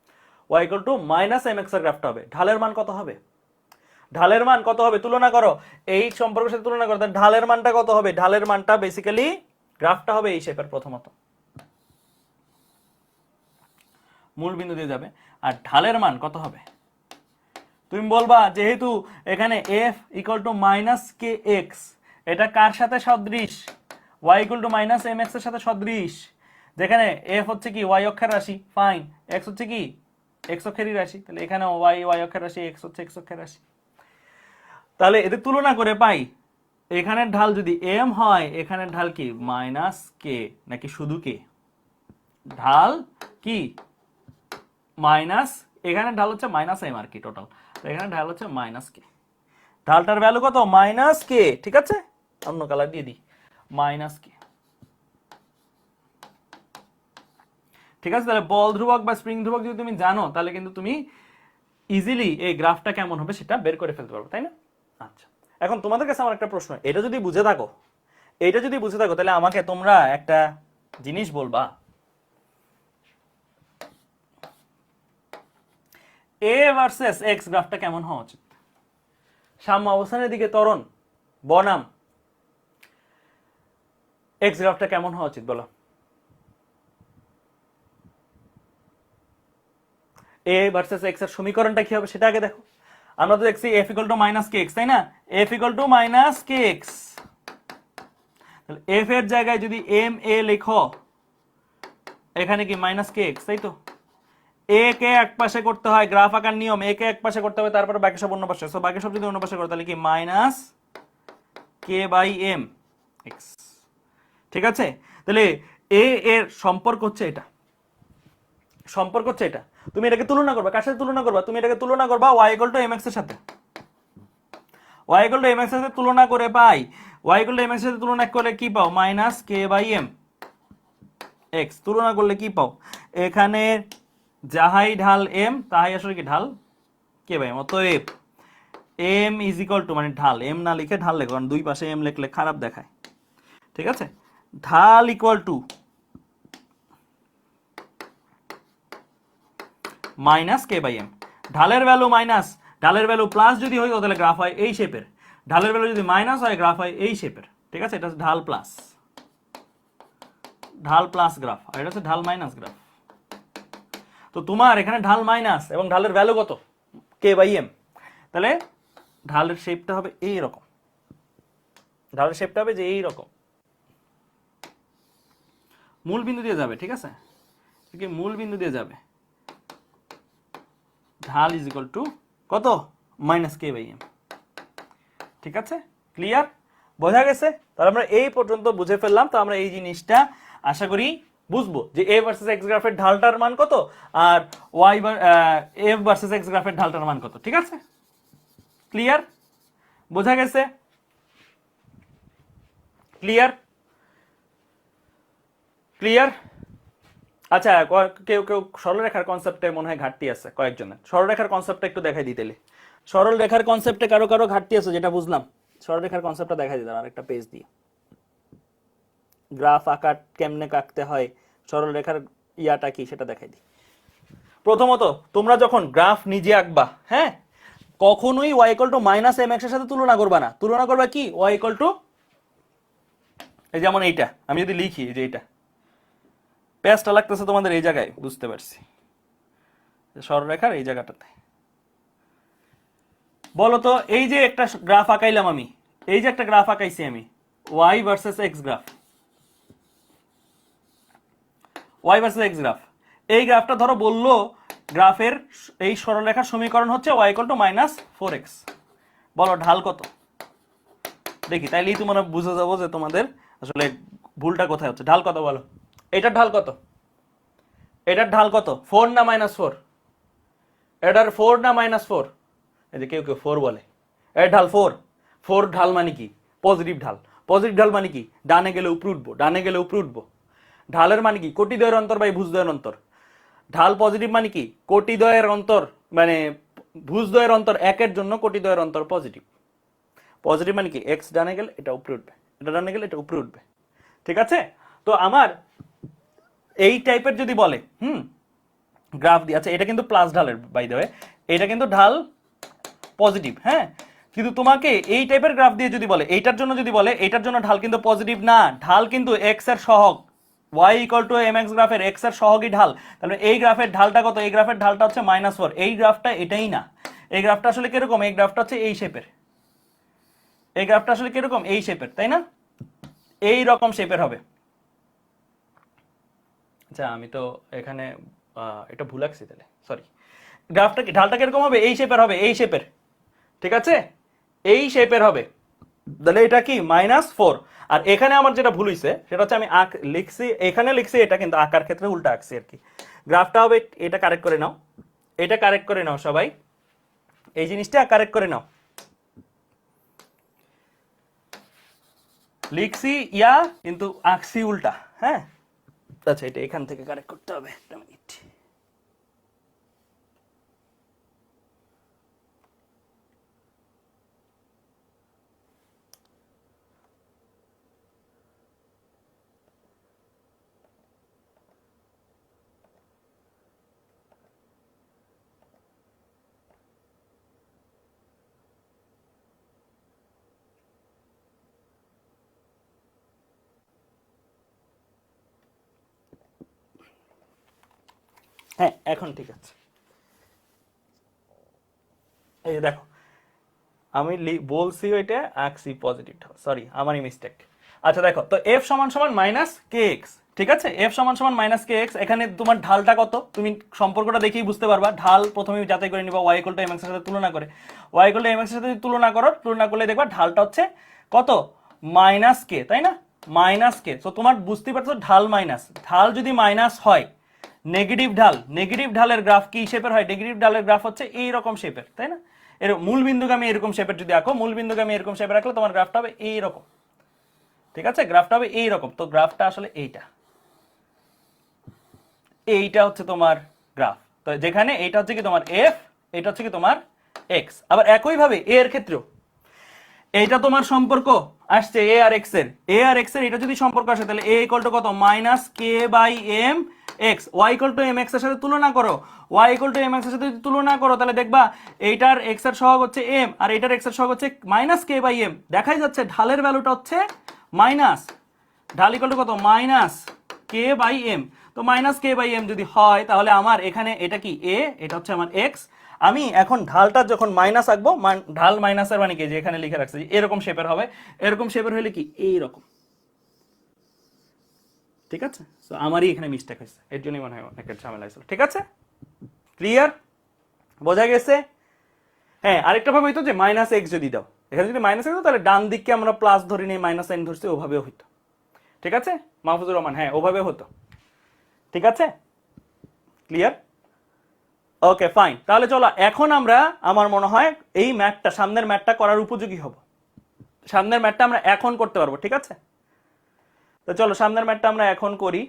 Speaker 1: y equal to minus mx এর গ্রাফটা হবে। ঢালের মান কত হবে, তুলনা করো, এই সম্পর্কের সাথে তুলনা করো, ঢালের মানটা কত হবে, ঢালের মানটা বেসিক্যালি গ্রাফটা হবে এই শেপের, প্রথমত মূল বিন্দু দিয়ে যাবে, আর ঢালের মান কত হবে, তুমি বলবা যেহেতু এখানে f equal to minus K x, এটা কার সাথে সদৃশ, y equal to minus mx এর সাথে সদৃশ, যেখানে f হচ্ছে কি y অক্ষের রাশি, ফাইন, x হচ্ছে কি x অক্ষেরই রাশি, তাহলে এখানে y অক্ষের রাশি, x হচ্ছে x অক্ষের রাশি। তাহলে এদের তুলনা করে পাই, এখানের ঢাল যদি m হয়, এখানের ঢাল কি মাইনাস কে নাকি শুধু কে, ঢাল কি মাইনাস, এখানে ঢাল হচ্ছে মাইনাস এম আর কি টোটাল, এখানে ঢাল হচ্ছে মাইনাস কে, ঢালটার ভ্যালু কত মাইনাস কে, ঠিক আছে, অন্য কালার দিয়ে দিই, মাইনাস কে। ঠিক আছে, তাহলে বল ধ্রুবক বা স্প্রিং ধ্রুবক যদি তুমি জানো, তাহলে কিন্তু তুমি ইজিলি এই গ্রাফটা কেমন হবে সেটা বের করে ফেলতে পারবো, তাই না। আচ্ছা, এখন তোমাদের কাছে আমার একটা প্রশ্ন, এটা যদি বুঝে থাকো, তাহলে আমাকে তোমরা একটা জিনিস বলবা, এ ভার্সেস এক্স গ্রাফটা কেমন হওয়া উচিত, সাম্য অবস্থানের দিকে ত্বরণ বনাম এক্স গ্রাফটা কেমন হওয়া উচিত বলো, এ ভার্সেস এক্স এর সমীকরণটা কি হবে সেটা আগে দেখো। আমরা তো দেখছি F equal to minus K x, তাই না, F equal to minus K x, তাহলে এফ এর জায়গায় যদি এম এ লেখো, এখানে কি মাইনাস কে এক্স, তাই তো, এ কে এক পাশে করতে হয়, গ্রাফ আঁকার নিয়ম, এ কে এক পাশে করতে হবে, তারপরে বাকি সব অন্য পাশে, সো বাকি সব যদি অন্য পাশে করো, তাহলে কি minus K by M X. ঠিক আছে, তাহলে এ এর সম্পর্ক হচ্ছে এটা, তুমি এটাকে তুলনা করবা, কার সাথে তুলনা করবা, তুমি এটাকে তুলনা করবা y ইকুয়াল টু mx এর সাথে, y ইকুয়াল টু mx এর সাথে তুলনা করে পাই, y ইকুয়াল টু mx এর সাথে তুলনা করলে কি পাও, minus K by M X, তুলনা করলে কি পাও, এখানে যাহাই ঢাল m তাহাই আসলে কি ঢাল কে বাই এম, অতএব m ইজ ইকুয়াল টু, মানে ঢাল, m না লিখে ঢাল লেখো, কারণ দুই পাশে m লিখলে খারাপ দেখায়, ঠিক আছে, ঢাল equal to minus K by M, ঢালের ভ্যালু মাইনাস, ঢালের ভ্যালু প্লাস যদি হয় তাহলে গ্রাফ হয় এই শেপের, ঢালের ভ্যালু যদি মাইনাস হয় গ্রাফ হয় এই শেপের, ঠিক আছে, এটা হচ্ছে ঢাল প্লাস গ্রাফ, আর এটা হচ্ছে ঢাল মাইনাস গ্রাফ। তো তোমার এখানে ঢাল মাইনাস এবং ঢালের ভ্যালু কত, কে বাই এম, তাহলে ঢালের শেপটা হবে এই রকম, যে এই রকম, মূল বিন্দু দিয়ে যাবে, ঠিক আছে, মূল বিন্দু দিয়ে যাবে, ঢাল ইজ ইকুয়াল টু কত, মাইনাস কে বাই এম। ঠিক আছে, ক্লিয়ার, বোঝা গেছে, তাহলে আমরা এই পর্যন্ত বুঝে ফেললাম। তো আমরা এই জিনিসটা আশা করি বুঝবো যে এ ভার্সেস এক্স গ্রাফের ঢালটার মান কত, আর ওয়াই এফ ভার্সেস এক্স গ্রাফের ঢালটার মান কত। ঠিক আছে, ক্লিয়ার, বোঝা গেছে, ক্লিয়ার, আচ্ছা, কেউ কেউ সরলরেখার কনসেপ্টে মনে হয় ঘাটতি আছে কয়েকজনের। সরলরেখার কনসেপ্টটা একটু দেখাই দিতেলে। সরল রেখার কনসেপ্টে কারো কারো ঘাটতি আছে, যেটা বুঝলাম। সরলরেখার কনসেপ্টটা দেখাই দিতাম আরেকটা পেজ দিয়ে। গ্রাফ আঁকা কেমনে আঁকতে হয়, সরল রেখার ইয়াটা কি সেটা দেখাই দিই। প্রথমত তোমরা যখন গ্রাফ নিজে আঁকবা, হ্যাঁ, কখনোই y equal to minus M X এর সাথে তুলনা করবা না। তুলনা করবা কি, y ইকুয়াল টু, এই যেমন এইটা আমি যদি লিখি, যে এইটা পেজটা লাগতেছে তোমাদের এই জায়গায়, বুঝতে পারছি, সরলরেখার এই জায়গাটাতে। বলো তো, এই যে একটা গ্রাফ আঁকাইলাম আমি, এই যে একটা গ্রাফ আঁকাইছি আমি, y versus x graph, y versus x graph. এই গ্রাফটা ধরো বললো গ্রাফের এই সরলরেখার সমীকরণ হচ্ছে y equal to minus 4x। বলো ঢাল কত? দেখি, তাইলেই তোমরা বুঝে যাবো যে তোমাদের আসলে ভুলটা কোথায় হচ্ছে। ঢাল কত বলো? এটার ঢাল কত? এটার ঢাল কত? 4 না মাইনাস 4? এটার 4 না মাইনাস 4? এই যে কেউ কেউ 4 বলে। এর ঢাল 4। 4 ঢাল মানে কি? পজিটিভ ঢাল। পজিটিভ ঢাল মানে কি? ডানে গেলে উপরে উঠবো, ডানে গেলে উপরে উঠবো। ঢালের মানে কি? কোটিদ্বয়ের অন্তর বাই ভুজদ্বয়ের অন্তর। ঢাল পজিটিভ মানে কি? কোটিদ্বয়ের অন্তর, মানে ভুজদ্বয়ের অন্তর একের জন্য কোটিদ্বয়ের অন্তর পজিটিভ। পজিটিভ মানে কি? এক্স ডানে গেলে এটা উপরে উঠবে, এটা ডানে গেলে এটা উপরে উঠবে। ঠিক আছে? তো আমার এই টাইপের যদি বলে গ্রাফ দিয়ে, আচ্ছা এটা কিন্তু প্লাস ঢালের বাই দ্য ওয়ে, এটা কিন্তু ঢাল পজিটিভ, হ্যাঁ, কিন্তু তোমাকে এই টাইপের গ্রাফ দিয়ে যদি বলে, এইটার জন্য যদি বলে এইটার জন্য ঢাল কিন্তু পজিটিভ না, ঢাল কিন্তু এক্স এর সহগ। y equal to M X গ্রাফের এক্স এর সহগই ঢাল। তাহলে এই গ্রাফের ঢালটা কত? এই গ্রাফের ঢালটা হচ্ছে -4। এই গ্রাফটা এটাই না। এই গ্রাফটা আসলে কিরকম? এই গ্রাফটা হচ্ছে এই শেপের। এই গ্রাফটা আসলে কিরকম? এই শেপের, তাই না? এই রকম শেপের হবে। আচ্ছা আমি তো এখানে এটা ভুল আঁকছি, তাহলে সরি। গ্রাফটা ঢালটা কিরকম হবে? এই শেপের হবে, এই শেপের। ঠিক আছে? এই শেপের হবে। তাহলে এটা কি -4। আর এখানে আমার যেটা ভুল হইছে সেটা হচ্ছে আমি লিখছি, এখানে লিখছি এটা, কিন্তু আঁকার ক্ষেত্রে উল্টা আঁকছি আর কি। গ্রাফটা হবে, এটা কারেক্ট করে নাও, এটা কারেক্ট করে নাও সবাই, এই জিনিসটা কারেক্ট করে নাও। লিখছি ইয়া, কিন্তু আঁকছি উল্টা, হ্যাঁ। আচ্ছা এটা এখান থেকে কারেক্ট করতে হবে, একটা মিনিট। হ্যাঁ এখন ঠিক আছে। এই যে দেখো, আমি বলছি ওইটা আঁকছি পজিটিভ, সরি আমারই মিস্টেক। আচ্ছা দেখো, তো এফ সমান সমান মাইনাস কে এক্স, ঠিক আছে? এফ সমান সমান মাইনাস কে এক্স। এখানে তোমার ঢালটা কত তুমি সম্পর্কটা দেখেই বুঝতে পারবা। ঢাল প্রথমে যাচাই করে নিবা Y equal to M X এর সাথে তুলনা করে। Y equal to M X এর সাথে তুলনা করো, তুলনা করলে দেখবা ঢালটা হচ্ছে কত? মাইনাস কে, তাই না? মাইনাস কে। তো তোমার বুঝতেই পারছো ঢাল মাইনাস, ঢাল যদি মাইনাস হয়, নেগেটিভ ঢাল, নেগেটিভ ঢালের গ্রাফ কি শেপের হয়? নেগেটিভ ঢালের গ্রাফ হচ্ছে এই রকম শেপের, তাই না? এর মূল বিন্দুগামী এরকম শেপের যদি আঁকো, মূল বিন্দুগামী এরকম শেপের রাখলে তোমার গ্রাফটা হবে এই রকম। ঠিক আছে? গ্রাফটা হবে এই রকম। তো গ্রাফটা আসলে এইটা, এইটা হচ্ছে তোমার গ্রাফ। তো যেখানে এইটা হচ্ছে কি তোমার এফ, এটা হচ্ছে কি তোমার এক্স। আবার একই ভাবে এ এর ক্ষেত্রেও এইটা তোমার সম্পর্ক আসছে এ আর এক্স এর, এ আর এক্স এর এটা যদি সম্পর্ক আসে, তাহলে এ ইকুয়াল টু কত? Minus K by M X. Y equal to M X এর সাথে তুলনা করো, Y equal to M X এর সাথে যদি তুলনা করো, তাহলে দেখবা এইটার এক্স এর সহগ হচ্ছে এম, আর এইটার এক্স এর সহগ হচ্ছে মাইনাস কে বাই এম। দেখাই যাচ্ছে ঢালের ভ্যালুটা হচ্ছে মাইনাস, ঢাল ইকুয়াল টু কত? Minus K by M. তো মাইনাস কে বাই এম যদি হয়, তাহলে আমার এখানে এটা কি এ, এটা হচ্ছে আমার এক্স। আমি এখন ঢালটা যখন মাইনাস আঁকবো, ঢাল মাইনাসের মানে কি, যে এখানে লিখে রাখছি এরকম শেপের হবে। এরকম শেপের হলে কি এইরকম। ঠিক আছে? তো আমারই এখানে মিস্টেক হয়েছে, এর জন্যই মনে হয় অনেকের ঝামেলা হয়েছিল। ঠিক আছে? ক্লিয়ার? বোঝা গেছে? হ্যাঁ, আরেকটা ভাবে হইতো যে মাইনাস এক্স যদি দাও, এখানে যদি মাইনাস এক্স দাও, তাহলে ডান দিককে আমরা প্লাস ধরে নিয়ে মাইনাস সাইন ধরছি, ওভাবেও হইতো। ঠিক আছে মাহফুজুর রহমান? হ্যাঁ ওভাবে হতো। ঠিক আছে? ক্লিয়ার? Okay fine. তাহলে চলো এখন আমরা, আমার মনে হয় এই ম্যাথটা, সামনের ম্যাথটা করার উপযোগী হব। সামনের ম্যাথটা আমরা এখন করতে পারবো। ঠিক আছে? তো চলো সামনের ম্যাথটা আমরা এখন করি।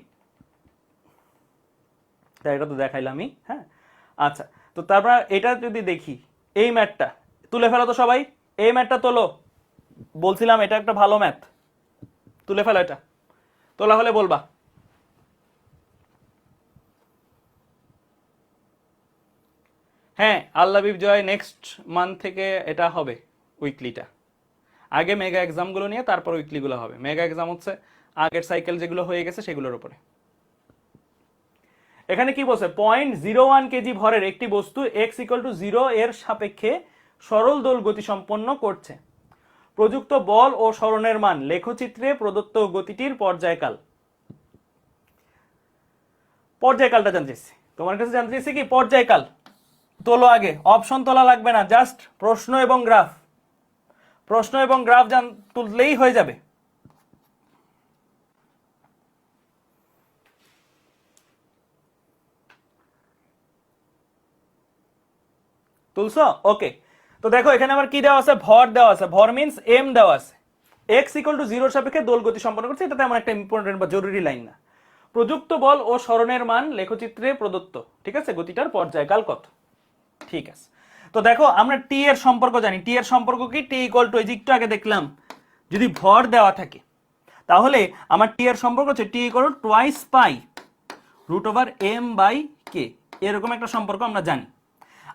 Speaker 1: তাই এটা তো দেখাইলামই। হ্যাঁ, আচ্ছা, তো তারপর এটা যদি দেখি, এই ম্যাথটা তুলে ফেলো তো সবাই, এই ম্যাথটা তোলো, বলছিলাম এটা একটা ভালো ম্যাথ, তুলে ফেলো, এটা তোলা হলে বলবা। হ্যাঁ, আল্লাহ জয়, নেক্সট মান্থ থেকে এটা হবে উইকলিটা। আগে মেগা এক্সামগুলো নিয়ে তারপর উইকলিগুলো হবে। মেগা এক্সাম হচ্ছে আগের সাইকেল যেগুলো হয়ে গেছে সেগুলোর উপরে। এখানে কি বলছে, 0.01 কেজি ভরের একটি বস্তু x=0 এর সাপেক্ষে সরল দোল গতি সম্পন্ন করছে। প্রযুক্ত বল ও সরণের মান লেখচিত্রে প্রদত্ত গতিটির পর্যায়কাল। পর্যায়কালটা জানতে চাইছি, তোমার কাছে জানতে চাইছি কি পর্যায়কাল। তোলো আগে, অপশন তোলা লাগবে না, জাস্ট প্রশ্ন এবং গ্রাফ, প্রশ্ন এবং গ্রাফ তুললেই হয়ে যাবে। তুলছো? ওকে, তো দেখো এখানে আমার কি দেওয়া আছে, ভর দেওয়া আছে, ভর মিন্স এম দেওয়া আছে, x=0 সাপেক্ষে দোল গতি সম্পন্ন করছে, এটা তেমন একটা ইম্পর্টেন্ট বা জরুরি লাইন না। প্রযুক্ত বল ও সরণের মান লেখচিত্রে প্রদত্ত, ঠিক আছে, গতিটার পর্যায়কাল কত, ঠিক আছে। তো দেখো আমরা টি এর সম্পর্ক জানি, টি এর সম্পর্ক কি, টি ইকুয়াল টু, এই যে একটু আগে দেখলাম, যদি ভর দেওয়া থাকে তাহলে আমার টি এর সম্পর্ক হচ্ছে T equal to twice pi √m/k, এরকম একটা সম্পর্ক আমরা জানি।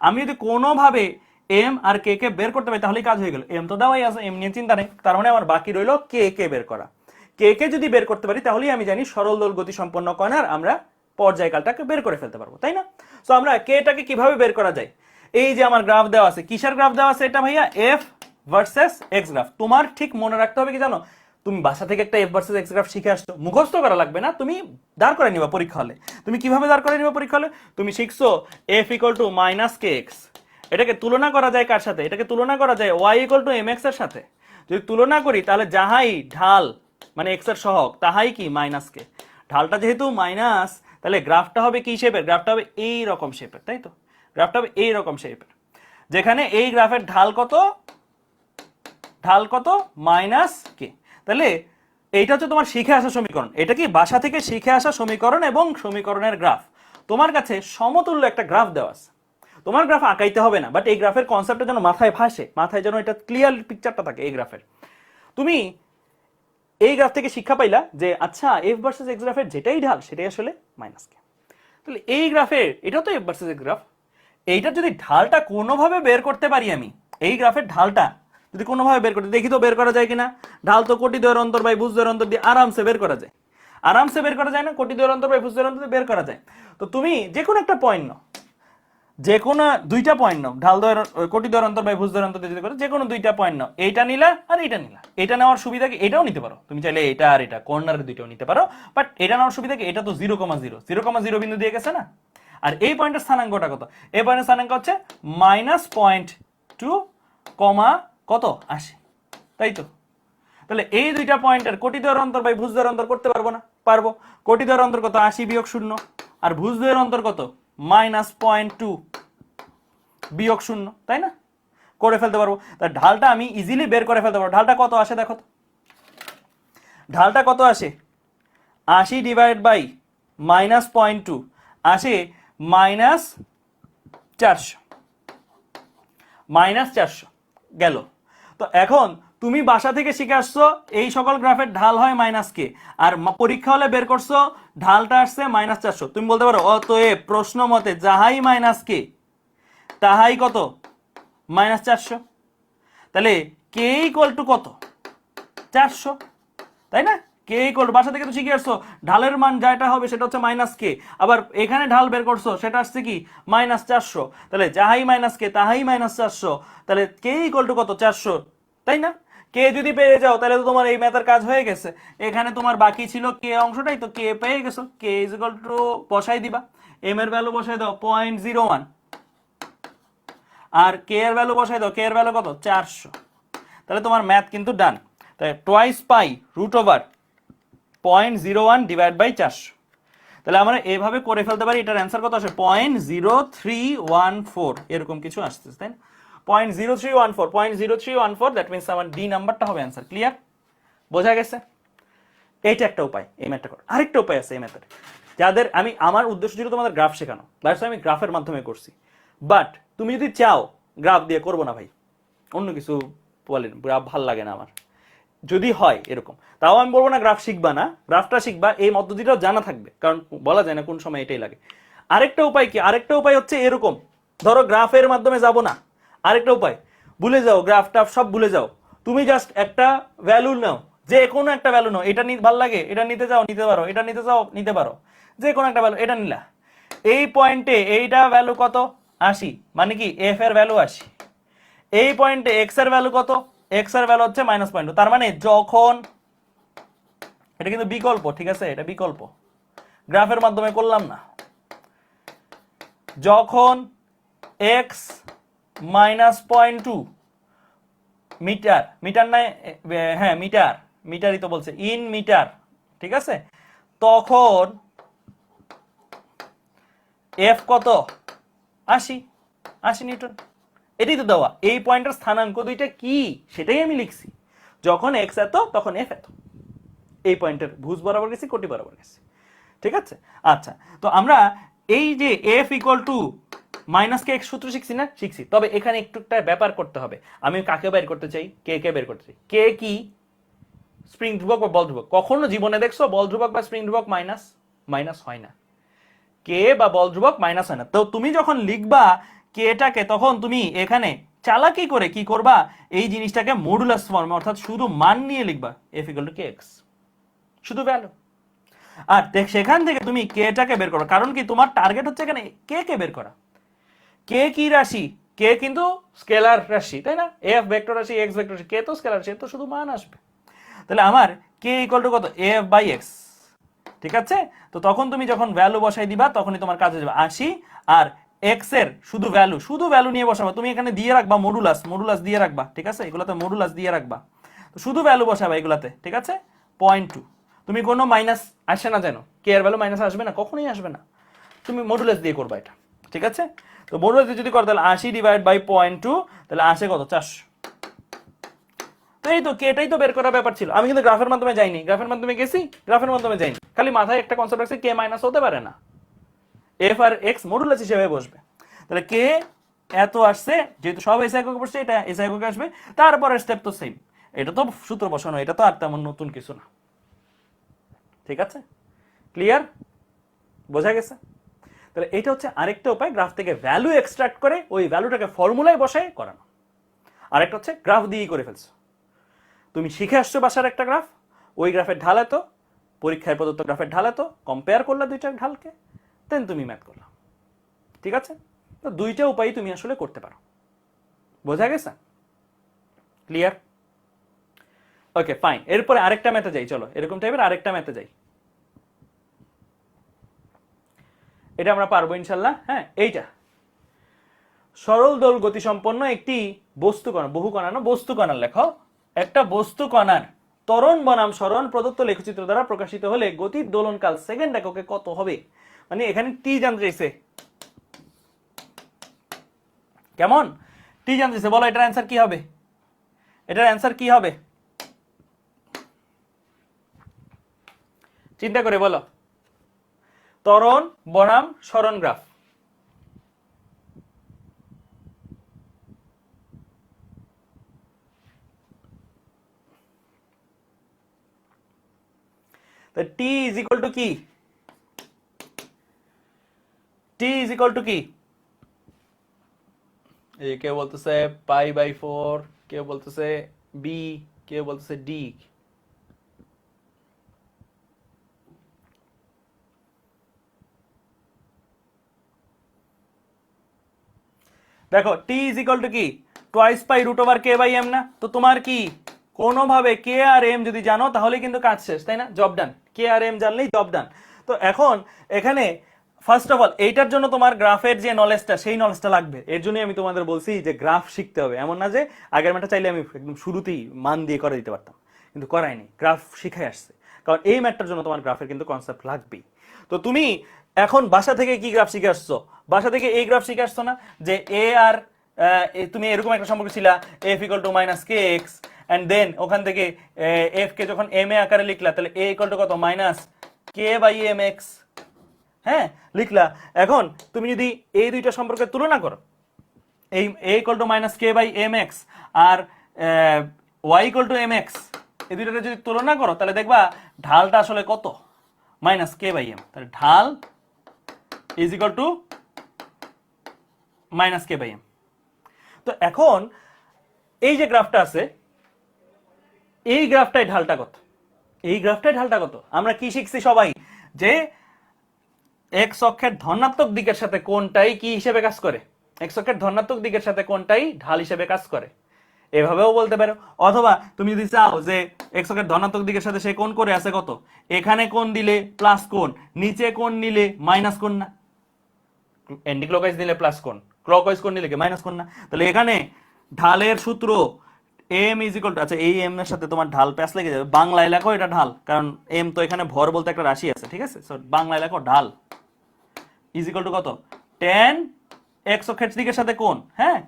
Speaker 1: আমি যদি কোনোভাবে এম আর কে কে বের করতে পারি তাহলেই কাজ হয়ে গেল। এম তো দেওয়াই আছে, এম নিয়ে চিন্তা নেই, তার মানে আমার বাকি রইল কে কে বের করা। কে কে যদি বের করতে পারি তাহলেই আমি জানি সরল দোল গতি সম্পন্ন কণার আমরা পর্যায়কালটাকে বের করে ফেলতে পারবো, তাই না? সো আমরা কেটাকে কিভাবে বের করা যায়, এই যে আমার গ্রাফ দেওয়া আছে, কিসের গ্রাফ দেওয়া আছে এটা ভাইয়া, এফ ভার্সেস এক্স গ্রাফ। তোমার ঠিক মনে রাখতে হবে কি জানো, তুমি বাসা থেকে একটা এফ ভার্সেস এক্স গ্রাফ শিখে আসছো, মুখস্থ করা লাগবে না, তুমি দাঁড় করে নিবা পরীক্ষা হলে। তুমি কিভাবে দাঁড় করে নিবা পরীক্ষা হলে, তুমি শিখছো এফ ইকুয়াল টু -kx, এটাকে তুলনা করা যায় কার সাথে, এটাকে তুলনা করা যায় y ইকুয়াল টু mx এর সাথে। যদি তুলনা করি তাহলে যাহাই ঢাল মানে x এর সহগ তাহাই কি -k, ঢালটা যেহেতু মাইনাস তাহলে গ্রাফটা হবে কি শেপের, গ্রাফটা হবে এই রকম শেপের, তাই তো, গ্রাফটা হবে এই রকম শেপের, যেখানে এই গ্রাফের ঢাল কত, ঢাল কত -k। তাহলে এইটা হচ্ছে তোমার শিখে আসা সমীকরণ, এটা কি বাসা থেকে শিখে আসা সমীকরণ এবং সমীকরণের গ্রাফ। তোমার কাছে সমতুল্য একটা গ্রাফ দেওয়া আছে, তোমার গ্রাফ আঁকাইতে হবে না, বাট এই গ্রাফের কনসেপ্টটা যেন মাথায় ভাসে, মাথায় যেন এটা ক্লিয়ার পিকচারটা থাকে এই গ্রাফের। তুমি এই গ্রাফ থেকে শিক্ষা পাইলা যে আচ্ছা এফ ভার্সেস এক্স গ্রাফের যেটাই ঢাল সেটাই আসলে -k। তাহলে এই গ্রাফের এটাও তো এফ ভার্সেস এক্স গ্রাফ, এইটার যদি ঢালটা কোনোভাবে বের করতে পারি আমি, এই গ্রাফের ঢালটা যদি কোনোভাবে বের করতে, দেখি তো বের করা যায় কিনা। ঢাল তো কোটি দ্বয়ের অন্তর বাই ভুজ দ্বয়ের অন্তর দিয়ে আরামসে বের করা যায়, আরামসে বের করা যায় না, কোটি দ্বয়ের অন্তর বাই ভুজ দ্বয়ের অন্তর দিয়ে বের করা যায়। তো তুমি যে কোনো একটা পয়েন্ট নাও, যে কোনো দুইটা পয়েন্ট নাও, ঢাল দ্বয়ের কোটি দ্বয়ের অন্তর বাই ভুজ দ্বয়ের অন্তর দিয়ে যে কোনো দুইটা পয়েন্ট নাও, এইটা নিলা আর এইটা নিলা। এটা নেওয়ার সুবিধা কি, এটাও নিতে পারো তুমি চাইলে, এটা আর এটা কর্নারের দুইটাও নিতে পারো, বাট এটা নেওয়ার সুবিধা কি, এটা তো 0,0 বিন্দু দিয়ে গেছে না। আর এই পয়েন্টের স্থানাঙ্কটা কত, এই পয়েন্টের স্থানাঙ্ক হচ্ছে -0.2, কত 80, তাই তো। তাহলে এই দুইটা পয়েন্টের কোটি দ্বয়ের অন্তর বাই ভুজ দ্বয়ের অন্তর করতে পারবো না, পারবো। কোটি দ্বয়ের অন্তর কত, 80 বিয়োগ 0, আর ভুজ দ্বয়ের অন্তর কত, -0.2 বিয়োগ 0, তাই না, করে ফেলতে পারবো। তার ঢালটা আমি ইজিলি বের করে ফেলতে পারবো। ঢালটা কত আসে দেখো তো, ঢালটা কত আসে, 80 ডিভাইড বাই -0.2 আসে -400 গেল। তো এখন তুমি বাসা থেকে শিখে আসছো এই সকল গ্রাফের ঢাল হয় -k, আর পরীক্ষা হলে বের করছো ঢালটা আসছে -400। তুমি বলতে পারো অতএব প্রশ্ন মতে যাহাই -k তাহাই কত, -400। তাহলে k ইকুয়াল টু কত, 400, তাই না। কে ইকুয়াল টু, বাসা থেকে তো শিখে আসছো ঢালের মান যেটা হবে সেটা হচ্ছে -k, আবার এখানে ঢাল বের করছো সেটা আসছে কি -400, তাহলে যাহাই -k তাহাই -400, তাহলে কে ইকুয়াল টু কত, 400, তাই না। কে যদি পেয়ে যাও তাহলে তো তোমার এই ম্যাথের কাজ হয়ে গেছে। এখানে তোমার বাকি ছিল কে অংশটাই, তো কে পেয়ে গেছো, কে ইজ ইকুয়াল টু বসাই দিবা, এম এর ভ্যালু বসাই দাও 0.01, আর কে এর ভ্যালু বসাই দাও, কে এর ভ্যালু কত, 400। তাহলে তোমার ম্যাথ কিন্তু ডান। তাই টুয়াইস পাই √0.01 ডিভাইড বাই 400। তাহলে আমরা এইভাবে করে ফেলতে পারি। এটার অ্যান্সার কত আসে, 0.0314 এরকম কিছু আসতেছে, তাই না। 0.0314, দ্যাট মিনস আমার ডি নাম্বারটা হবে অ্যান্সার। ক্লিয়ার, বোঝা গেছে। এইটা একটা উপায় এই ম্যাথটা করার। আরেকটা উপায় আছে এই ম্যাথের, যাদের আমার উদ্দেশ্য ছিল তোমাদের গ্রাফ শেখানো, দ্যাটস আমি গ্রাফের মাধ্যমে করছি। বাট তুমি যদি চাও গ্রাফ দিয়ে করবো না ভাই, অন্য কিছু বলেন, গ্রাফ ভাল লাগে না আমার, যদি হয় এরকম, তাও আমি বলবো না গ্রাফ শিখবা না, গ্রাফটা শিখবা, এই পদ্ধতিটাও জানা থাকবে, কারণ বলা যায় না কোন সময় এটাই লাগে। আরেকটা উপায় কি, আরেকটা উপায় হচ্ছে এরকম, ধরো গ্রাফের মাধ্যমে যাব না, আরেকটা উপায়, ভুলে যাও গ্রাফ টাফ সব ভুলে যাও, তুমি জাস্ট একটা ভ্যালু নাও, যে কোনো একটা ভ্যালু নাও, এটা ভাল লাগে, এটা নিতে চাও নিতে পারো, এটা নিতে চাও নিতে পারো, যে কোনো একটা ভ্যালু এটা নিলা, এই পয়েন্টে এইটা ভ্যালু কত 80, মানে কি এফ এর ভ্যালু 80, এই পয়েন্টে এক্স এর ভ্যালু কত, এক্স এর ভ্যালু হচ্ছে -0.2, তার মানে যখন, এটা কিন্তু বিকল্প, ঠিক আছে, এটা বিকল্প, গ্রাফের মাধ্যমে করলাম না, যখন এক্স -0.2 মিটার, মিটার নাই, হ্যাঁ মিটার, মিটারই তো বলছে, ইন মিটার, ঠিক আছে, তখন এফ কত 80 নিউটন, এটাই তো দেওয়া, এই পয়েন্টের স্থানাঙ্ক দুইটা কি সেটাই আমি লিখছি, যখন এক্স এত তখন এফ এত, এই পয়েন্টের ভুজ বরাবর গেছি, কোটি বরাবর গেছি, ঠিক আছে। আচ্ছা, তো আমরা এই যে F equal to minus K x সূত্র শিখছি না, শিখছি, তবে এখানে একটু একটা ব্যাপার করতে হবে, আমি কাকে বের করতে চাই, কে বের করতে চাই, কে কি স্প্রিং ধ্রুবক বা বল ধ্রুবক, কখনো জীবনে দেখছো বল ধ্রুবক বা স্প্রিং ধ্রুবক মাইনাস হয় না, কে বা বল ধ্রুবক মাইনাস হয় না, তো তুমি যখন লিখবা কেটাকে, তখন তুমি এখানে চালাকি করে কি করবা, এই জিনিসটাকে মডুলাস ফর্মে, অর্থাৎ শুধু মান নিয়ে লিখবা, এফ ইকুয়াল টু কে এক্স, শুধু ভ্যালু, আর সেখান থেকে তুমি কেটাকে বের করো, কারণ কি তোমার টার্গেট হচ্ছে এখানে কে বের করা, কে কি রাশি, কে কিন্তু স্কেলার রাশি, তাই না, এফ ভেক্টর রাশি, এক্স ভেক্টর রাশি, কে তো স্কেলার রাশি, তো শুধু মান আসবে, তাহলে আমার কে ইকুয়াল টু কত, এফ বাই এক্স, ঠিক আছে। তো তখন তুমি যখন ভ্যালু বসাই দিবা তখনই তোমার কাজ হয়ে যাবে 80, আর এক্স এর শুধু ভ্যালু নিয়ে বসাবা, তুমি এখানে দিয়ে রাখবা মডুলাস দিয়ে রাখবা, ঠিক আছে, এগুলাতে মডুলাস দিয়ে রাখবা, তো শুধু ভ্যালু বসাবা এগুলাতে, ঠিক আছে, 0.2, তুমি কোনো মাইনাস আসে না, যেন কে এর ভ্যালু মাইনাস আসবে না, কখনোই আসবে না, তুমি মডুলাস দিয়ে করবা এটা, ঠিক আছে। তো মডুলাস দিয়ে যদি করো তাহলে 80 ডিভাইড বাই 0.2, তাহলে আসে কত 400, তো এই তো কেটাই তো বের করার ব্যাপার ছিল, আমি কিন্তু গ্রাফের মাধ্যমে যাইনি, গ্রাফের মাধ্যমে গেছি, গ্রাফের মাধ্যমে যাইনি, খালি মাথায় একটা কনসেপ্ট রাখছি, কে মাইনাস হতে পারে না, এফ আর এক্স মডুলাস হিসেবে বসবে, তাহলে কে এত আসছে, যেহেতু সব এস এককে বসছে, এটা এস এককে আসবে, তারপরে স্টেপ তো সেম, এটা তো সূত্র বসানো, এটা তো আর তেমন নতুন কিছু না, ঠিক আছে, ক্লিয়ার, বোঝা গেছে। তাহলে এটা হচ্ছে আরেকটা উপায়, গ্রাফ থেকে ভ্যালু এক্সট্রাক্ট করে ওই ভ্যালুটাকে ফর্মুলায় বসায় করানো, আরেকটা হচ্ছে গ্রাফ দিয়েই করে ফেলছো, তুমি শিখে আসছো বাসার একটা গ্রাফ, ওই গ্রাফের ঢাল এত, পরীক্ষায় প্রদত্ত গ্রাফের ঢাল এত, কম্পেয়ার করলা দুইটা ঢালকে, দেন তুমি ম্যাথ করলা, ঠিক আছে। তো দুইটা উপায় তুমি আসলে করতে পারো, বোঝা গেছে, ক্লিয়ার, ওকে ফাইন। এরপরে আরেকটা ম্যাথে যাই, চলো এরকম টাইপের আরেকটা ম্যাথে যাই, এটা আমরা পারবো ইনশাল্লাহ, হ্যাঁ, এইটা সরল দোল গতিসম্পন্ন একটি বস্তু কণা, বহু কণা বস্তু কণার লেখো, একটা বস্তু কণার ত্বরণ বনাম সরণ প্রদত্ত লেখচিত্র দ্বারা প্রকাশিত হলে গতির দোলনকাল সেকেন্ড এককে কত হবে, মানে এখানে টি জানতে চাইছে, কেমন টি জানতে চাইছে, বলো এটার অ্যান্সার কি হবে, এটার অ্যান্সার কি হবে, চিন্তা করে বলো, ত্বরণ বনাম সরণ graph, T is equal to কি, টি ইজ ইকুয়াল টু কি, এই কেউ বলতেছে π/4, কেউ বলতেছে বি, কেউ বলতেছে ডি, দেখো টি ইজ ইকুয়াল টু কি, twice pi root over K by M না, তো তোমার কি কোনোভাবে কে আর এম যদি জানো তাহলে কিন্তু কাজ শেষ, তাই না, জব ডান, কে আর এম জানলেই জব ডান। তো এখন এখানে ফার্স্ট অফ অল এইটার জন্য তোমার গ্রাফের যে নলেজটা, সেই নলেজটা লাগবে, এর জন্যই আমি তোমাদের বলছি যে গ্রাফ শিখতে হবে, এমন না যে আগের ম্যাথটা চাইলে আমি একদম শুরুতেই মান দিয়ে করে দিতে পারতাম, কিন্তু করাইনি, গ্রাফ শিখে আসছে, কারণ এই ম্যাথটার জন্য তোমার গ্রাফের কিন্তু কনসেপ্ট লাগবেই। তো তুমি এখন বাসা থেকে কি গ্রাফ শিখে আসছো, বাসা থেকে এই গ্রাফ শিখে আসছো না, যে এ আর তুমি এরকম একটা সম্পর্ক ছিল, F equal to minus K X, and then ওখান থেকে এফ কে যখন এম এ আকারে লিখলা, তাহলে এ ইকুয়াল টু কত, minus K by M X, হ্যাঁ লিখলা। এখন তুমি যদি এই দুইটা সম্পর্কে তুলনা করো, এই a equal to minus K by M X আর y equal to M X, এই দুইটাকে যদি তুলনা করো তাহলে দেখবা ঢালটা আসলে কত, মাইনাস কে বাই এম। তাহলে ঢাল is equal to minus K by M. তো এখন এই যে গ্রাফটা আছে, এই গ্রাফটাই ঢালটা কত, এই গ্রাফটাই ঢালটা কত। আমরা কি শিখছি সবাই, যে এক্স অক্ষের ধনাত্মক দিকের সাথে কোনটাই কি হিসেবে কাজ করে, এক্স অক্ষের ধনাত্মক দিকের সাথে কোনটাই ঢাল হিসেবে কাজ করে, এভাবেও বলতে পারো। অথবা তুমি যদি চাও যে এক্স অক্ষের ধনাত্মক দিকের সাথে সে কোণ করে আছে কত, এখানে কোণ দিলে প্লাস কোণ, নিচে কোণ নিলে মাইনাস কোণ না, অ্যান্টি ক্লকওয়াইজ নিলে প্লাস কোণ, ক্লকওয়াইজ কোণ নিলে কি মাইনাস কোণ না। তাহলে এখানে ঢালের সূত্র এম ইজ ইকুয়াল টু, আচ্ছা এই এম এর সাথে তোমার ঢাল প্যাস লেগে যাবে, বাংলা এলাকাও এটা ঢাল, কারণ এম তো এখানে ভর বলতে একটা রাশি আছে, ঠিক আছে। সো বাংলা এলাকাও ঢাল ইজ ইকুয়াল টু কত, টেন এক্স অক্ষের দিকের সাথে কোণ। হ্যাঁ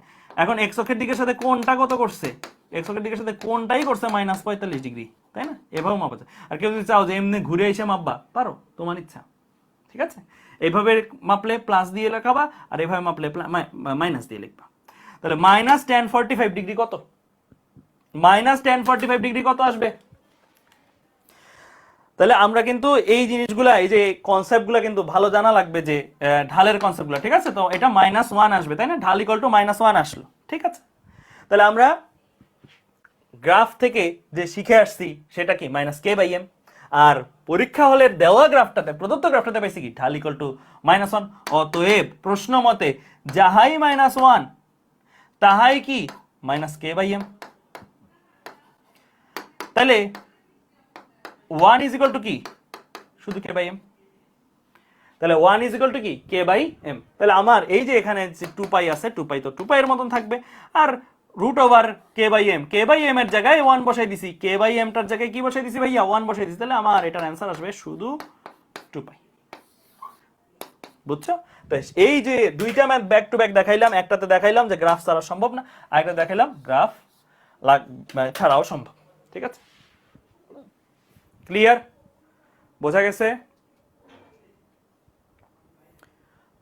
Speaker 1: এখন এক্স অক্ষের দিকের সাথে কোণটা কত করছে, এক্স অক্ষের দিকের সাথে কোণটাই করছে মাইনাস 45 ডিগ্রি, তাই না। এভাবে মাপা যায়। আর কেউ যদি চাও যে এমনি ঘুরে এসে মাপবা পারো, তোমার ইচ্ছা, ঠিক আছে। এইভাবে মাপলে প্লাস দিয়ে লেখাবা, আর এইভাবে মাপলে মাইনাস দিয়ে লিখবা। তাহলে মাইনাস 1045 ডিগ্রি কত, মাইনাস 1045 ডিগ্রি কত আসবে। তাহলে আমরা কিন্তু এই জিনিসগুলা, এই যে কনসেপ্টগুলো কিন্তু ভালো জানা লাগবে, যে ঢালের কনসেপ্টগুলো, ঠিক আছে। তো এটা -1 আসবে, তাই না, ঢাল ইকুয়াল টু -1 আসলো, ঠিক আছে। তাহলে আমরা গ্রাফ থেকে যে শিখে আসছি সেটা কি মাইনাস কে বাই এম, আর পরীক্ষা হলের দেওয়া গ্রাফটাতে, প্রদত্ত গ্রাফটাতে পাইছি কি ঢাল ইকুয়াল টু -1। অতএব প্রশ্ন মতে যাহাই -1 তাহাই কি মাইনাস কে বাই এম। তাহলে 1 ইজ ইকুয়াল টু কি, শুধু কে বাই এম। তাহলে 1 ইজ ইকুয়াল টু কি কে বাই এম। তাহলে আমার এই যে এখানে যে 2 পাই আছে, 2 পাই তো 2 পাই এর মতন থাকবে, আর root over K by m, k by M এর জায়গায় 1 বসাই দিছি, কে বাই এম টার জায়গায় কি বসাই দিছি ভাইয়া, 1 বসাই দিছি। তাহলে আমার এটার অ্যান্সার আসবে শুধু 2 পাই। বুঝছো। তো এই যে দুইটা ম্যাথ ব্যাক টু ব্যাক দেখাইলাম, একটাতে দেখাইলাম যে গ্রাফ ছাড়া সম্ভব না, আরেকটা দেখাইলাম গ্রাফ ছাড়াও সম্ভব, ঠিক আছে। ক্লিয়ার, বোঝা গেছে,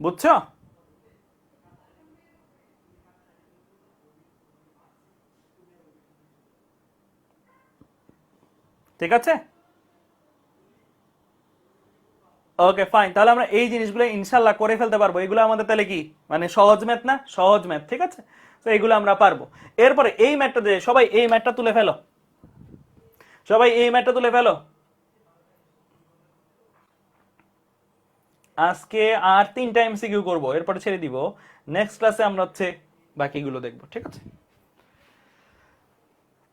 Speaker 1: বুঝছো। ঠিক আছে, ওকে ফাইন। তাহলে আমরা এই জিনিসগুলো ইনশাল্লাহ করে ফেলতে পারবো। এগুলো আমাদের তাহলে কি মানে সহজ ম্যাথ না, সহজ ম্যাথ, ঠিক আছে। তো এগুলো আমরা পারবো। এরপরে এই ম্যাথটা দিয়ে সবাই এই ম্যাথটা তুলে ফেলো, সবাই এই ম্যাথটা তুলে ফেলো। আজকে আর 3টা এমসিকিউ করবো, এরপরে ছেড়ে দিব। নেক্সট ক্লাসে আমরা হচ্ছে বাকিগুলো দেখবো, ঠিক আছে।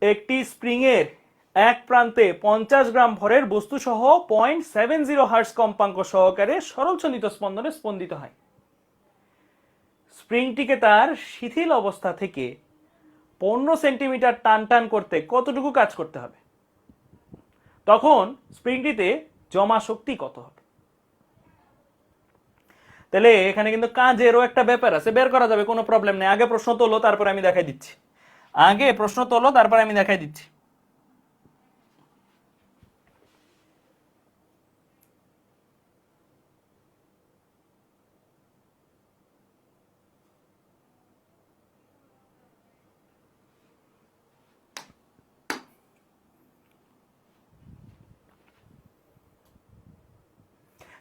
Speaker 1: একটি স্প্রিং এর এক প্রান্তে 50 গ্রাম ভরের বস্তু সহ 0.70 হার্টজ কম্পাঙ্ক সহকারে সরল চলিত স্পন্দনে স্পন্দিত হয়। স্প্রিংটিকে তার শিথিল অবস্থা থেকে 15 সেন্টিমিটার টান টান করতে কতটুকু কাজ করতে হবে, তখন স্প্রিংটিতে জমা শক্তি কত হবে। তাহলে এখানে কিন্তু কাজেরও একটা ব্যাপার আছে, বের করা যাবে, কোনো প্রবলেম নেই। আগে প্রশ্ন তোলো, তারপরে আমি দেখাই দিচ্ছি। আগে প্রশ্ন তোলো, তারপরে আমি দেখাই দিচ্ছি।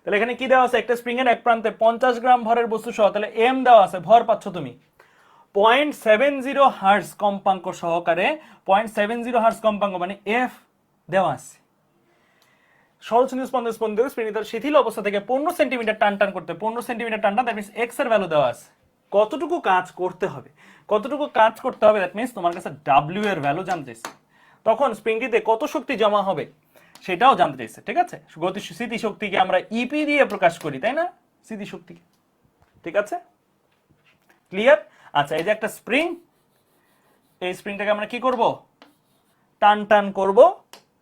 Speaker 1: তাহলে এখানে কি দেওয়া আছে, একটা স্প্রিং এর এক প্রান্তে 50 গ্রাম ভরের বস্তু সহ, তাহলে এম দেওয়া আছে, ভর পাচ্ছ তুমি 0.70 হার্টজ কম্পাঙ্ক সহকারে, 0.70 হার্টজ কম্পাঙ্ক মানে এফ দেওয়া আছে। সরল চলিত স্পন্দনে স্পন্দিত স্প্রিং তার শিথিল অবস্থা থেকে 15 সেন্টিমিটার টান টান করতে, 15 সেন্টিমিটার টান টান, দ্যাট মিন্স এক্স এর ভ্যালু দেওয়া আছে। কতটুকু কাজ করতে হবে, কতটুকু কাজ করতে হবে, দ্যাট মিন্স তোমার কাছে ডাব্লিউ এর ভ্যালু জানতে চাইছে। তখন স্প্রিংটিতে কত শক্তি জমা হবে সেটাও জানতে চাইছে, ঠিক আছে। গতি স্থিতি শক্তিকে আমরা ইপি দিয়ে প্রকাশ করি, তাই না, স্থিতি শক্তিকে, ঠিক আছে। ক্লিয়ার। আচ্ছা, এই যে একটা স্প্রিং, এই স্প্রিংটাকে আমরা কি করব, টান টান করব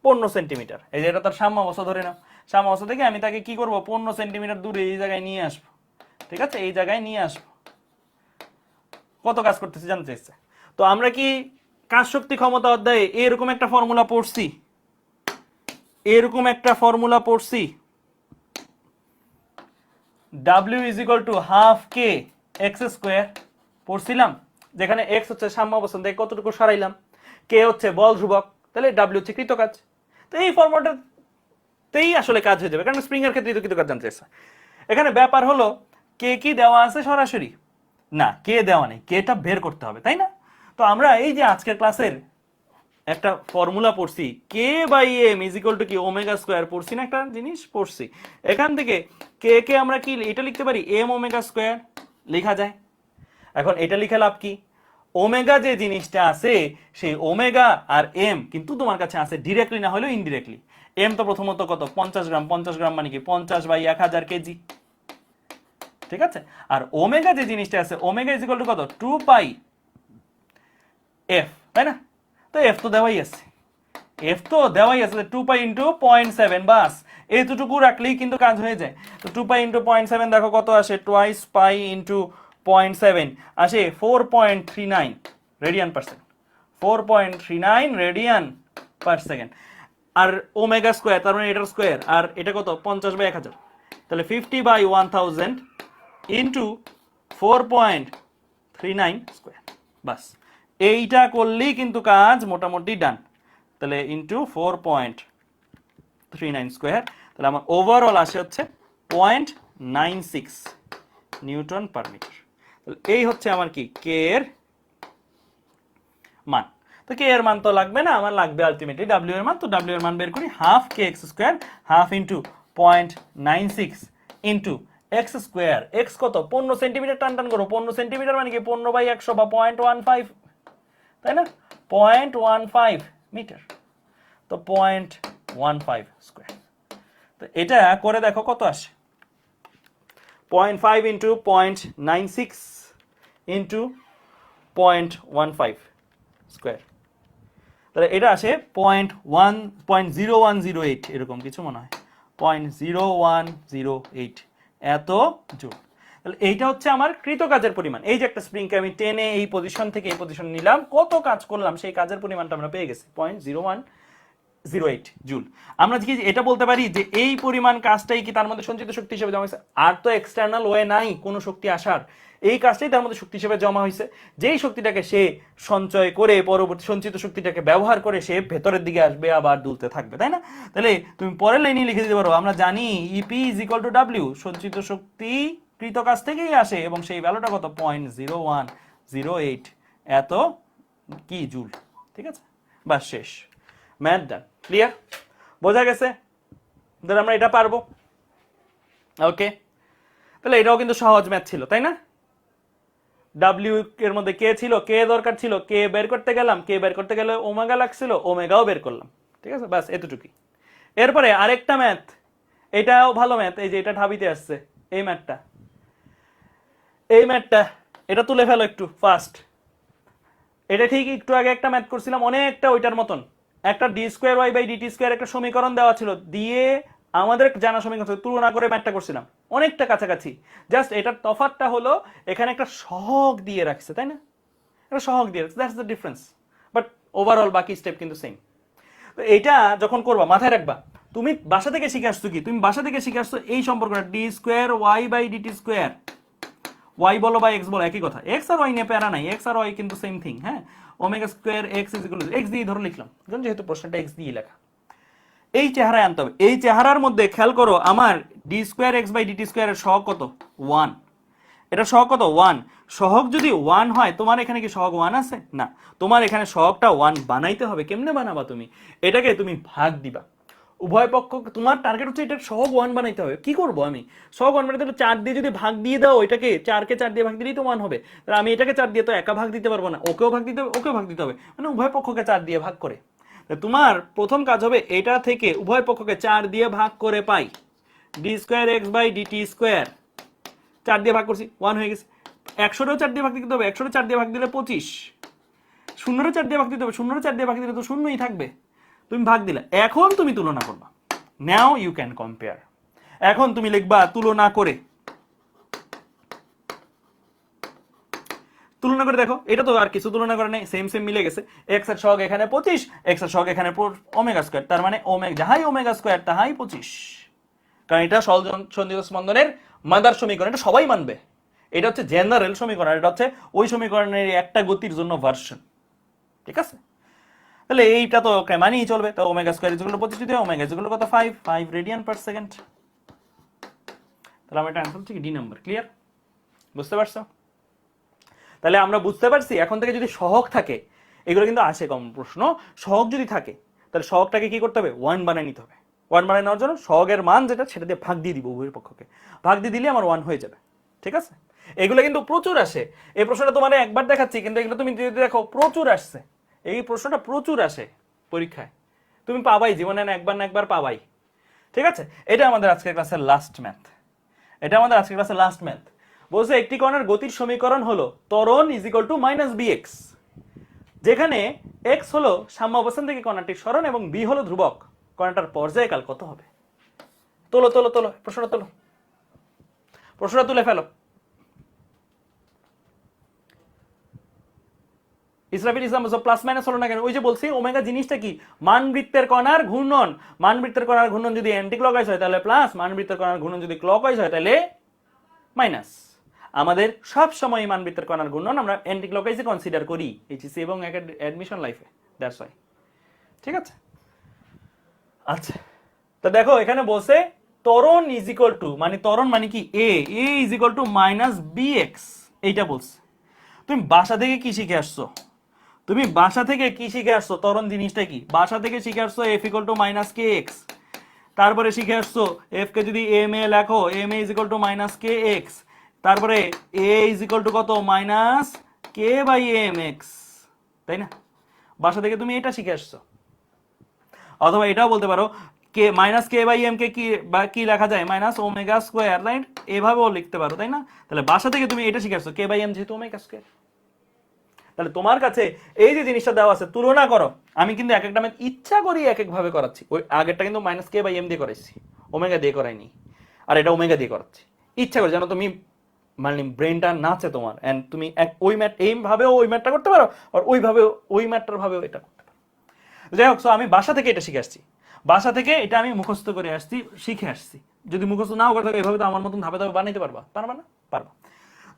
Speaker 1: 15 সেন্টিমিটার। এই যে এটা তার সাম্য অবস্থা ধরে নাও, সাম্য অবস্থা থেকে আমি তাকে কি করব 15 সেন্টিমিটার দূরে এই জায়গায় নিয়ে আসবো, ঠিক আছে, এই জায়গায় নিয়ে আসবো। কত কাজ করতেছে জানতে চাইছে। তো আমরা কি কাজ শক্তি ক্ষমতা অধ্যায়ে এরকম একটা ফর্মুলা পড়ছি, এরকম একটা ফর্মুলা পড়ছি W is equal to half k x square পড়ছিলাম, যেখানে এক্স হচ্ছে সাম্য অবস্থান থেকে কতটুকু সরাইলাম, কে হচ্ছে বল ধ্রুবক, তাহলে ডাব্লিউ হচ্ছে কৃতকাজ। তো এই ফর্মুলাটাতেই আসলে কাজ হয়ে যাবে, কারণ স্প্রিং এর ক্ষেত্রে তো কৃতকাজ জানতে চাইছে। এখানে ব্যাপার হলো কে কি দেওয়া আছে সরাসরি না, কে দেওয়া নেই, কেটা বের করতে হবে, তাই না? তো আমরা এই যে আজকের ক্লাসের একটা ফর্মুলা পড়ছি, k by m is equal to কি ওমেগা স্কোয়ার, পড়ছি না একটা জিনিস পড়ছি, এখান থেকে কে কে আমরা কি এটা লিখতে পারি এম ওমেগা স্কোয়ার লেখা যায়। এখন এটা লিখে লাভ কি, ওমেগা যে জিনিসটা আছে সেই ওমেগা আর এম কিন্তু তোমার কাছে আছে ডিরেক্টলি না হলেও ইনডিরেক্টলি। এম তো প্রথমত কত 50 গ্রাম, 50 গ্রাম মানে কি 50/1000 কেজি, ঠিক আছে? আর ওমেগা যে জিনিসটা আছে ওমেগা ইজ ইকুয়াল টু কত 2 পাই এফ, তাই না? তো এফ তো দেওয়াই আছে, 2 পাই ইন্টু 0.7, বাস এইটুকু রাখলেই কিন্তু কাজ হয়ে যায়। তো 2 পাই ইন্টু 0.7 দেখো কত আসে, টোয়াইস পাই ইন্টু 0.7 আসে 4.39 radian per second, 4.39 radian per second. আর ওমেগা স্কোয়ার তার মানে এটার স্কোয়ার, আর এটা কত 50/1000, তাহলে 50/1000 ইন্টু 4.39 স্কোয়ার, বাস এইটা করলেই কিন্তু কাজ মোটামুটি ডান। তাহলে ইন্টু 4.39 স্কোয়ার, তাহলে আমার ওভারঅল আসে হচ্ছে 0.96 নিউটন পার মিটার। তাহলে এই হচ্ছে আমার কি কে এর মান। তো কে এর মান তো লাগবে না, আমার লাগবে আলটিমেটলি ডাব্লিউ এর মান। তো ডাব্লিউ এর মান বের করি, half k x square, half into 0.96 into x square, x কত 15 সেন্টিমিটার, টান টান করো 15 সেন্টিমিটার মানে কি 15/100 বা 0.15, তাই না? 0.15 মিটার, তো 0.15 স্কোয়ার। তো এটা করে দেখো কত আসে, 0.5 ইন্টু 0.96 ইন্টু 0.15 স্কোয়ার, তাহলে এটা আসে 0.0108 এরকম কিছু মনে হয়, 0.0108 এত জুল। তাহলে এইটা হচ্ছে আমার কৃতকাজের পরিমাণ। এই যে একটা স্প্রিংকে আমি টেনে এই পজিশন থেকে এই পজিশন নিলাম, কত কাজ করলাম সেই কাজের পরিমাণটা আমরা পেয়ে গেছি 0.0108 জুল। আমরা কি এটা বলতে পারি যে এই পরিমাণ কাজটাই কি তার মধ্যে সঞ্চিত শক্তি হিসেবে জমা হয়েছে? আর তো এক্সটার্নাল ওয়ে নাই কোনো শক্তি আসার, এই কাজটাই তার মধ্যে শক্তি হিসেবে জমা হয়েছে। যেই শক্তিটাকে সে সঞ্চয় করে পরবর্তী সঞ্চিত শক্তিটাকে ব্যবহার করে সে ভেতরের দিকে আসবে, আবার দুলতে থাকবে, তাই না? তাহলে তুমি পরের লাইনে লিখে দিতে পারো, আমরা জানি EP is equal to W, সঞ্চিত শক্তি কৃত কাজ থেকেই আসে এবং সেই ভ্যালুটা কত 0.0108 এত কি জুল, ঠিক আছে? বাস শেষ, ম্যাথ ডান, ক্লিয়ার, বোঝা গেছে? তাহলে আমরা এটা পারবো, ওকে? তাহলে এটাও কিন্তু সহজ ম্যাথ ছিল, তাই না? ডাব্লিউ এর মধ্যে কে ছিল, কে দরকার ছিল, কে বের করতে গেলাম, কে বের করতে গেলে ওমেগা লাগছিল, ওমেগাও বের করলাম, ঠিক আছে? বাস এতটুকুই। এরপরে আরেকটা ম্যাথ, এটাও ভালো ম্যাথ, এই যে এটা ঢাবিতে আসছে, এই ম্যাথটা এটা তুলে ফেলো একটু ফাস্ট। এটা ঠিক একটু আগে একটা ম্যাথ করছিলাম অনেকটা ওইটার মতন, একটা D square Y by DT square একটা সমীকরণ দেওয়া ছিল, দিয়ে আমাদের জানা সমীকরণ তুলনা করে ম্যাথটা করছিলাম, অনেকটা কাছাকাছি। জাস্ট এটার তফাৎটা হলো এখানে একটা সহগ দিয়ে রাখছে, তাই না? একটা সহগ দিয়ে রাখছে, that's the difference, but overall বাকি স্টেপ কিন্তু সেম। তো এইটা যখন করবা মাথায় রাখবা, তুমি বাসা থেকে শিখে আসছো কি, তুমি বাসা থেকে শিখে আসছো এই সম্পর্কটা D square Y by DT square, Y বলো বা এক্স বলো একই কথা, এক্স আর ওয়াই নিয়ে প্যারা নাই, এক্স আর ওয়াই কিন্তু সেম থিং, হ্যাঁ? Omega square x is equal two x দিয়ে ধরে লিখলাম, যেহেতু প্রশ্নটা এক্স দিয়ে লেখা। এই চেহারায় আনতে হবে, এই চেহারার মধ্যে খেয়াল করো আমার D square x by DT স্কোয়ারের সহগ কত 1, এটা সহগ কত 1, সহগ যদি 1 হয় তোমার এখানে কি সহগ 1 আছে? না, তোমার এখানে সহগটা 1 বানাইতে হবে। কেমনে বানাবা? তুমি এটাকে তুমি ভাগ দিবা, উভয় পক্ষ, তোমার টার্গেট হচ্ছে এটা সহগ 1 বানাইতে হবে। কি করব আমি? সহগ 1 বানাইতে 4 দিয়ে যদি ভাগ দিয়ে দাও, এটাকে 4কে 4 দিয়ে ভাগ দিলেই তো 1 হবে। তাহলে আমি এটাকে 4 দিয়ে তো একা ভাগ দিতে পারবো না, ওকেও ভাগ দিতে হবে, ওকেও ভাগ দিতে হবে, মানে উভয় পক্ষকে 4 দিয়ে ভাগ করে। তোমার প্রথম কাজ হবে এটা থেকে উভয় পক্ষকে 4 দিয়ে ভাগ করে pi d square x by DT square, 4 দিয়ে ভাগ করছি 1 হয়ে গেছে। 100ও 4 দিয়ে ভাগ দিতে হবে, 100ও 4 দিয়ে ভাগ দিলে 25, 0ও 4 দিয়ে ভাগ দিতে হবে, 0ও 4 দিয়ে ভাগ দিলে তো শূন্যই থাকবে। তুমি ভাগ দিলে, এখন তুমি তুলনা করবা, নাও ইউ ক্যান কম্পেয়ার। এখন তুমি লিখবা তুলনা করে, তুলনা করে দেখো, এটা তো আর কিছু তুলনা করে নেই, সেম সেম মিলে গেছে। এক্স এর সহগ এখানে 25, এক্স এর সহগ এখানে ওমেগা স্কয়ার, তার মানে ওমেগা যাহাই ওমেগা স্কয়ার তাহাই 25, কারণ এটা সন্নিহিত স্পন্দনের মাদার সমীকরণ, এটা সবাই মানবে। এটা হচ্ছে জেনারেল সমীকরণ, এটা হচ্ছে ওই সমীকরণের একটা গতির জন্য ভার্সন। ঠিক আছে, তাহলে এইটা তো মানেই চলবে। তো omega square is equal two 25 দিয়ে ওমেগা ইজ ইকুয়াল টু কত 5 রেডিয়ান পার সেকেন্ড। তাহলে আমরা এটা आंसर হচ্ছে ডি নাম্বার। ক্লিয়ার? বুঝতে পারছো? তাহলে আমরা বুঝতে পারছি এখন থেকে যদি সহগ থাকে, এগুলো কিন্তু আসে কমন প্রশ্ন, সহগ যদি থাকে তাহলে সহগটাকে কি করতে হবে 1 বানায় নিতে হবে। 1 বানায় নেওয়ার জন্য সহগের মান যেটা সেটা দিয়ে ভাগ দিয়ে দিব, উভয় পক্ষকে ভাগ দিয়ে দিলে আমার 1 হয়ে যাবে। ঠিক আছে, এগুলো কিন্তু প্রচুর আসে। এই প্রশ্নটা তোমার একবার দেখাচ্ছি, কিন্তু এগুলো তুমি যদি দেখো প্রচুর আসছে, এই প্রশ্নটা প্রচুর আসে পরীক্ষায়, তুমি পাবাই জীবনে না একবার না একবার পাবাই। ঠিক আছে, এটা আমাদের আজকের ক্লাসের লাস্ট ম্যাথ। এটা আমাদের আজকের ক্লাসের লাস্ট ম্যাথ। বলছে একটি কণার গতির সমীকরণ হলো ত্বরণ is equal to minus bx, যেখানে x হলো সাম্য অবস্থান থেকে কণাটির সরণ এবং b হলো ধ্রুবক, কণাটার পর্যায়কাল কত হবে? তোলো তোলো তোলো প্রশ্নটা তোলো, প্রশ্নটা তুলে ফেলো। ইসরাফিল ইসলাম প্লাস মাইনাস হলো না কেন? ওই যে বলছি ওমেগা জিনিসটা কি, মানবৃত্তের কণার ঘূর্ণন। মানবৃত্তের কণার ঘূর্ণন যদি অ্যান্টি ক্লকওয়াইজ হয় তাহলে প্লাস, মানবৃত্তের কণার ঘূর্ণন যদি ক্লকওয়াইজ হয় তাহলে মাইনাস। আমাদের সব সময় মানবৃত্তের কণার ঘূর্ণন আমরা অ্যান্টি ক্লকওয়াইজে কনসিডার করি এইচএসসি এবং অ্যাডমিশন লাইফে, দ্যাটস ওয়াই। ঠিক আছে, আচ্ছা তো দেখো এখানে বলছে ত্বরণ ইজ ইকুয়াল টু, মানে ত্বরণ মানে কি a is equal to minus bx, এইটা বলছে। তুমি বাসা থেকে কি শিখে আসছো? তুমি বাসা থেকে কি শিখে আসছো? ত্বরণ জিনিসটা কি বাসা থেকে শিখে আসছো f equal to minus kx। তারপরে শিখে আসছো f কে যদি m এ লেখো m is equal to minus kx, তারপরে a ইজ ইকুয়াল টু কত মাইনাস k বাই mx, তাই না? বাসা থেকে তুমি এটা শিখে আসছো। অথবা এটাও বলতে পারো k minus K by m k কি বা কি লেখা যায় মাইনাস ওমেগা স্কোয়ার, রাইট? এভাবেও লিখতে পারো, তাই না? তাহলে বাসা থেকে তুমি এটা শিখে আসছো কে বাই এম যেহেতু ওমেগা স্কোয়ার। তাহলে তোমার কাছে এই যে জিনিসটা দেওয়া আছে তুলনা করো। আমি কিন্তু এক একটা ম্যাথ ইচ্ছা করি এক এক ভাবে করাচ্ছি। ওই আগেরটা কিন্তু মাইনাস কে বাই এম দিয়ে করাইছি, ওমেগা দিয়ে করাইনি, আর এটা ওমেগা দিয়ে করাচ্ছি ইচ্ছা করে, যেন তুমি মানে ব্রেনটা নাচে তোমার, এন্ড তুমি ওই ম্যাথ এইভাবেও ওই ম্যাথটা করতে পারো, আর ওইভাবে ওই ম্যাথটার ভাবেও এটা করতে পারো। যাই হোক, আমি বাসা থেকে এটা শিখে আসছি, বাসা থেকে এটা আমি মুখস্থ করে আসছি, শিখে আসছি। যদি মুখস্থ নাও করে থাকো এভাবে তো আমার মতন ধাপে ধাপে বানাইতে পারবা, পারবা না? পারবা।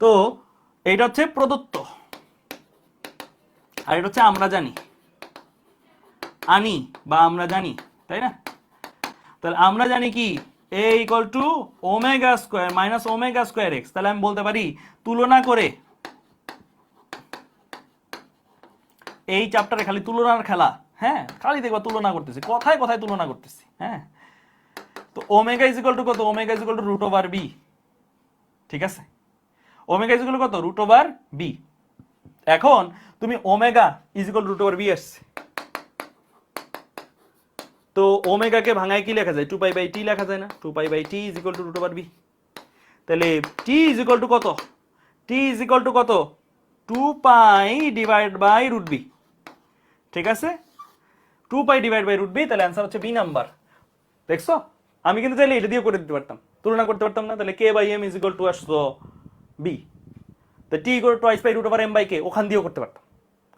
Speaker 1: তো এইটা হচ্ছে প্রদত্ত, আর এটা হচ্ছে আমরা জানি, আনি বা আমরা জানি, তাই না? তাহলে আমরা জানি কি a equal two omega square minus omega square x. তাহলে আমি বলতে পারি তুলনা করে, এই চ্যাপ্টারে খালি তুলনার খেলা, হ্যাঁ খালি দেখবা তুলনা করতেছি, কথায় কথায় তুলনা করতেছি। হ্যাঁ, তো ওমেগা ইজ ইকুয়াল টু কত? Omega is equal to root over B. ঠিক আছে, ওমেগা ইজ ইকুয়াল টু কত? Root over B. এখন তুমি omega is equal to root over B আসছে, তো ওমেগাকে ভাঙায় কি লেখা যায়? 2 পাই বাই টি লেখা যায় না? 2 pi by T is equal to root over B. তাহলে টি ইজ ইকুয়াল টু কত? টি ইজ ইকুয়াল টু কত? 2 pi divide by root B. ঠিক আছে, 2 pi divide by root B, তাহলে অ্যান্সার হচ্ছে বি নাম্বার। দেখছো, আমি কিন্তু চাইলে এটা দিয়ে করে দিতে পারতাম, তুলনা করতে পারতাম না? তাহলে k by m is equal to আসতো বি, তো T equal to twice by root over m by k, ওখান দিয়েও করতে পারতাম।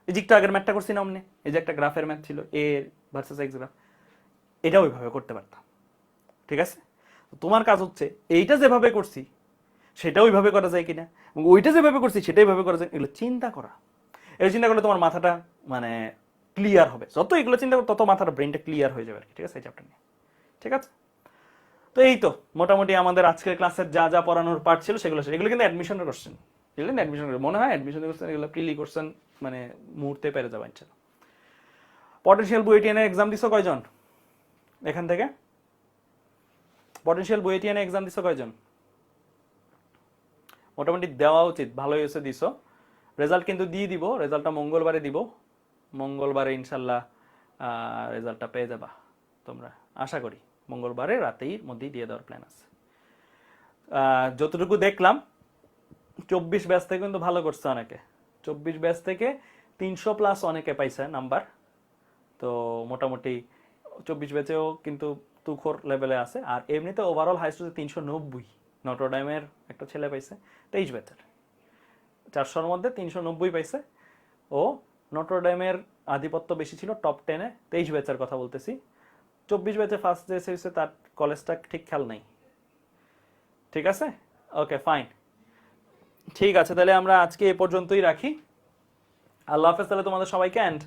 Speaker 1: এই যে একটু আগের ম্যাথটা করছি না অমনে, এই যে একটা গ্রাফের ম্যাথ ছিল এ ভার্সেস এক্স গ্রাফ, এটা ওইভাবে করতে পারতাম। ঠিক আছে, তোমার কাজ হচ্ছে এইটা যেভাবে করছি সেটা ওইভাবে করা যায় কিনা, এবং ওইটা যেভাবে করছি সেটা ওইভাবে করা যায়, এগুলো চিন্তা করা। এই চিন্তা করলে তোমার মাথাটা মানে ক্লিয়ার হবে, যত এগুলো চিন্তা করো তত মাথাটা ব্রেনটা ক্লিয়ার হয়ে যাবে আর কি। ঠিক আছে, এই চ্যাপ্টার নিয়ে। ঠিক আছে, তো এই তো মোটামুটি আমাদের আজকের ক্লাসের যা যা পড়ানোর পার্ট ছিল সেগুলো, এগুলো কিন্তু অ্যাডমিশনের কোশ্চেন, এগুলো কিন্তু অ্যাডমিশন মনে হয় অ্যাডমিশনের কোশ্চেন, এগুলো প্রিলি কোশ্চেন, মানে মুহূর্তে পেরে যাবে ইনশাআল্লাহ। পটেনশিয়াল বুয়েটিয়ানের এক্সাম দিছো কয়জন এখান থেকে? পটেনশিয়াল বুয়েটিয়ানের এক্সাম দিছো কয়জন? মোটামুটি দেওয়া উচিত, ভালোই হয়েছে দিছো। রেজাল্ট কিন্তু দিয়ে দিব, রেজাল্টটা মঙ্গলবারে দিব, মঙ্গলবারে ইনশাল্লাহ রেজাল্টটা পেয়ে যাবা তোমরা, আশা করি মঙ্গলবারে রাতের মধ্যেই দিয়ে দেওয়ার প্ল্যান আছে। যতটুকু দেখলাম 24 ব্যাচ থেকে কিন্তু ভালো করছে অনেকে, 24 ব্যাচ থেকে 300 প্লাস অনেকে পাইছে নাম্বার, তো মোটামুটি 24 ব্যাচেও কিন্তু তুখোর লেভেলে আছে। আর এমনিতে ওভারঅল হাইস্ট হচ্ছে 390, নটরডেমের একটা ছেলে পাইছে 23 ব্যাচের, 400-র মধ্যে 390 পাইছে। ও নটরডেমের আধিপত্য বেশি ছিল টপ 10-এ, 23 ব্যাচের কথা বলতেছি। 24 ব্যাচে ফার্স্ট যে এসেছে তার কলেজটা ঠিক খেয়াল নাই, ঠিক আছে, ওকে ফাইন। ঠিক আছে, তাহলে আমরা আজকে এ পর্যন্তই রাখি। আল্লাহ হাফেজ তাহলে তোমাদের সবাইকে। অ্যান্ড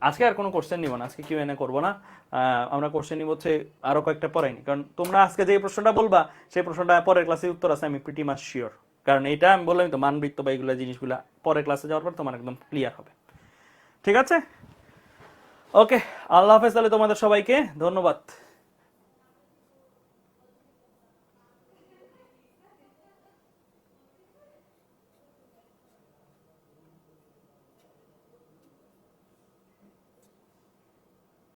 Speaker 1: আজকে আর কোনো কোশ্চেন নিব না, আজকে কিউএনএ করবো না। আমরা কোশ্চেন নিব হচ্ছে আরো কয়েকটা পড়াইনি, কারণ তোমরা আজকে যে প্রশ্নটা বলবা সেই প্রশ্নটা পরের ক্লাসে উত্তর আছে আমি প্রিটি মাচ শিওর। কারণ এটা আমি বললাম তো মানবৃত্ত বা এইগুলো জিনিসগুলো পরের ক্লাসে যাওয়ার পর তোমার একদম ক্লিয়ার হবে। ঠিক আছে, ওকে, আল্লাহ হাফেজ তাহলে তোমাদের সবাইকে, ধন্যবাদ।